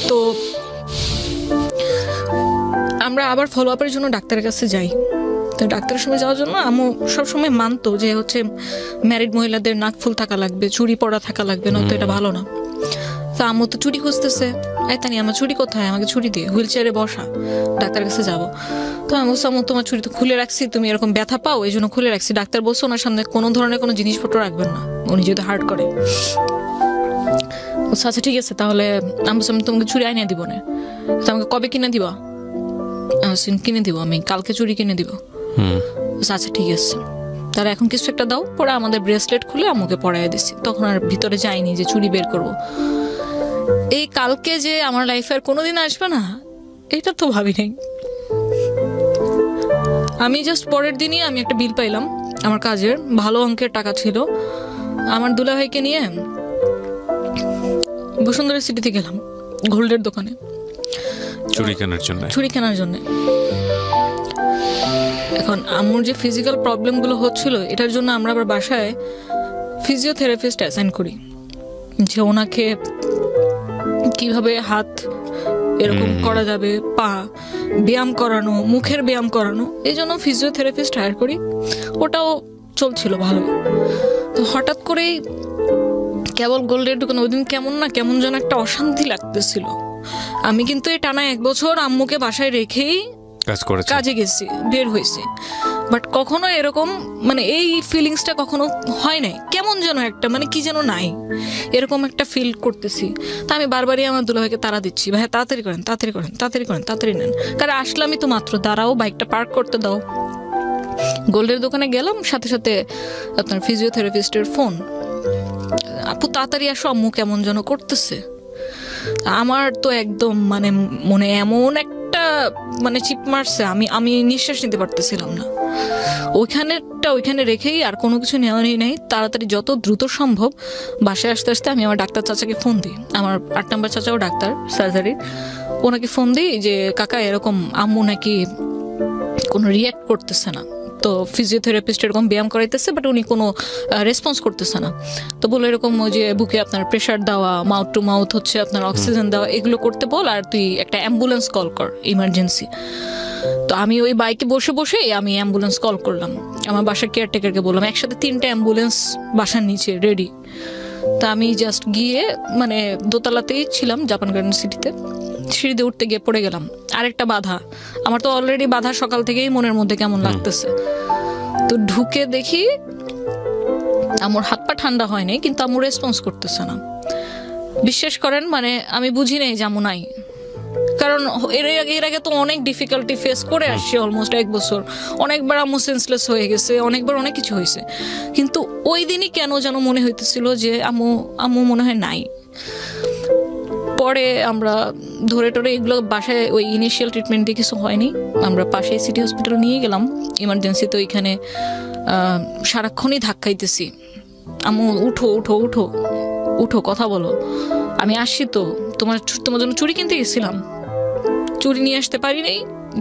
Speaker 1: তো আমরা আবার ফলো আপের জন্য ডাক্তারের কাছে যাই। তো ডাক্তারের সময় যাওয়ার জন্য আম্মু সবসময় মানতো যে হচ্ছে ম্যারিড মহিলাদের নাক ফুল থাকা লাগবে, চুড়ি পরা থাকা লাগবে, নয়তো এটা ভালো না। তো আম্মু তো চুড়ি খুঁজতেছে, তানি আমার চুড়ি কোথায়, আমাকে চুড়ি দিয়ে, হুইল চেয়ারে বসা, ডাক্তারের কাছে যাবো। তো আমি বলছি আম্মু তোমার চুড়ি তো খুলে রাখছি, তুমি এরকম ব্যথা পাও এই জন্য খুলে রাখছি। ডাক্তার বলছে ওনার সামনে কোনো ধরনের কোনো জিনিসপত্র রাখবেন না, উনি যদি হার্ট করে। আচ্ছা ঠিক আছে, তাহলে আমি তোমাকে চুড়ি আইনে দিব না। আমাকে কবে কিনে দিবা? কিনে দিব, আমি কালকে চুড়ি কিনে দিব। আচ্ছা ঠিক আছে, তাহলে এখন কিছু একটা দাও। পরে আমাদের ব্রেসলেট খুলে আম্মুকে পরাইয়া দিচ্ছি। তখন আর ভিতরে যাইনি যে চুড়ি বের করবো। এই কালকে যে আমার লাইফে আর কোনোদিন আসবে না, এটা তো ভাবি নাই। আমি জাস্ট পরের দিনই আমি একটা বিল পাইলাম আমার কাজের, ভালো অঙ্কের টাকা ছিল। আমার দুলাভাইকে নিয়ে বসুন্ধরা সিটিতে গেলাম, গোল্ডের দোকানে চুড়ি কেনার জন্য। এখন আম্মুর যে ফিজিক্যাল প্রবলেমগুলো হচ্ছিল, এটার জন্য আমরা আবার বাসায় ফিজিওথেরাপিস্ট অ্যাসাইন করি, যে ওনাকে কিভাবে হাত এরকম করা যাবে, পা ব্যায়াম করানো, মুখের ব্যায়াম করানো, এই জন্য ফিজিওথেরাপিস্ট হায়ার করি। ওটাও চলছিল ভালো। তো হঠাৎ করেই কেবল গোল্ডের দোকানে ওই দিন কেমন যেন একটা অশান্তি লাগতেছিল। আমি কিন্তু এই টানা 1 বছর আম্মুকে বাসায় রেখেই কাজে গেছি, বের হয়েছি, বাট কখনো এরকম মানে এই ফিলিংসটা কখনো হয় নাই। কেমন যেন একটা মানে কি যেন নাই, এরকম একটা ফিল করতেছি। তা আমি বারবারই আমার দুলাভাইকে তাড়া দিচ্ছি, ভাই তাড়াতাড়ি করেন, তাড়াতাড়ি নেন, কারণ আসলামই তো মাত্র, দাঁড়াও, বাইকটা পার্ক করতে দাও। গোল্ডের দোকানে গেলাম, সাথে সাথে আপনার ফিজিওথেরাপিস্টের ফোন, আপু তাড়াতাড়ি আসো, আম্মু কেমন যেন করতেছে। আমার তো একদম মানে মনে এমন একটা মানে চিপ মারছে, আমি নিঃশ্বাস নিতে পারতেছিলাম না। ওইখানে রেখেই আর কোনো কিছু নেওয়ারই নেই, তাড়াতাড়ি যত দ্রুত সম্ভব বাসায় আসতে আসতে আমি আমার ডাক্তার চাচাকে ফোন দিই, আমার 8 নম্বর চাচাও ডাক্তার সার্জারির, ওনাকে ফোন দিই যে কাকা এরকম আম্মু নাকি কোনো রিয়াক্ট করতেছে না। তো ফিজিওথেরাপিস্ট এরকম ব্যায়াম করাইতেছে, বাট উনি কোনো রেসপন্স করতেছে না। তো বলে এরকম ওই যে বুকে আপনার প্রেশার দেওয়া, মাউথ টু মাউথ হচ্ছে আপনার অক্সিজেন দেওয়া, এগুলো করতে বল, আর তুই একটা অ্যাম্বুলেন্স কল কর ইমার্জেন্সি। তো আমি ওই বাইকে বসে বসে আমি অ্যাম্বুলেন্স কল করলাম, আমার বাসার কেয়ারটেকারকে বললাম, একসাথে 3টা অ্যাম্বুলেন্স বাসার নিচে রেডি। তা আমি জাস্ট গিয়ে মানে দোতলাতেই ছিলাম জাপান গার্ডেন সিটিতে, সিঁড়িতে উঠতে গিয়ে পড়ে গেলাম। আরেকটা বাধা, আমার তো অলরেডি বাধা সকাল থেকেই মনের মধ্যে কেমন লাগতেছে। তো ঢুকে দেখি আমার হাত পা ঠান্ডা হয়নি, কিন্তু আমার রেসপন্স করতেছে না। বিশ্বাস করেন মানে আমি বুঝি নাই যেমন নাই, কারণ এর আগে তো অনেক ডিফিকাল্টি ফেস করে আসছি, অলমোস্ট 1 বছর। অনেকবার আম্মু সেন্সলেস হয়ে গেছে, অনেকবার অনেক কিছু হয়েছে, কিন্তু ওই দিনই কেন যেন মনে হইতেছিল যে আম্মু মনে হয় নাই। পরে আমরা ধরে টরে এগুলো বাসায় ওই ইনিশিয়াল ট্রিটমেন্ট দিয়ে কিছু হয়নি, আমরা পাশে সিটি হসপিটাল নিয়ে গেলাম ইমার্জেন্সিতে। ওইখানে সারাক্ষণই ধাক্কাইতেছি, আম্মু উঠো উঠো উঠো উঠো, কথা বলো, আমি আসছি তো, তোমার জন্য চুড়ি কিনতে গেছিলাম, চুড়ি নিয়ে আসতে পারি নাই,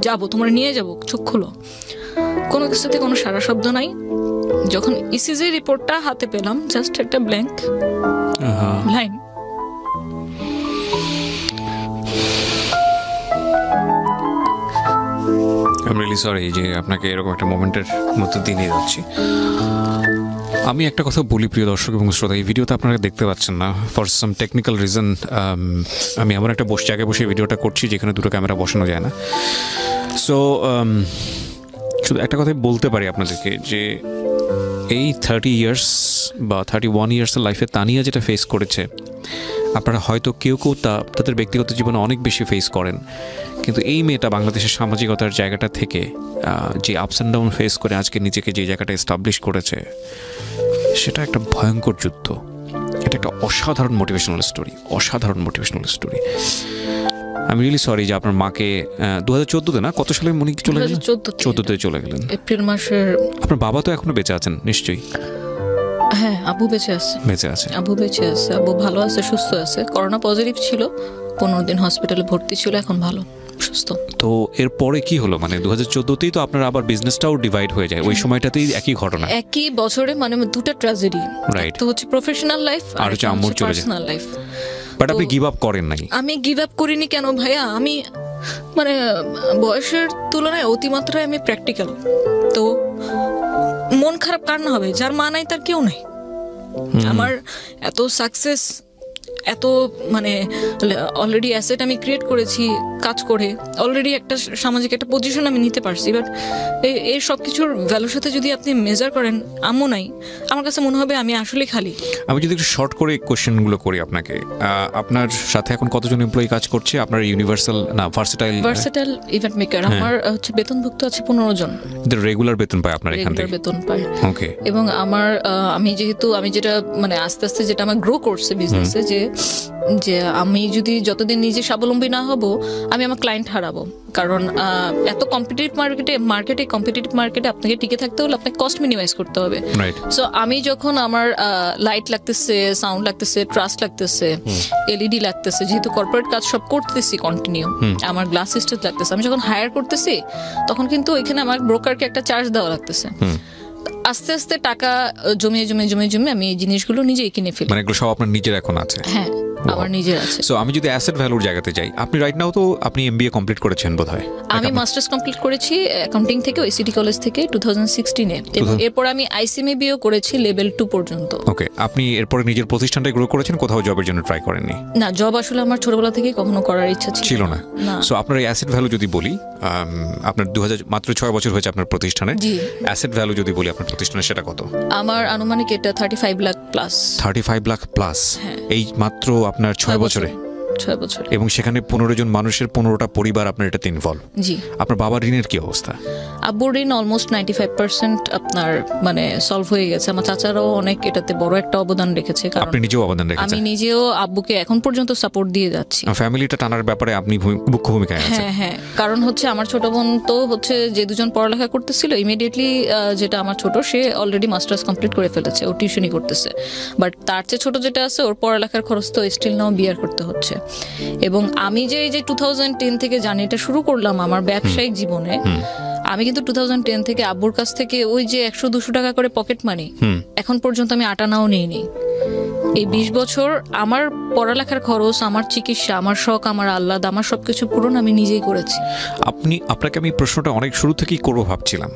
Speaker 1: যাবো, তোমার নিয়ে যাবো, চোখ খুলো, কোনো কিছুতে কোনো সারা শব্দ নাই। যখন ইসিজি রিপোর্টটা হাতে পেলাম, জাস্ট একটা blank line.
Speaker 2: I am really sorry যে আপনাকে এরকম একটা মোমেন্টের মধ্যে দিয়ে নিয়ে যাচ্ছি। আমি একটা কথা বলি প্রিয় দর্শক এবং শ্রোতা, এই ভিডিওতে আপনারা দেখতে পাচ্ছেন না ফর সাম টেকনিক্যাল রিজন। আমি এমন একটা জায়গায় বসে ভিডিওটা করছি যেখানে দুটো ক্যামেরা বসানো যায় না। সো শুধু একটা কথাই বলতে পারি আপনাদেরকে যে এই 30 ইয়ার্স বা 31 ইয়ার্সের লাইফে তানিয়া যেটা ফেস করেছে, আপনারা হয়তো কেউ কেউ তাদের ব্যক্তিগত জীবনে অনেক বেশি ফেস করেন, কিন্তু এই মেয়েটা বাংলাদেশের সামাজিকতার জায়গাটা থেকে যে আপস অ্যান্ড ডাউন ফেস করে আজকে নিজেকে যে জায়গাটা এস্টাবলিশ করেছে, সেটা একটা ভয়ঙ্কর যুদ্ধ। এটা একটা অসাধারণ মোটিভেশনাল স্টোরি। আমি রিয়েলি সরি যে আপনার মাকে 2014-তে না, কত সালে মনে চলে গেলেন? 2014-তে চলে গেলেন,
Speaker 1: এপ্রিল মাসের।
Speaker 2: আপনার বাবা তো এখনো বেঁচে আছেন নিশ্চয়ই?
Speaker 1: হ্যাঁ, আব্বু বেঁচে আছে। আব্বু বেঁচে আছে, আব্বু ভালো আছে, সুস্থ আছে। করোনা পজিটিভ ছিল, 15 দিন হসপিটালে ভর্তি ছিল, এখন ভালো সুস্থ।
Speaker 2: তো এরপরে কি হলো? মানে 2014-তেই তো আপনার আবার বিজনেসটাও ডিভাইড হয়ে যায়, ওই সময়টাতেই একই ঘটনা,
Speaker 1: একই বছরে, মানে দুটো ট্র্যাজেডি।
Speaker 2: রাইট।
Speaker 1: তো হচ্ছে প্রফেশনাল লাইফ আর হচ্ছে আম্মুর পার্সোনাল লাইফ।
Speaker 2: বাট আপনি গিভ আপ করেন নাই?
Speaker 1: আমি গিভ আপ করিনি কেন ভাইয়া, আমি মানে বয়সের তুলনায় অতিমাত্রায় আমি প্র্যাকটিক্যাল। তো মন খারাপ কার না হবে? যার মা নাই তার কেউ নাই। আমার এত সাকসেস, এত মানে অলরেডি অ্যাসেট আমি ক্রিয়েট করেছি কাজ করে, অলরেডি একটা সামাজিক একটা পজিশন আমি নিতে পারছি। বাট এই সব কিছুর ভ্যালুর সাথে যদি আপনি মেজার করেন, আম্মু নাই, আমার কাছে মনে হবে আমি আসলে খালি।
Speaker 2: আমি যদি একটু শর্ট করে কোশ্চেনগুলো করি আপনাকে, আপনার সাথে এখন কতজন এমপ্লয়ি কাজ করছে? আপনার ইউনিভার্সাল না ভার্সেটাইল ইভেন্ট
Speaker 1: মেকার আমার হচ্ছে বেতনভুক্ত আছে 15 জন।
Speaker 2: রেগুলার বেতন পায় আপনার এখান থেকে?
Speaker 1: বেতন পায়।
Speaker 2: ওকে। এবং
Speaker 1: আমি যেটা মানে আস্তে আস্তে যেটা আমার গ্রো করছে বিজনেসে, যে আমি যদি যতদিন নিজে স্বাবলম্বী না হব, আমি আমার ক্লায়েন্ট হারাবো। কারণ এত কম্পিটিটিভ মার্কেটে আপনাকে টিকে থাকতে হলে আপনাকে কস্ট মিনিমাইজ করতে হবে। সো আমি যখন আমার লাইট লাগতেছে, সাউন্ড লাগতেছে, ট্রাস্ট লাগতেছে, এলইডি লাগতেছে, যেহেতু কর্পোরেট কাজ সব করতেছি কন্টিনিউ, আমার গ্লাস সিস্টেম লাগতেছে, আমি যখন হায়ার করতেছি তখন কিন্তু এখানে আমার ব্রোকারকে একটা চার্জ দেওয়া লাগতেছে। আস্তে আস্তে টাকা জমিয়ে আমি এই জিনিসগুলো নিজেই কিনে ফেলি।
Speaker 2: মানে এগুলো সব আপনার নিজের এখন আছে?
Speaker 1: হ্যাঁ, আমার নিজের আছে।
Speaker 2: সো আমি যদি অ্যাসেট ভ্যালুর জায়গাতে যাই, আপনি রাইট নাও তো আপনি এমবিএ কমপ্লিট করেছেন বোধহয়?
Speaker 1: আমি মাস্টার্স কমপ্লিট করেছি অ্যাকাউন্টিং থেকে, ওইসিটি কলেজ থেকে 2016-এ। এরপর আমি আইসিএমবিও করেছি লেভেল 2 পর্যন্ত।
Speaker 2: ওকে। আপনি এরপরে নিজের প্রতিষ্ঠানটা গ্রো করেছেন, কোথাও জবের জন্য ট্রাই করেননি?
Speaker 1: না, জব আসলে আমার ছোটবেলা থেকে কখনো করার ইচ্ছা ছিল না।
Speaker 2: সো আপনার এই অ্যাসেট ভ্যালু যদি বলি, আপনার 2000 মাত্র 6 বছর হয়েছে আপনার প্রতিষ্ঠানে, অ্যাসেট ভ্যালু যদি বলি আপনার প্রতিষ্ঠানে, সেটা কত?
Speaker 1: আমার আনুমানিক এটা 35 লাখ প্লাস।
Speaker 2: 35 লাখ প্লাস এই মাত্র আপনার 6 বছরে?
Speaker 1: 6 বছর।
Speaker 2: এবং সেখানে 15 জন মানুষের 15টা পরিবার আপনার এটাতে ইনভলভ।
Speaker 1: জি।
Speaker 2: আপনার বাবার ঋণের কি অবস্থা?
Speaker 1: আব্বুর ঋণ অলমোস্ট 95% আপনার মানে সলভ হয়ে গেছে। আমার চাচারাও অনেক এটাতে বড় একটা অবদান রেখেছে। কারণ
Speaker 2: আপনি নিজেও অবদান রেখেছেন?
Speaker 1: আমি নিজেও আব্বুকে এখন পর্যন্ত সাপোর্ট দিয়ে যাচ্ছি।
Speaker 2: ফ্যামিলিটা টানার ব্যাপারে আপনি মুখ্য ভূমিকায় আছেন?
Speaker 1: হ্যাঁ, কারণ হচ্ছে আমার ছোট বোন তো হচ্ছে যে দুজন পড়ালেখা করতেছিল, ইমিডিয়েটলি যেটা আমার ছোট, সে অলরেডি মাস্টার্স কমপ্লিট করে ফেলেছে, ও টিউশনই করতেছে। বাট তার চেয়ে ছোট যেটা আছে, ওর পড়ালেখার খরচ তো স্টিল নাও বিয়ার করতে হচ্ছে। এবং আমি যে 2010 থেকে জার্নিটা শুরু করলাম আমার ব্যবসায়িক জীবনে, আমি কিন্তু 2010 থেকে আব্বুর কাছ থেকে ওই যে 100-200 টাকা করে পকেট মানি এখন পর্যন্ত আমি আটানাও নিইনি। এই 20 বছর আমার পড়ালেখার খরচ, আমার চিকিৎসা, আমার শখ, আমার আহ্লাদ, আমার সবকিছু পূরণ আমি নিজেই করেছি।
Speaker 2: আপনাকে আমি প্রশ্নটা অনেক শুরু থেকেই করবো ভাবছিলাম,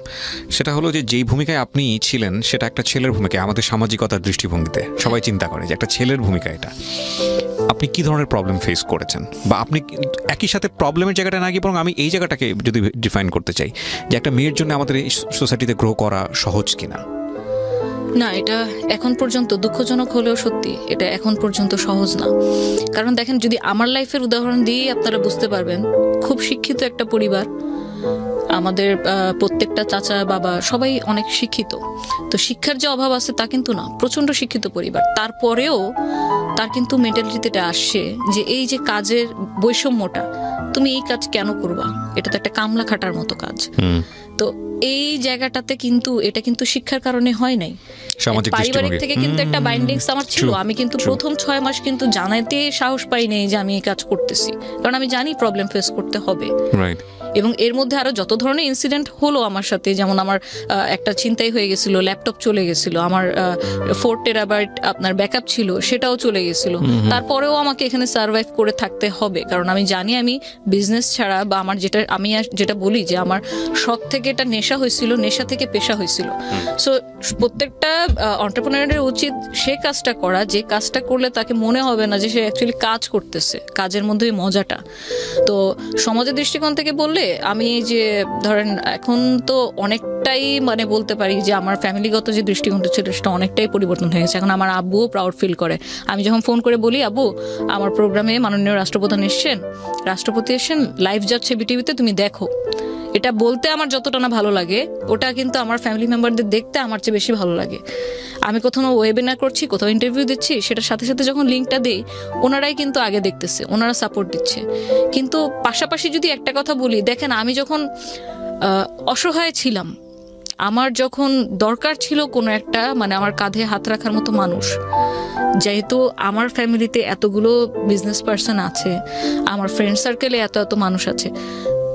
Speaker 2: সেটা হলো যে যেই ভূমিকায় আপনি ছিলেন সেটা একটা ছেলের ভূমিকা। আমাদের সামাজিকতার দৃষ্টিভঙ্গিতে সবাই চিন্তা করে যে একটা ছেলের ভূমিকা এটা। আপনি কি ধরনের প্রবলেম ফেস করেছেন, বা আপনি একই সাথে প্রবলেমের জায়গাটা না গিয়ে বরং আমি এই জায়গাটাকে যদি ডিফাইন করতে চাই, যে একটা মেয়ের জন্য আমাদের এই সোসাইটিতে গ্রো করা সহজ কিনা?
Speaker 1: না, এটা এখন পর্যন্ত দুঃখজনক হলেও সত্যি, এটা এখন পর্যন্ত সহজ না। কারণ দেখেন, যদি আমার লাইফের উদাহরণ দিয়ে আপনারা বুঝতে পারবেন, খুব শিক্ষিত একটা পরিবার, আমাদের প্রত্যেকটা চাচা বাবা সবাই অনেক শিক্ষিত। তো শিক্ষার যে অভাব আছে তা কিন্তু না, প্রচন্ড শিক্ষিত পরিবার। তারপরেও তার কিন্তু মেন্টালিটিতে আসছে যে এই যে কাজের বৈষম্যটা, তুমি এই কাজ কেন করবা, এটা তো একটা কামলা খাটার মতো কাজ। তো এই জায়গাটাতে কিন্তু এটা কিন্তু শিক্ষার কারণে হয় নাই, পারিবারিক থেকে কিন্তু একটা বাইন্ডিংস আমার ছিল। আমি কিন্তু প্রথম 6 মাস কিন্তু জানাইতে সাহস পাই নাই যে আমি এই কাজ করতেছি, কারণ আমি জানি প্রবলেম ফেস করতে হবে। এবং এর মধ্যে আরো যত ধরনের ইনসিডেন্ট হলো আমার সাথে, যেমন আমার একটা ছিনতাই হয়ে গেছিল, ল্যাপটপ চলে গেছিল, আমার 4 টেরাবাইট আপনার ব্যাকআপ ছিল, সেটাও চলে গেছিল। তারপরেও আমাকে এখানে সার্ভাইভ করে থাকতে হবে, কারণ আমি জানি আমি বিজনেস ছাড়া বা আমার যেটা বলি যে আমার শখ থেকে এটা নেশা হয়েছিল, নেশা থেকে পেশা হয়েছিল। সো প্রত্যেকটা এন্টারপ্রেনারের উচিত সে কাজটা করা যে কাজটা করলে তাকে মনে হবে না যে সে অ্যাকচুয়ালি কাজ করতেছে, কাজের মধ্যেই মজাটা। তো সমাজের দৃষ্টিকোণ থেকে বললে আমি এই যে ধরেন এখন তো অনেকটাই মানে বলতে পারি যে আমার ফ্যামিলিগত যে দৃষ্টিকোণটা ছিল সেটা অনেকটাই পরিবর্তন হয়ে গেছে। এখন আমার আব্বুও প্রাউড ফিল করে। আমি যখন ফোন করে বলি, আব্বু আমার প্রোগ্রামে মাননীয় রাষ্ট্রপ্রধান রাষ্ট্রপতি এসেছেন, লাইভ যাচ্ছে বিটিভিতে, তুমি দেখো। এটা বলতে আমার যতটা না ভালো লাগে, ওটা কিন্তু আমার ফ্যামিলি মেম্বারদের দেখতে আমার চেয়ে বেশি ভালো লাগে। আমি কোথাও ওয়েবিনার করছি, কোথাও ইন্টারভিউ দিচ্ছি, সেটার সাথে সাথে যখন লিঙ্কটা দেই, ওনারাই কিন্তু আগে দেখতেছে, ওনারা সাপোর্ট দিচ্ছে। কিন্তু পাশাপাশি যদি একটা কথা বলি, দেখেন আমি যখন অসহায় ছিলাম, আমার যখন দরকার ছিল কোনো একটা মানে আমার কাঁধে হাত রাখার মতো মানুষ, যেহেতু আমার ফ্যামিলিতে এতগুলো বিজনেস পার্সন আছে, আমার ফ্রেন্ড সার্কেলে এত এত মানুষ আছে,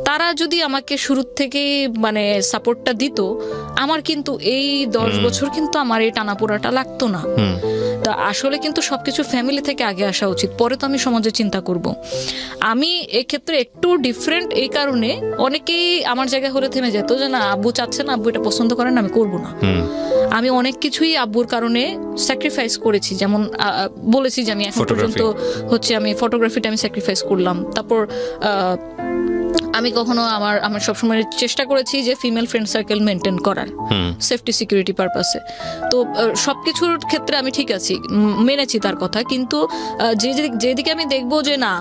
Speaker 1: তারা যদি আমাকে শুরুর থেকে মানে সাপোর্টটা দিত, আমার কিন্তু এই 10 বছর কিন্তু আমার এই টানাপোড়াটা লাগতো না। তা আসলে কিন্তু সবকিছু ফ্যামিলি থেকে আগে আসা উচিত, পরে তো আমি সমাজে চিন্তা করব। আমি এক্ষেত্রে একটু ডিফারেন্ট এই কারণে, অনেকেই আমার জায়গায় হলে থেমে যেত যে না আব্বু চাচ্ছে না, আব্বু এটা পছন্দ করেন, আমি করব না। আমি অনেক কিছুই আব্বুর কারণে স্যাক্রিফাইস করেছি, যেমন বলেছি যে আমি এখন পর্যন্ত হচ্ছে আমি ফটোগ্রাফিটা আমি স্যাক্রিফাইস করলাম। তারপর আমি কখনো আমার সবসময় চেষ্টা করেছি যে ফিমেল ফ্রেন্ড সার্কেল মেনটেন করার, সেফটি সিকিউরিটি পারপাসে। তো সবকিছুর ক্ষেত্রে আমি ঠিক আছি, মেনেছি তার কথা। কিন্তু যেদিকে আমি দেখবো যে না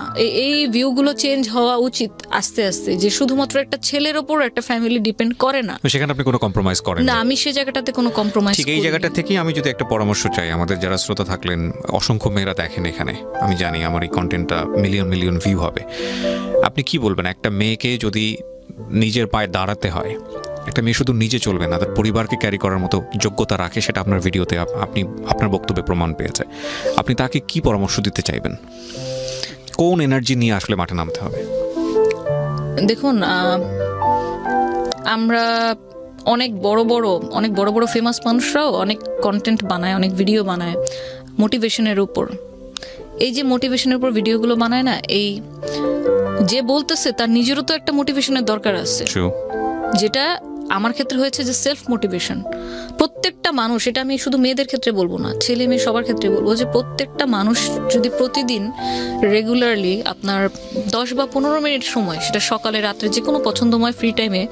Speaker 1: এই ভিউগুলো চেঞ্জ হওয়া উচিত আস্তে আস্তে, যে শুধুমাত্র একটা ছেলের ওপর একটা ফ্যামিলি ডিপেন্ড করে না,
Speaker 2: সেখানে আপনি কোনো কম্প্রোমাইজ করেন না।
Speaker 1: আমি সে জায়গাটাতে কোনো কম্প্রোমাইজ।
Speaker 2: ঠিক এই জায়গাটা থেকেই আমি যদি একটা পরামর্শ চাই, আমাদের যারা শ্রোতা থাকলেন, অসংখ্য মেয়েরা দেখেন এখানে, আমি জানি আমার এই কন্টেন্টটা মিলিয়ন ভিউ হবে। আপনি কি বলবেন একটা মেয়েকে যদি নিজের পায়ে দাঁড়াতে হয়, একটা মেয়ে শুধু নিজে চলবে না, তার পরিবারকে ক্যারি করার মতো যোগ্যতা রাখে, সেটা আপনার ভিডিওতে আপনি আপনার বক্তব্যে প্রমাণ পেয়েছে, আপনি তাকে কি পরামর্শ দিতে চাইবেন? কোন এনার্জি নিয়ে আসলে মাঠে নামতে হবে?
Speaker 1: দেখুন, আমরা অনেক বড় বড় ফেমাস মানুষরাও অনেক কন্টেন্ট বানায়, অনেক ভিডিও বানায় মোটিভেশনের উপর। এই যে মোটিভেশনের উপর ভিডিওগুলো বানায় না, এই যে বলতেছে তার নিজেরও তো একটা মোটিভেশনের দরকার আছে, যেটা আমার ক্ষেত্রে হয়েছে যে সেলফ মোটিভেশন। প্রত্যেকটা মানুষ, এটা আমি শুধু মেয়েদের ক্ষেত্রে বলবো না, ছেলে মেয়ে সবার ক্ষেত্রে বলবো, যে প্রত্যেকটা মানুষ যদি প্রতিদিন রেগুলারলি আপনার 10 বা 15 মিনিট সময়, সেটা সকালে রাত্রে যে কোনো পছন্দময় ফ্রি টাইমে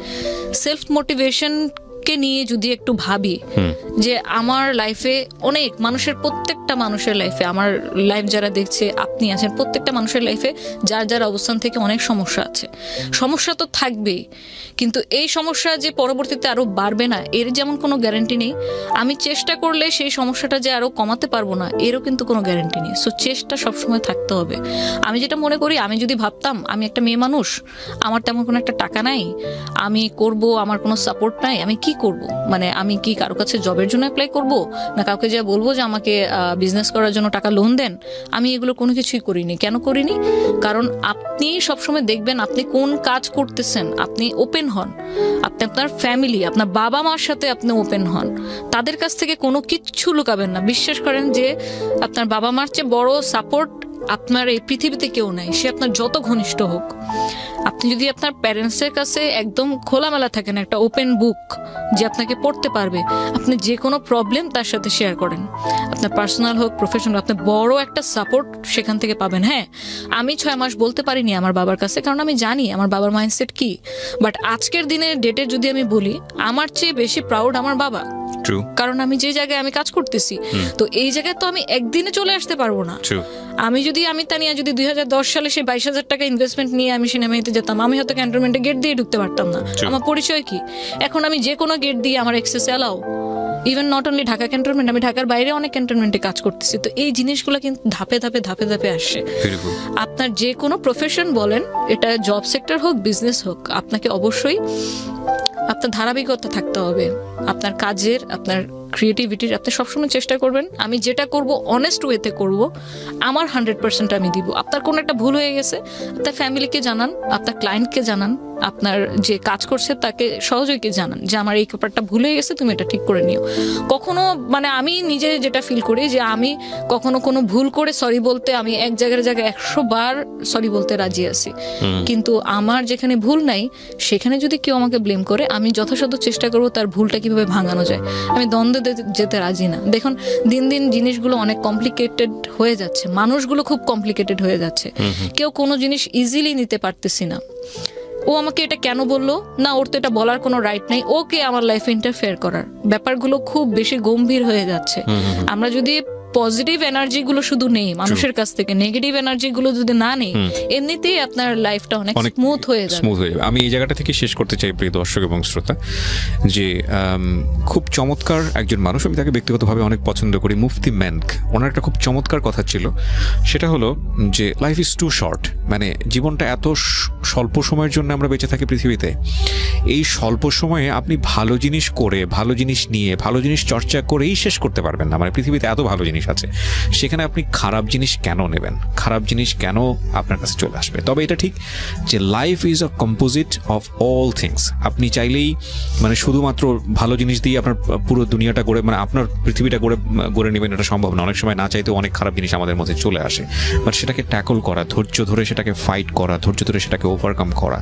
Speaker 1: সেলফ মোটিভেশনকে নিয়ে যদি একটু ভাবি যে আমার লাইফে অনেক মানুষের, প্রত্যেকটা মানুষের লাইফে, আমার লাইফ যারা দেখছে, আপনি আছেন, প্রত্যেকটা মানুষের লাইফে যার যার অবস্থান থেকে অনেক সমস্যা আছে। সমস্যা তো থাকবেই, কিন্তু এই সমস্যা যে পরবর্তীতে আরো বাড়বে না এর যেমন কোনো গ্যারান্টি নেই, আমি চেষ্টা করলে সেই সমস্যাটা যে আরো কমাতে পারবো না এরও কিন্তু কোনো গ্যারান্টি নেই। সো চেষ্টা সবসময় থাকতে হবে। আমি যেটা মনে করি, আমি যদি ভাবতাম আমি একটা মেয়ে মানুষ, আমার তেমন কোনো একটা টাকা নাই, আমি করব, আমার কোনো সাপোর্ট নাই, আমি কি করব? মানে আমি কি কারো কাছে জবের জন্য অ্যাপ্লাই করব, না কাউকে যা বলবো যে আমাকে বিজনেস করার জন্য টাকা লোন দেন? আমি এগুলো কোনো কিছুই করিনি। কেন করিনি? কারণ আপনি সবসময় দেখবেন আপনি কোন কাজ করতেছেন, আপনি ওপেন হন, আপনি আপনার ফ্যামিলি, আপনার বাবা মার সাথে আপনি ওপেন হন, তাদের কাছ থেকে কোনো কিচ্ছু লুকাবেন না। বিশ্বাস করেন যে আপনার বাবা মার চেয়ে বড় সাপোর্ট আপনার এই পৃথিবীতে কেউ নাই, সে আপনার যত ঘনিষ্ঠ হোক। আপনি যদি আপনার প্যারেন্টসের কাছে একদম খোলামেলা থাকেন, একটা ওপেন বুক যে আপনাকে পড়তে পারবে, আপনি যে কোনো প্রবলেম তার সাথে শেয়ার করেন, আপনার পার্সোনাল হোক প্রফেশনাল, আপনি বড় একটা সাপোর্ট সেখান থেকে পাবেন। হ্যাঁ, আমি 6 মাস বলতে পারিনি আমার বাবার কাছে, কারণ আমি জানি আমার বাবার মাইন্ডসেট কি। বাট আজকের দিনের ডেটে যদি আমি বলি, আমার চেয়ে বেশি প্রাউড আমার বাবা, কারণ আমি যে জায়গায় আমি কাজ করতেছি, তো এই জায়গায় তো আমি একদিনে চলে আসতে পারবো না। আমি তানিয়া যদি 2010 সালে সেই 22,000 টাকা ইনভেস্টমেন্ট নিয়ে আমি সিনেমাতে যেতাম, আমি হয়তো ক্যান্টনমেন্টে গেট দিয়ে ঢুকতে পারতাম না। আমার পরিচয় কি? এখন আমি যে কোনো গেট দিয়ে আমার access allow, even not only Dhaka cantonment, আমি ঢাকার বাইরে অনেক ক্যান্টনমেন্টে কাজ করতেছি। তো এই জিনিসগুলো কিন্তু ধাপে ধাপে আসছে। আপনার যে কোনো প্রফেশন বলেন, এটা জব সেক্টর হোক, বিজনেস হোক, আপনাকে অবশ্যই আপনার ধারাবাহিকতা থাকতে হবে আপনার কাজের, আপনার ক্রিয়েটিভিটির। আপনি সবসময় চেষ্টা করবেন আমি যেটা করব অনেস্ট ওয়েতে করব, আমার 100% আমি দিব। আপনার কোনো একটা ভুল হয়ে গেছে আপনার ফ্যামিলিকে জানান, আপনার ক্লায়েন্টকে জানান, আপনার যে কাজ করছে তাকে সহযোগীকে জানান যে আমার এই ব্যাপারটা ভুল হয়ে গেছে, তুমি এটা ঠিক করে নিও। কখনো মানে আমি নিজে যেটা ফিল করি যে আমি কখনো কোনো ভুল করে সরি বলতে, আমি এক জায়গায় 100 বার সরি বলতে রাজি আছি, কিন্তু আমার যেখানে ভুল নাই সেখানে যদি কেউ আমাকে ব্লেম করে আমি যথাসাধ্য চেষ্টা করবো তার ভুলটা কিভাবে ভাঙানো যায়। আমি দ্বন্দ্বে যেতে রাজি না। দেখুন দিন দিন জিনিসগুলো অনেক কমপ্লিকেটেড হয়ে যাচ্ছে, মানুষগুলো খুব কমপ্লিকেটেড হয়ে যাচ্ছে, কেউ কোনো জিনিস ইজিলি নিতে পারতেছি না। ও আমাকে এটা কেন বললো না, ওর তো এটা বলার কোনো রাইট নাই, ওকে আমার লাইফে ইন্টারফেয়ার করার ব্যাপারগুলো খুব বেশি গম্ভীর হয়ে যাচ্ছে। আমরা যদি পজিটিভ এনার্জি গুলো শুধু নেই মানুষের কাছ থেকে, নেগেটিভ এনার্জি গুলো যদি না নেই, এমনিতেই আপনার লাইফটা অনেক স্মুথ হয়ে যাবে।
Speaker 2: আমি এই জায়গাটা থেকে শেষ করতে চাই প্রিয় দর্শক এবং শ্রোতা, যে খুব চমৎকার একজন মানুষ, আমি তাকে ব্যক্তিগতভাবে অনেক পছন্দ করি, মুফতি মেনক। ওনার একটা খুব চমৎকার কথা ছিল, সেটা হলো যে লাইফ ইজ টু শর্ট। মানে জীবনটা এত স্বল্প সময়ের জন্য আমরা বেঁচে থাকি পৃথিবীতে, এই স্বল্প সময়ে আপনি ভালো জিনিস করে, ভালো জিনিস নিয়ে, ভালো জিনিস চর্চা করেই শেষ করতে পারবেন না। মানে পৃথিবীতে এত ভালো জিনিস আছে, সেখানে আপনি খারাপ জিনিস কেন নেবেন, খারাপ জিনিস কেন আপনার কাছে চলে আসবে? তবে এটা ঠিক যে life is a composite of all things. আপনি চাইলেই মানে শুধুমাত্র ভালো জিনিস দিয়ে আপনার পুরো দুনিয়াটা গড়ে, মানে আপনার পৃথিবীটা গড়ে নেবেন, এটা সম্ভব না। অনেক সময় না চাইতেও অনেক খারাপ জিনিস আমাদের মধ্যে চলে আসে, বাট সেটাকে ট্যাকল করা, ধৈর্য ধরে সেটাকে ফাইট করা, ধৈর্য ধরে সেটাকে ওভারকাম করা,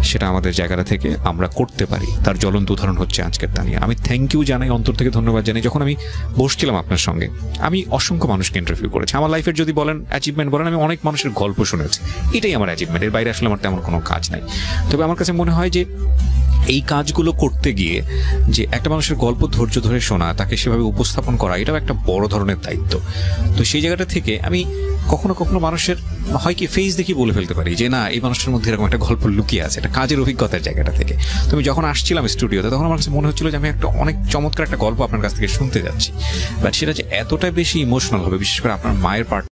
Speaker 2: সেটা আমাদের জায়গাটা থেকে আমরা করতে পারি। তার জ্বলন্ত উদাহরণ হচ্ছে আজকের তানিয়া। আমি থ্যাংক ইউ জানাই, অন্তর থেকে ধন্যবাদ জানাই। যখন আমি বসছিলাম আপনার সঙ্গে, আমি অসংখ্য মানুষকে ইন্টারভিউ করেছি। আমার লাইফের যদি বলেন অ্যাচিভমেন্ট বলেন, আমি অনেক মানুষের গল্প শুনেছি, এটাই আমার অ্যাচিভমেন্ট। এর বাইরে আসলে আমার তেমন কোনো কাজ নাই। তবে আমার কাছে মনে হয় যে এই কাজগুলো করতে গিয়ে যে একটা মানুষের গল্প ধৈর্য ধরে শোনা, তাকে সেভাবে উপস্থাপন করা, এটাও একটা বড় ধরনের দায়িত্ব। তো সেই জায়গাটা থেকে আমি কখনো কখনো মানুষের হয় কি ফেস দেখি বলে ফেলতে পারি যে না, এই মানুষটার মধ্যে এরকম একটা গল্প লুকিয়ে আছে, এটা কাজের অভিজ্ঞতার জায়গাটা থেকে। তো আমি যখন আসছিলাম স্টুডিওতে, তখন আমার কাছে মনে হচ্ছিল যে আমি একটা অনেক চমৎকার একটা গল্প আপনার কাছ থেকে শুনতে যাচ্ছি, বাট সেটা যে এতটা বেশি ইমোশনাল হবে, বিশেষ করে আপনার মায়ের পার্ট